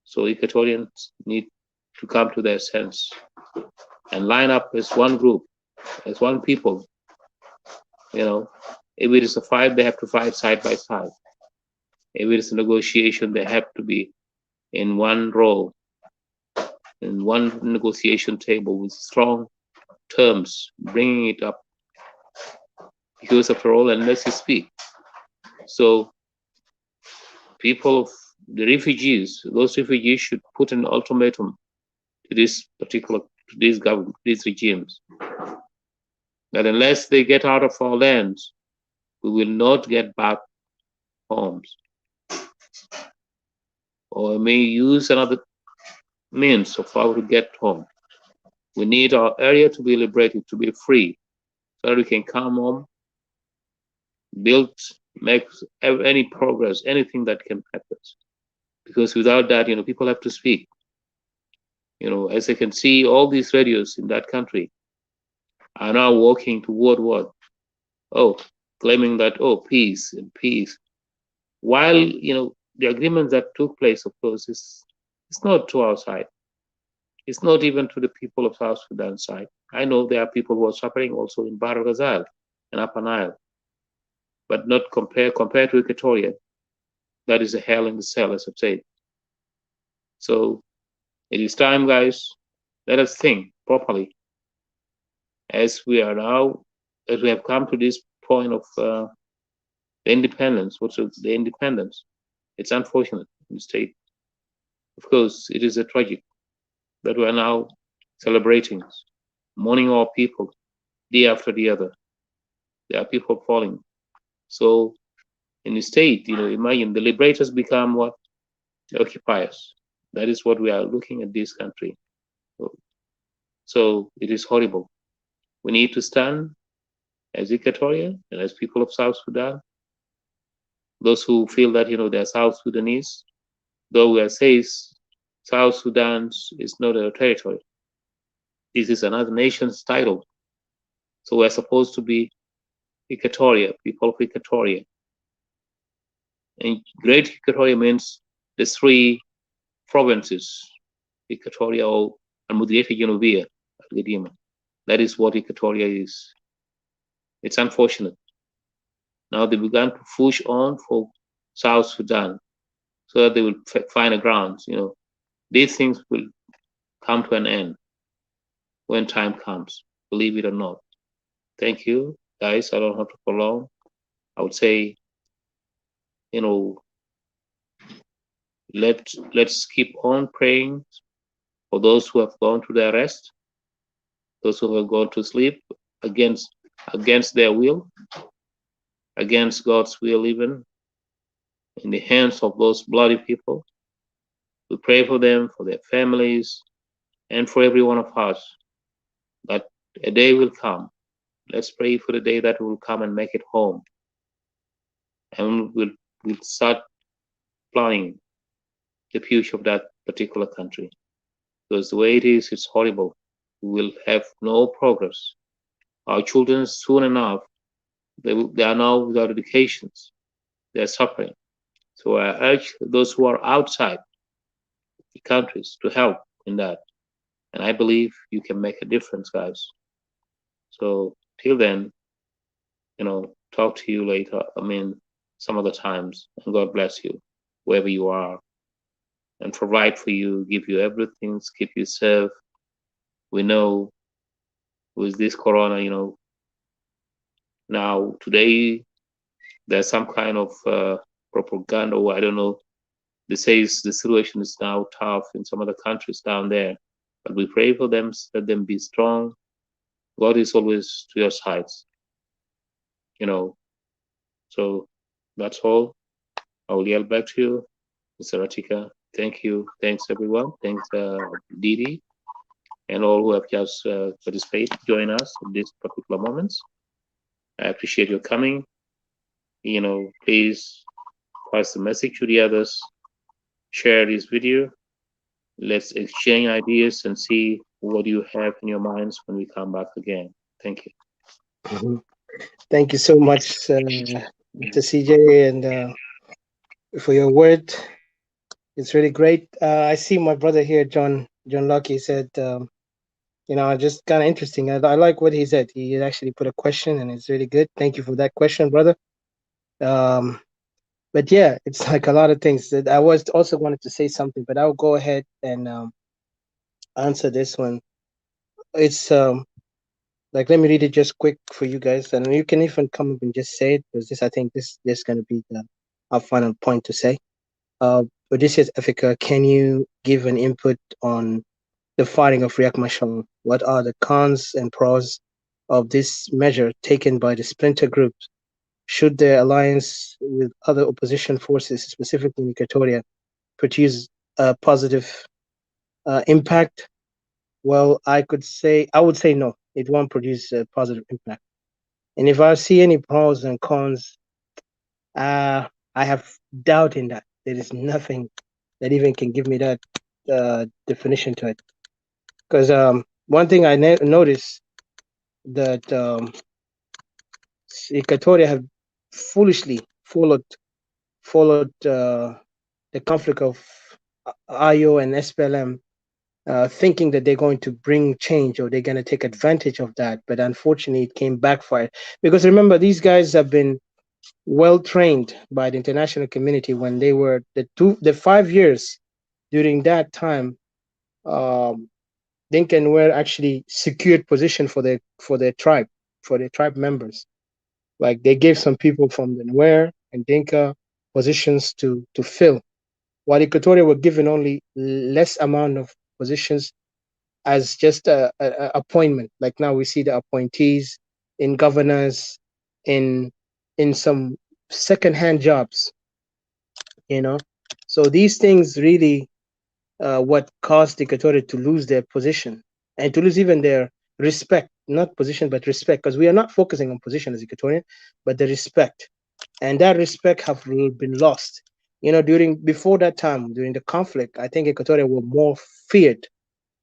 So Equatorians need to come to their sense and line up as one group, as one people. If it is a fight, they have to fight side by side. If it is a negotiation, they have to be in one role, in one negotiation table with strong terms, bringing it up because after all, unless you speak. So people of the refugees, those refugees should put an ultimatum to these government, these regimes, that unless they get out of our lands, we will not get back homes, or may use another means of how to get home. We need our area to be liberated, to be free, so that we can come home, build, make any progress, anything that can help us. Because without that, people have to speak. As I can see, all these radios in that country are now working toward what? Oh, claiming that, peace and peace. While, the agreement that took place, of course, it's not to our side. It's not even to the people of South Sudan side. I know there are people who are suffering also in Bahr el Ghazal and Upper Nile, but not compared to Equatoria. That is a hell in the cell, as I've said. So it is time, guys, let us think properly as we have come to this point of the independence. What's the independence? It's unfortunate in the state. Of course, it is a tragic that we are now celebrating, mourning our people day after the other. There are people falling. So in the state, imagine the liberators become what? The occupiers. That is what we are looking at this country. So it is horrible. We need to stand as Equatorian and as people of South Sudan. Those who feel that they're South Sudanese, though we are says South Sudan is not a territory. This is another nation's title. So we're supposed to be Equatoria, people of Equatoria. And Great Equatoria means the three provinces, Equatoria or Al-Mudriyat Janubiyya, Al-Qadima. That is what Equatoria is. It's unfortunate. Now they began to push on for South Sudan so that they will find a ground. These things will come to an end when time comes, believe it or not. Thank you, guys. I don't have to prolong. I would say, let's keep on praying for those who have gone to their rest, those who have gone to sleep against their will, against God's will, even in the hands of those bloody people. We pray for them, for their families, and for every one of us, that a day will come. Let's pray for the day that will come and make it home. And we'll start planning the future of that particular country. Because the way it is, it's horrible. We will have no progress. Our children, soon enough, they are now without educations. They are suffering. So I urge those who are outside the countries to help in that. And I believe you can make a difference, guys. So till then, talk to you later. Some other times. And God bless you, wherever you are. And provide for you, give you everything, keep you safe. We know with this corona, now today there's some kind of propaganda, or I don't know. They say the situation is now tough in some other countries down there, but we pray for them, let them be strong. God is always to your sides, So that's all. I will yell back to you, Mr. Ratika. Thank you. Thanks, everyone. Thanks, Didi, and all who have just participated, join us in these particular moments. I appreciate your coming. Please pass the message to the others. Share this video. Let's exchange ideas and see what you have in your minds when we come back again. Thank you. Mm-hmm. Thank you so much, Mr. CJ, and for your word. It's really great. I see my brother here, John Lucky, said, just kind of interesting. I like what he said. He actually put a question, and it's really good. Thank you for that question, brother. But yeah, it's like a lot of things that I was also wanted to say something, but I'll go ahead and answer this one. It's Like, let me read it just quick for you guys, and you can even come up and just say it, because this, I think this going to be our final point to say. But this is Africa. Can you give an input on the firing of Riek Machar? What are the cons and pros of this measure taken by the splinter groups? Should the alliance with other opposition forces, specifically in Equatoria, produce a positive impact? Well, I would say no. It won't produce a positive impact. And if I see any pros and cons, I have doubt in that. There is nothing that even can give me that definition to it. Because one thing I noticed that Equatoria have foolishly followed the conflict of IO and SPLM, thinking that they're going to bring change or they're going to take advantage of that. But unfortunately, it came backfired. Because remember, these guys have been well trained by the international community when they were the 5 years during that time. Dinka and Nuer actually secured position for their tribe members. Like, they gave some people from the Nuer and Dinka positions to fill, while Equatoria were given only less amount of positions as just a appointment. Like, now we see the appointees in governors, in some second-hand jobs, you know. So these things really what caused Equatoria to lose their position and to lose even their respect, not position but respect, because we are not focusing on position as Equatorian, but the respect, and that respect have been lost. Before that time, during the conflict, I think Equatoria were more feared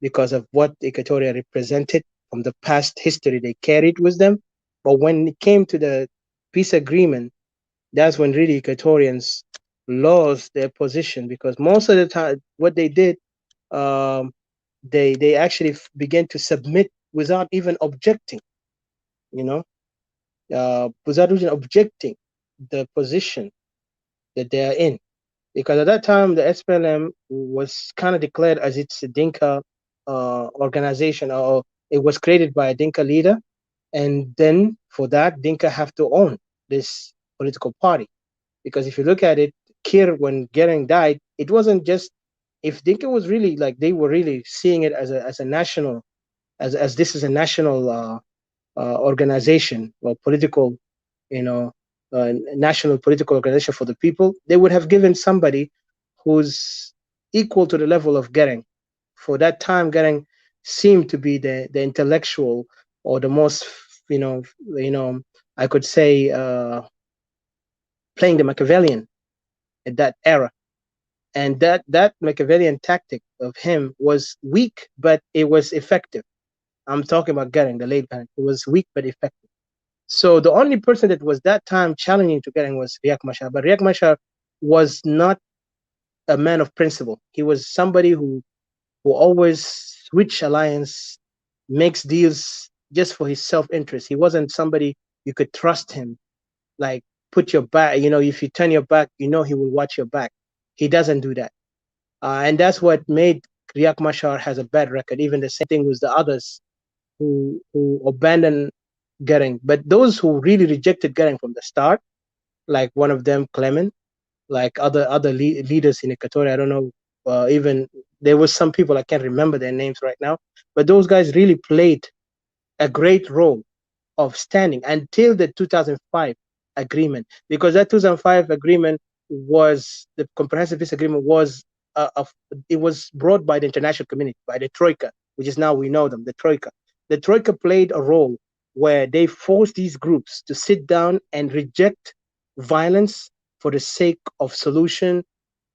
because of what Equatoria represented from the past history they carried with them. But when it came to the peace agreement, that's when really Equatorians lost their position, because most of the time what they did, um, they actually began to submit without even objecting, without even objecting the position that they are in. Because at that time, the SPLM was kind of declared as its Dinka organization, or it was created by a Dinka leader. And then for that, Dinka have to own this political party. Because if you look at it, Kir, when Gering died, it wasn't just, if Dinka was really like, they were really seeing it as a national, as this is a national organization or political, national political organization for the people, they would have given somebody who's equal to the level of Gering. For that time, Gering seemed to be the intellectual, or the most, I could say, playing the Machiavellian at that era. And that Machiavellian tactic of him was weak, but it was effective. I'm talking about Gering, the late man. It was weak but effective. So the only person that was that time challenging to Gering was Riek Machar. But Riek Machar was not a man of principle. He was somebody who always switch alliance, makes deals just for his self-interest. He wasn't somebody you could trust him. Like, put your back, if you turn your back, he will watch your back. He doesn't do that. And that's what made Riek Machar has a bad record. Even the same thing with the others who abandoned Gering. But those who really rejected Gering from the start, like one of them, Clement, like other leaders in Equatoria, I don't know, even there was some people, I can't remember their names right now, but those guys really played a great role of standing until the 2005 agreement, because that 2005 agreement was the comprehensive peace agreement was it was brought by the international community, by the Troika, which is now we know them, the Troika. The Troika played a role where they forced these groups to sit down and reject violence for the sake of solution,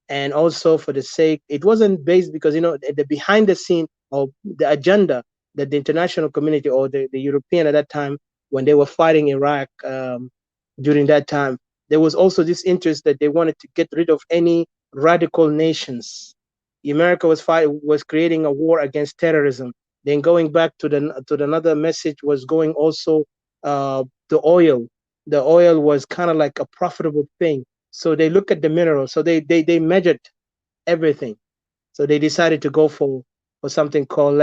and also for the sake, it wasn't based, because the behind the scene or the agenda that the international community or the European at that time, when they were fighting Iraq, during that time, there was also this interest that they wanted to get rid of any radical nations. America was creating a war against terrorism. Then going back to the another message was going also, the oil. The oil was kind of like a profitable thing. So they look at the minerals. So they measured everything. So they decided to go for or something called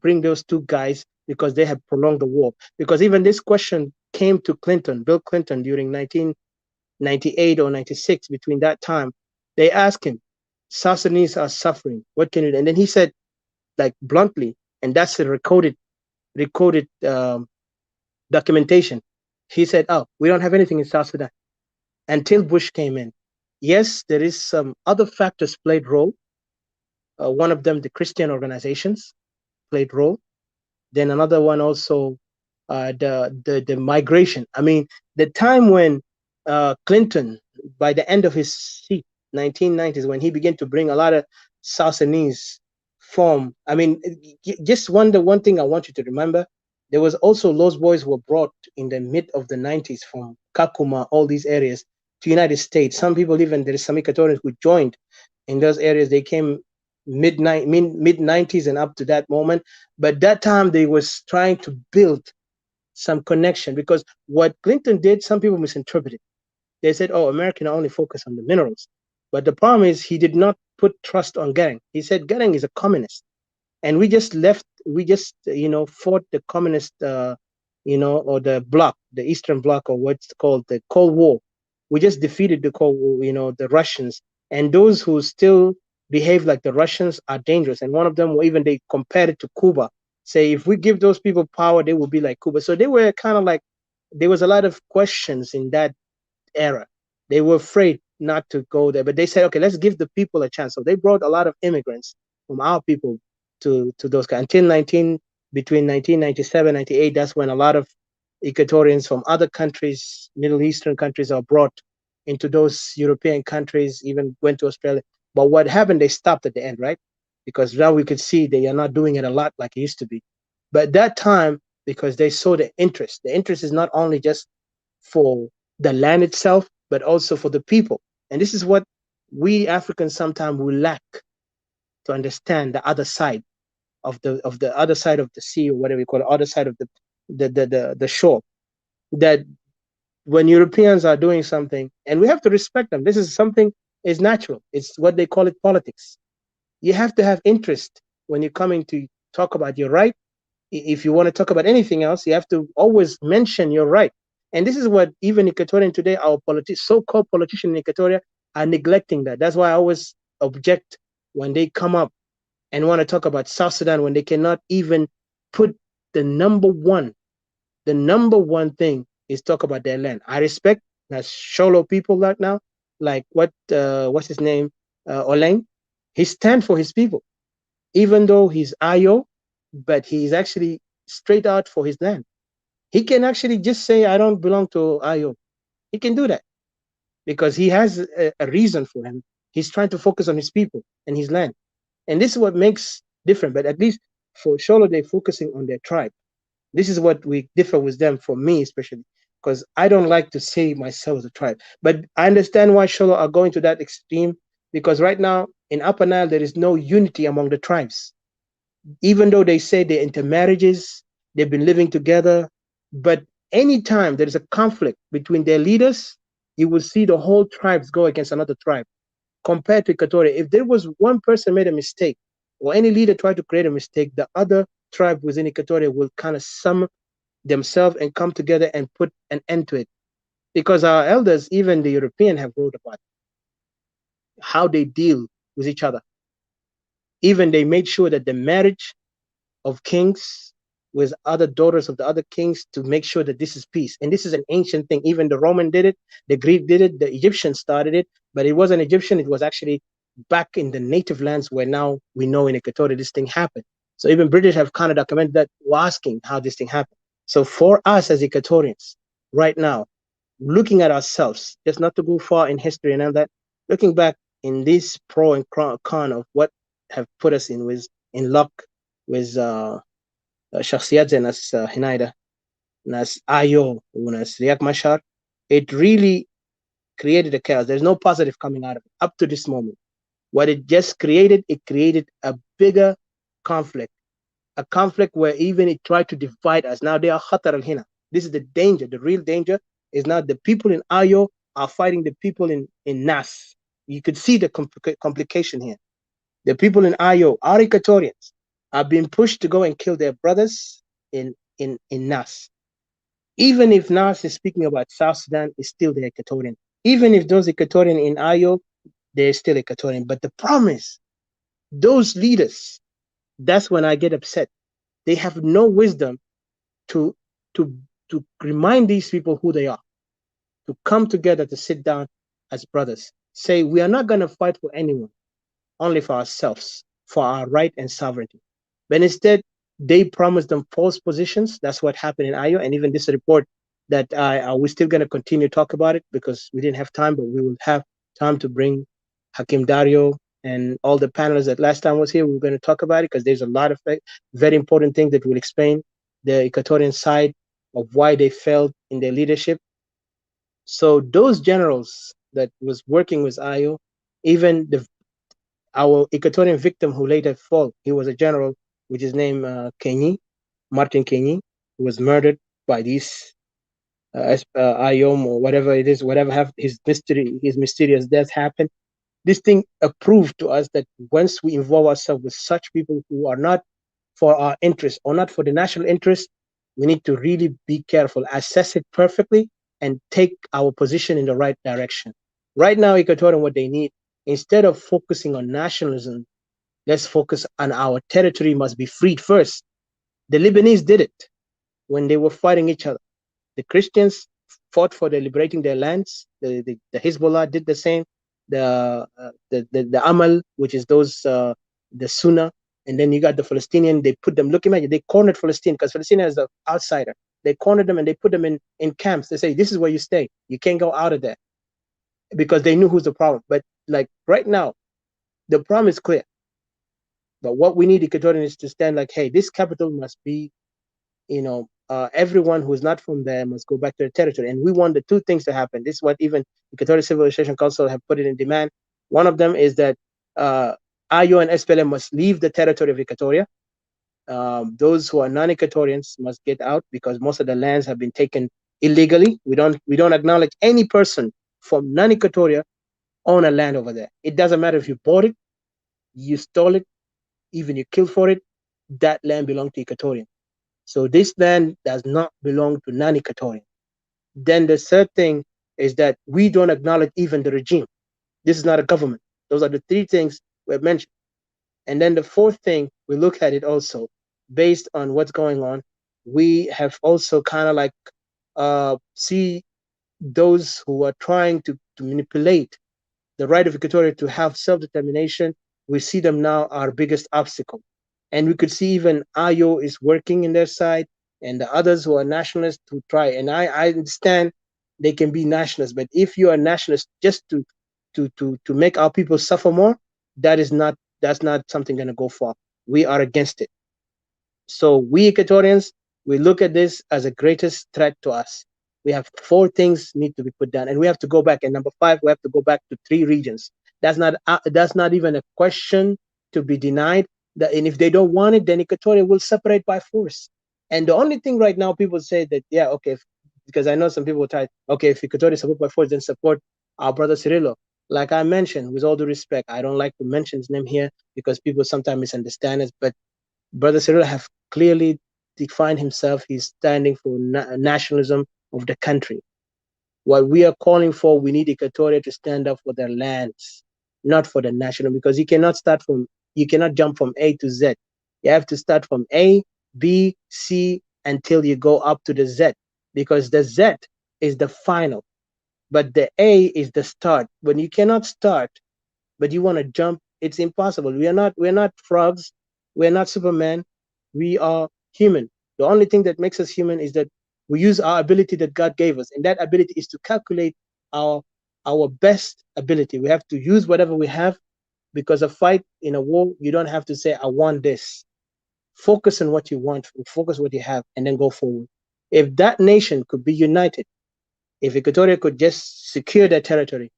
bring those two guys because they have prolonged the war. Because even this question came to Bill Clinton during 1998 or 96, between that time. They asked him, South Sudanese are suffering. What can you do? And then he said, like bluntly, and that's a recorded documentation. He said, "Oh, we don't have anything in South Sudan," until Bush came in. Yes, there is some other factors played role. One of them, the Christian organizations played role. Then another one also, the migration. I mean, the time when Clinton, by the end of his seat, 1990s, when he began to bring a lot of South Sudanese form. I mean, just one thing I want you to remember. There was also those boys were brought in the mid of the 90s from Kakuma, all these areas, to United States. Some people even, there is some Equatorians who joined in those areas. They came mid 90s and up to that moment. But that time they was trying to build some connection, because what Clinton did, some people misinterpreted. They said, "Oh, America only focus on the minerals." But the problem is he did not put trust on Goering. He said Goering is a communist, and we just fought the communist, or the bloc, the Eastern Bloc, or what's called the Cold War. We just defeated the Cold War, the Russians, and those who still behave like the Russians are dangerous. And one of them, even they compared it to Cuba, say if we give those people power, they will be like Cuba. So they were kind of like, there was a lot of questions in that era. They were afraid not to go there, but they said, okay, let's give the people a chance. So they brought a lot of immigrants from our people to those guys. Between 1997, 98, that's when a lot of Equatorians from other countries, Middle Eastern countries, are brought into those European countries, even went to Australia. But what happened, they stopped at the end, right? Because now we could see they are not doing it a lot like it used to be. But that time, because they saw the interest is not only just for the land itself, but also for the people. And this is what we Africans sometimes will lack, to understand the other side of the other side of the sea, or whatever you call it, other side of the shore. That when Europeans are doing something, and we have to respect them, this is something is natural. It's what they call it politics. You have to have interest when you're coming to talk about your right. If you want to talk about anything else, you have to always mention your right. And this is what even Equatorian today, our so-called politicians in Equatoria are neglecting that. That's why I always object when they come up and want to talk about South Sudan, when they cannot even put the number one thing is talk about their land. I respect that Sholo people right now, like what's his name, Oleng. He stands for his people, even though he's Ayo, but he's actually straight out for his land. He can actually just say, I don't belong to Ayo. He can do that because he has a reason for him. He's trying to focus on his people and his land. And this is what makes different. But at least for Sholo, they're focusing on their tribe. This is what we differ with them, for me especially, because I don't like to say myself as a tribe. But I understand why Sholo are going to that extreme, because right now in Upper Nile, there is no unity among the tribes. Even though they say they're intermarriages, they've been living together, but anytime there is a conflict between their leaders, you will see the whole tribes go against another tribe. Compared to Equatoria, if there was one person made a mistake, or any leader tried to create a mistake, the other tribe within Equatoria will kind of sum themselves and come together and put an end to it. Because our elders, even the European, have wrote about how they deal with each other. Even they made sure that the marriage of kings with other daughters of the other kings, to make sure that this is peace. And this is an ancient thing. Even the Roman did it, the Greek did it, the Egyptian started it, but it wasn't Egyptian, it was actually back in the native lands where now we know in Equatoria this thing happened. So even British have kind of documented that, asking how this thing happened. So for us as Equatorians, right now, looking at ourselves, just not to go far in history and all that, looking back in this pro and con of what have put us in luck with shakhsiyat زي ناس هنايدا ناس Ayo وناس Riek Machar, it really created a chaos. There's no positive coming out of it up to this moment. What it just created, it created a bigger conflict, a conflict where even it tried to divide us. Now they are khatar al-hina. This is the danger. The real danger is now the people in Ayo are fighting the people in Nas. You could see the complication here. The people in Ayo are Equatorians, are being pushed to go and kill their brothers in Nas. Even if Nas is speaking about South Sudan, is still the Equatorian. Even if those Equatorian in Ayo, they're still Equatorian. But the problem is, those leaders, that's when I get upset. They have no wisdom to to to remind these people who they are, to come together to sit down as brothers. Say, we are not going to fight for anyone, only for ourselves, for our right and sovereignty. But instead, they promised them false positions. That's what happened in Ayo. And even this report that we're still going to continue to talk about it because we didn't have time, but we will have time to bring Hakim Dario and all the panelists that last time was here. We're going to talk about it because there's a lot of very important things that will explain the Equatorian side of why they failed in their leadership. So those generals that was working with Ayo, even our Equatorian victim who later fell, he was a general, which is named Kenyi, Martin Kenyi, who was murdered by these Ayom or whatever it is, whatever have his mysterious death happened. This thing proved to us that once we involve ourselves with such people who are not for our interest or not for the national interest, we need to really be careful, assess it perfectly, and take our position in the right direction. Right now, Equatorian, what they need, instead of focusing on nationalism, let's focus on our territory must be freed first. The Lebanese did it when they were fighting each other. The Christians fought for liberating their lands. The Hezbollah did the same. The Amal, which is those the Sunnah, and then you got the Palestinian. They put them. Look, imagine they cornered Palestine because Palestine is an outsider. They cornered them and they put them in camps. They say this is where you stay. You can't go out of there because they knew who's the problem. But like right now, the problem is clear. But what we need Equatorian is to stand like, hey, this capital must be, everyone who is not from there must go back to their territory. And we want the two things to happen. This is what even Equatorial Civilization Council have put it in demand. One of them is that Ayo and SPLM must leave the territory of Equatoria. Those who are non-Equatorians must get out because most of the lands have been taken illegally. We don't acknowledge any person from non-Equatoria own a land over there. It doesn't matter if you bought it, you stole it, even you killed for it, that land belongs to Equatorian. So this land does not belong to non-Equatorian. Then the third thing is that we don't acknowledge even the regime. This is not a government. Those are the three things we have mentioned. And then the fourth thing, we look at it also based on what's going on. We have also kind of like see those who are trying to manipulate the right of Equatoria to have self-determination. We see them now our biggest obstacle. And we could see even Ayo is working in their side and the others who are nationalists who try. And I understand they can be nationalists, but if you are nationalist just to make our people suffer more, that's not something going to go far. We are against it. So we Equatorians, we look at this as the greatest threat to us. We have 4 things need to be put down, and we have to go back. And number 5, we have to go back to 3 regions. That's not even a question to be denied. And if they don't want it, then Equatoria will separate by force. And the only thing right now, people say that, yeah, okay, because I know some people will try, okay, if Equatoria support by force, then support our brother Cirillo. Like I mentioned, with all due respect, I don't like to mention his name here because people sometimes misunderstand us, but Brother Cirillo have clearly defined himself. He's standing for nationalism of the country. What we are calling for, we need Equatoria to stand up for their lands, not for the national, because you cannot jump from A to Z. You have to start from A, B, C, until you go up to the Z, because the Z is the final, but the A is the start. When you cannot start, but you want to jump, it's impossible. We're not frogs. We're not Superman. We are human. The only thing that makes us human is that we use our ability that God gave us, and that ability is to calculate our best ability. We have to use whatever we have, because a fight in a war, you don't have to say, I want this. Focus on what you want, focus what you have, and then go forward. If that nation could be united, if Equatoria could just secure their territory,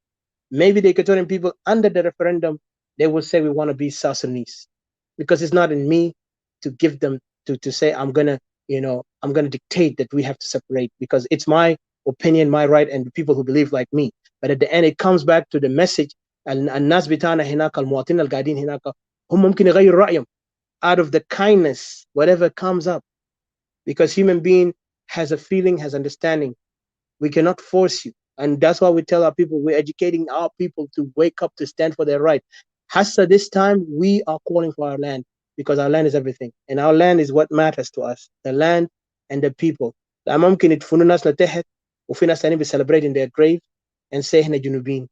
maybe the Equatorian people under the referendum, they will say we want to be South Sudanese, because it's not in me to give them to say I'm gonna dictate that we have to separate, because it's my opinion, my right, and the people who believe like me. But at the end, it comes back to the message. الناس بتاعنا هناك المواطنين القاعدين هناك هم ممكن يغيروا رأيهم out of the kindness, whatever comes up, because human being has a feeling, has understanding. We cannot force you. And that's why we tell our people, we're educating our people to wake up, to stand for their right. Hasa this time, we are calling for our land, because our land is everything. And our land is what matters to us, the land and the people. ممكن يدفنوا ناس لتحت وفي ناس تانيين celebrating their grave and say إحنا جنوبيين.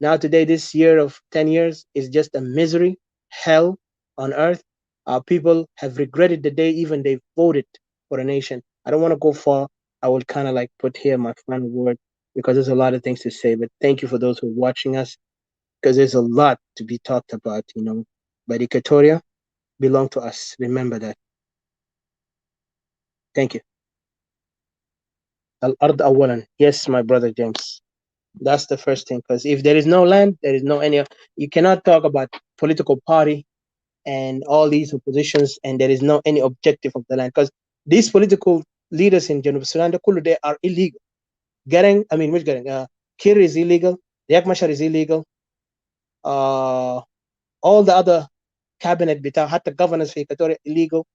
Now today, this year of 10 years is just a misery, hell on earth. Our people have regretted the day even they voted for a nation. I don't want to go far. I will kind of like put here my final word, because there's a lot of things to say, but thank you for those who are watching us, because there's a lot to be talked about, you know. But Equatoria belong to us. Remember that. Thank you. Al-Ard Awalan. Yes, my brother James. That's the first thing, because if there is no land, there is no any, you cannot talk about political party and all these oppositions, and there is no any objective of the land, because these political leaders in Junub Sudan, they are illegal. Kir is illegal, Riek Machar is illegal, all the other cabinet, hatta governors for Equatoria illegal.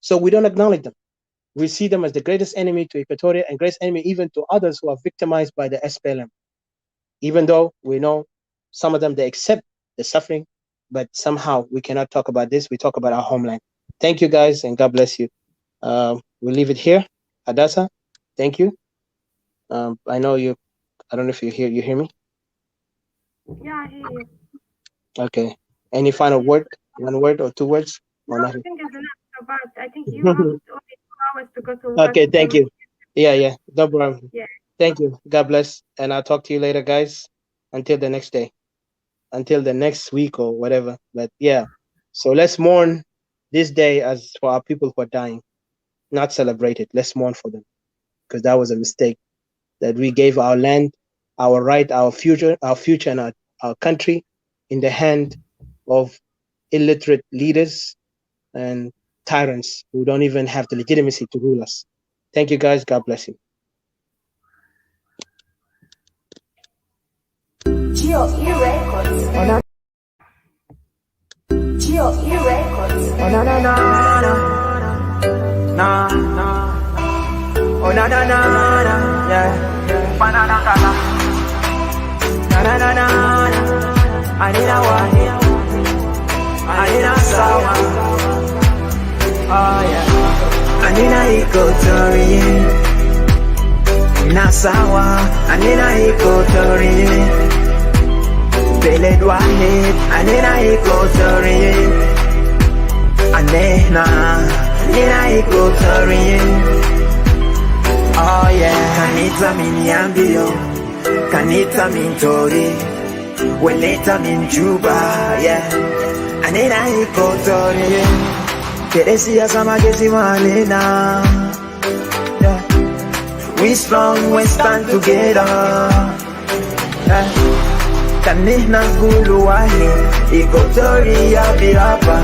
So we don't acknowledge them. We see them as the greatest enemy to Equatoria and greatest enemy even to others who are victimized by the SPLM. Even though we know some of them, they accept the suffering, but somehow we cannot talk about this. We talk about our homeland. Thank you guys, and God bless you. We'll leave it here. Hadassah, thank you. I know you, I don't know if you hear me? Yeah, I hear you. Okay. Any final word? One word or two words? No, Or I nothing? think it's enough about. I think you have only 2 hours to go to work. Okay, thank you. Yeah, no problem. Yeah. Thank you. God bless. And I'll talk to you later, guys. Until the next day. Until the next week or whatever. But yeah. So let's mourn this day as for our people who are dying. Not celebrate it. Let's mourn for them. Because that was a mistake. That we gave our land, our right, our future and our country in the hand of illiterate leaders and tyrants who don't even have the legitimacy to rule us. Thank you guys. God bless you. GOE Records. GOE Records. Oh na na na na na. Oh na na na na. Yeah. Banana kala. Na na na na. Anina wahi. Anina sawa. Oh yeah. Anina Equatorian. Nasawa. Anina Equatorian. Beled wahid. Anina Equatorian. Anehna. Anina Equatorian. Oh yeah. Kanita miniambio. Kanita mintori. Weleta min Juba. Yeah. Anina Equatorian. Keresia sama gesi malena. Yeah. We strong, we stand together. Yeah. Kanihna gulu wahi. Equatoria birapa.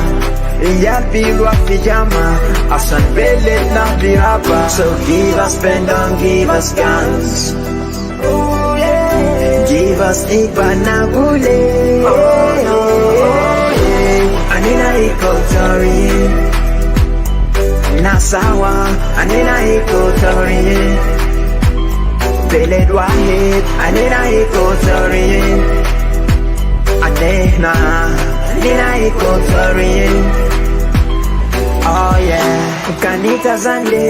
Yapirwa fijama. Asan belet na birapa. So give us pen, don't give us guns. Oh yeah. Give us Ibanabule. Anina Equatorian. Nasawa. Anina Equatorian. Beled wahid. Anina Equatorian. Anehna. Anina Equatorian. Oh yeah. Kanita zande.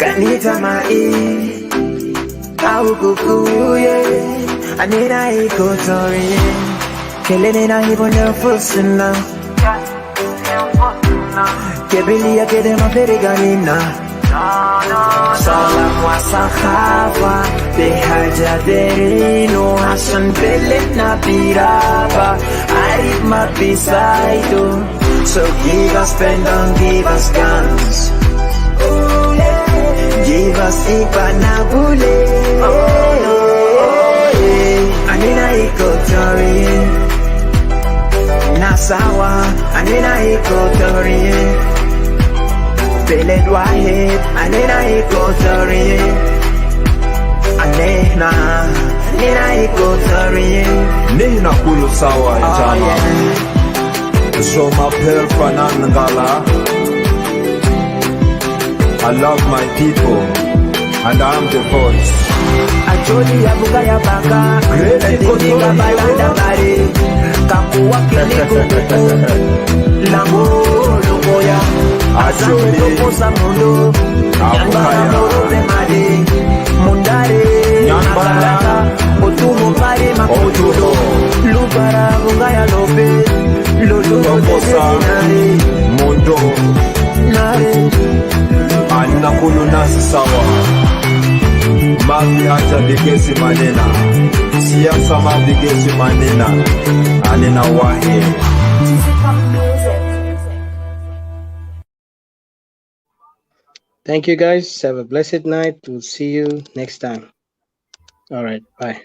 Kanita mai. Au kukuye. Anina Equatorian. Kelene na hibo nefusina. Kebilia kedema periganina. Salam wa sakhafa. Behajaderino Hassan belet na biraba. Arif mabisaido. So give us pen, don't give us guns. Oh yeah. Give us Ibanabule. Anina Equatorian. Nasawa. Anina Equatorian. Beled wahid. Anina Equatorian. Anehna. Anina Equatorian. Nehna kulu sawa ya jama. Oh yeah. Je m'appelle Fanan Ngala. I love my people, and I'm the voice. Acholi ya buga ya baka Ekonga balanda bare Kakuwa kele kukuku Lango lungoya Azangu kukusa mundo Nyambara morobe made Mundare Nyambara Otumo pare makotudo Lubara bunga ya lobe Lolo nare Mundo Nare Anakulu nasi sawa Mavi hata bigesi manena Siasa mabigesi manena Anena wahe Thank you guys. Have a blessed night. We'll see you next time. All right. Bye.